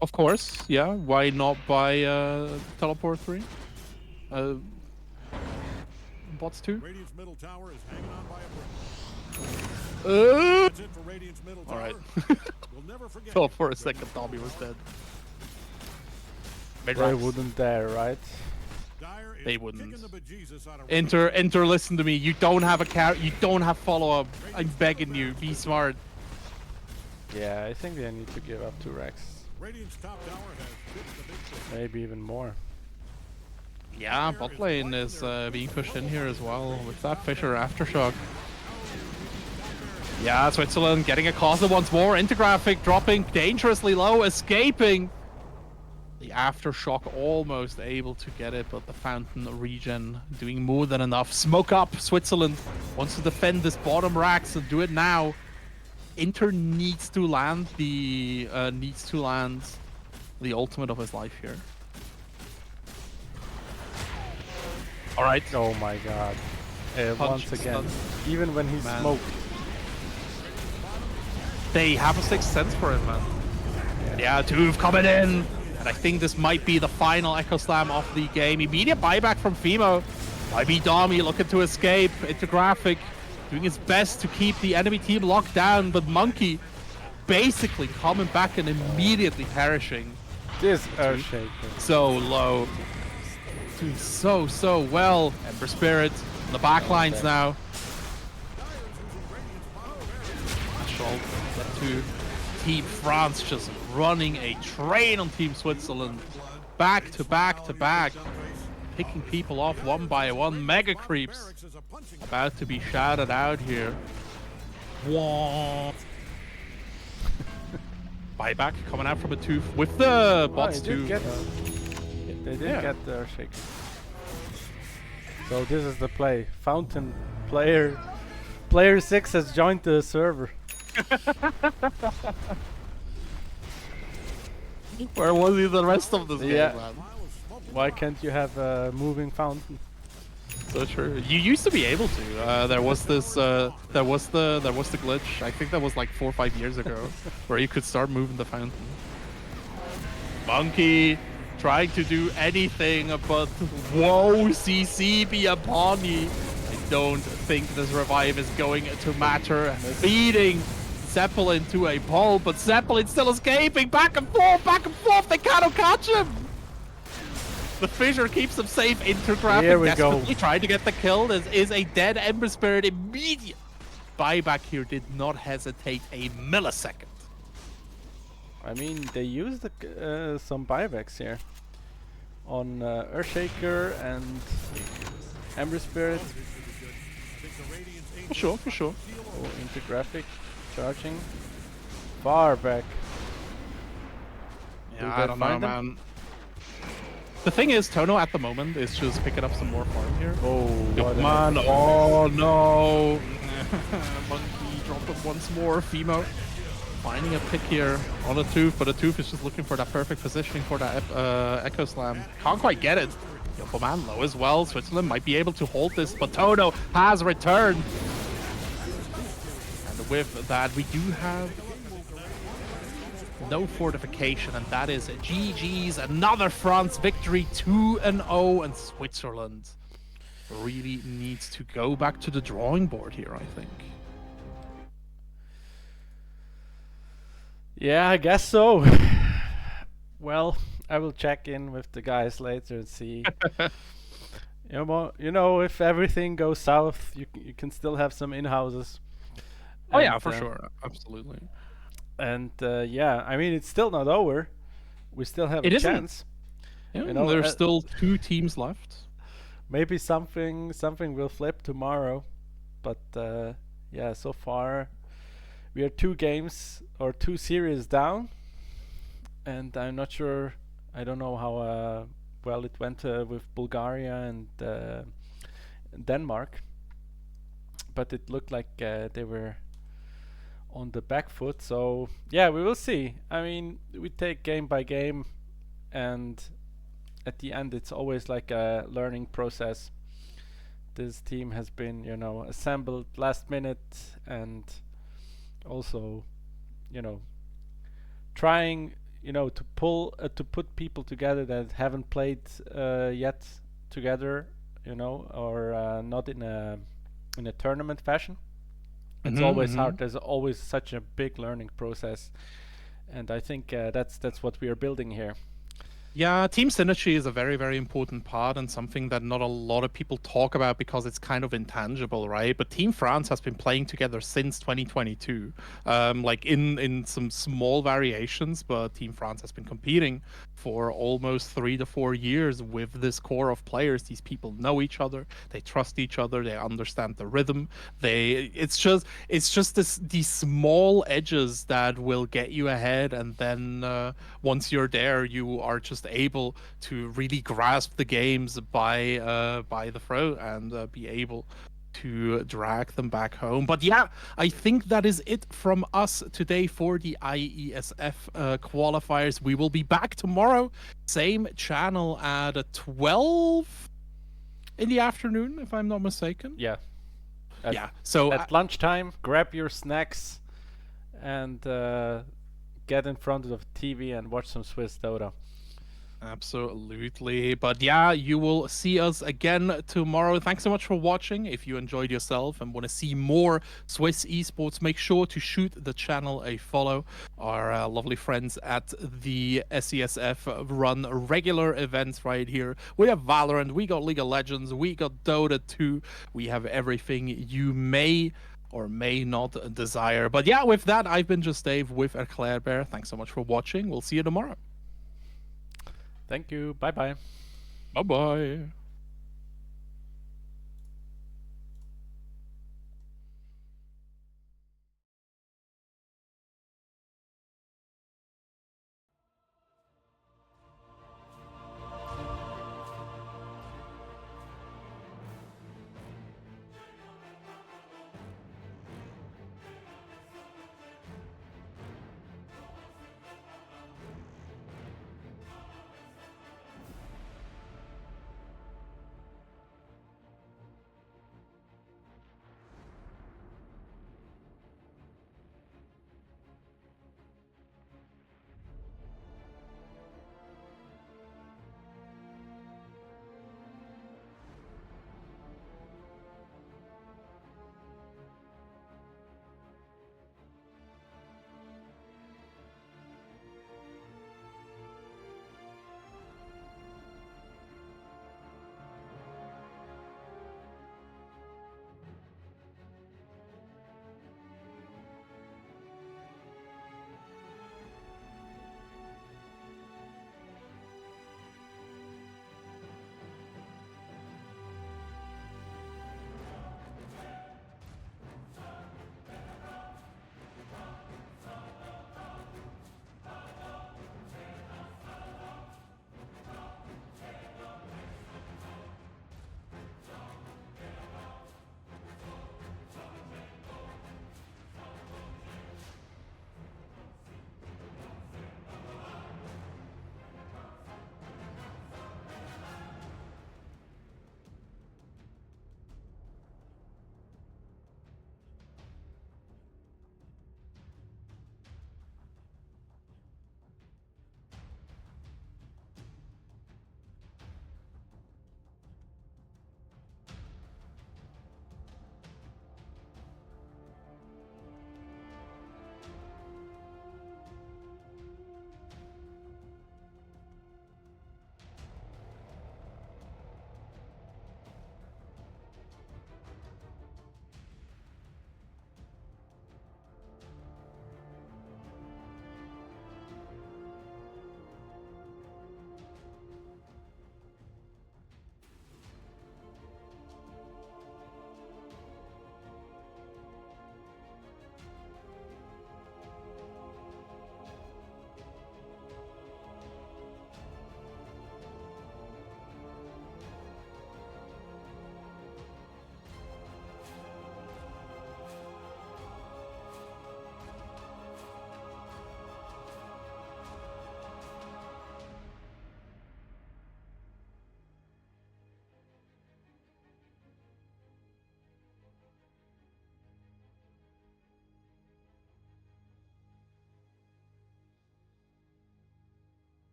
A: Of course, yeah, why not buy Teleport 3? Bots 2?
C: Radiant's middle tower is hanging on by a thread. That's it for Radiant's middle tower.
A: Alright.
C: We'll never forget.
A: Thought for a second Tommy was dead.
B: They
A: Mid-ranks.
B: wouldn't dare, right?
C: Dyer is
A: They wouldn't.
C: kicking the bejesus out of
A: Enter, listen to me. You don't have a you don't have follow-up. I'm begging you, be smart.
B: Yeah, I think they need to give up to Rex.
C: Radiant's top tower has hit the big push.
B: Maybe even more.
A: Yeah, bot lane is being pushed in here as well with that Fisher Aftershock. Yeah, Switzerland getting a causal once more. Intergraphic dropping dangerously low, escaping. The Aftershock almost able to get it, but the Fountain regen doing more than enough. Smoke up, Switzerland wants to defend this bottom racks and do it now. Inter needs to land the ultimate of his life here. All right.
B: Oh my god.
A: Punch,
B: Once again,
A: stun.
B: even when he's
A: Man.
B: smoked.
A: They have a sixth sense for him, man. Yeah, Tuve coming in. And I think this might be the final Echo Slam of the game. Immediate buyback from Fimo. YB Domi looking to escape. Intergraphic doing his best to keep the enemy team locked down, but Monkey basically coming back and immediately perishing.
B: This Earthshaker.
A: So low. Doing so well. Ember Spirit on the back lines now. Schulp to Team France just running a train on Team Switzerland. Back to back to back. picking people off one by one. Mega creeps
C: Barracks is a punching
A: about to be shouted out here. Wah. Buyback coming out from a tooth with the bots too.
B: They did
A: Yeah.
B: get the Earthshaker. So this is the play. Fountain player 6 has joined the server.
A: Where was he the rest of this
B: Yeah.
A: game, man?
B: Why can't you have a moving fountain?
A: So true. You used to be able to. There was this. There was the glitch. I think that was like 4 or 5 years ago, where you could start moving the fountain. Monkey trying to do anything, but whoa, CC be upon ye. I don't think this revive is going to matter. Beating Zeppelin to a pole, but Zeppelin still escaping. Back and forth, back and forth. They cannot catch him. The fissure keeps him safe. Intergraphing,
B: Here we go.
A: desperately trying to get the kill. This is a dead Ember Spirit immediate. Buyback here did not hesitate a millisecond.
B: I mean, they used some buybacks here on Earthshaker and Ember Spirit.
A: For sure, for sure.
B: Oh, intergraphic charging far back.
A: Yeah,
B: Do
A: I
B: they
A: don't know,
B: find them?
A: man. The thing is, Tono at the moment is just picking up some more farm here.
B: Oh,
A: Yo,
B: what
A: man, oh no! Monkey dropped him once more. Fimo finding a pick here on a tooth, but a tooth is just looking for that perfect positioning for that Echo Slam. Can't quite get it. Yo, man, low as well. Switzerland might be able to hold this, but Tono has returned. And with that, we do have no fortification, and that is GG's. Another France victory, 2-0, and Switzerland really needs to go back to the drawing board here, I think.
B: Yeah, I guess so. Well, I will check in with the guys later and see. You know, if everything goes south, you can still have some in-houses.
A: Oh yeah,
B: And,
A: for sure, absolutely.
B: And yeah, I mean, it's still not over. We still have
A: It
B: a
A: isn't.
B: chance.
A: Yeah,
B: You know,
A: there's still 2 teams left.
B: Maybe something will flip tomorrow, but yeah, so far we are 2 games or 2 series down, and I'm not sure. I don't know how well it went with Bulgaria and Denmark, but it looked like they were on the back foot. So yeah, we will see. I mean, we take game by game, and at the end it's always like a learning process. This team has been, you know, assembled last minute, and also, you know, trying, you know, to put people together that haven't played yet together, you know, or not in a tournament fashion. It's always hard. There's always such a big learning process, and I think that's what we are building here.
A: Yeah, team synergy is a very, very important part, and something that not a lot of people talk about because it's kind of intangible, right? But Team France has been playing together since 2022, like in some small variations, but Team France has been competing for almost 3 to 4 years with this core of players. These people know each other, they trust each other, they understand the rhythm. It's just these small edges that will get you ahead, and then once you're there, you are just able to really grasp the games by the throat and be able to drag them back home. But yeah, I think that is it from us today for the IESF qualifiers. We will be back tomorrow, same channel at 12 in the afternoon, if I'm not mistaken.
B: Yeah.
A: Yeah. So
B: at lunchtime, grab your snacks and get in front of the TV and watch some Swiss Dota.
A: Absolutely. But yeah, you will see us again tomorrow. Thanks so much for watching. If you enjoyed yourself and want to see more Swiss esports, make sure to shoot the channel a follow. Our lovely friends at the SESF run regular events right here. We have Valorant, we got League of Legends, we got Dota2. We have everything you may or may not desire. But yeah, with that, I've been Just Dave with Erklärt Bear. Thanks so much for watching. We'll see you tomorrow.
B: Thank you. Bye-bye.
A: Bye-bye.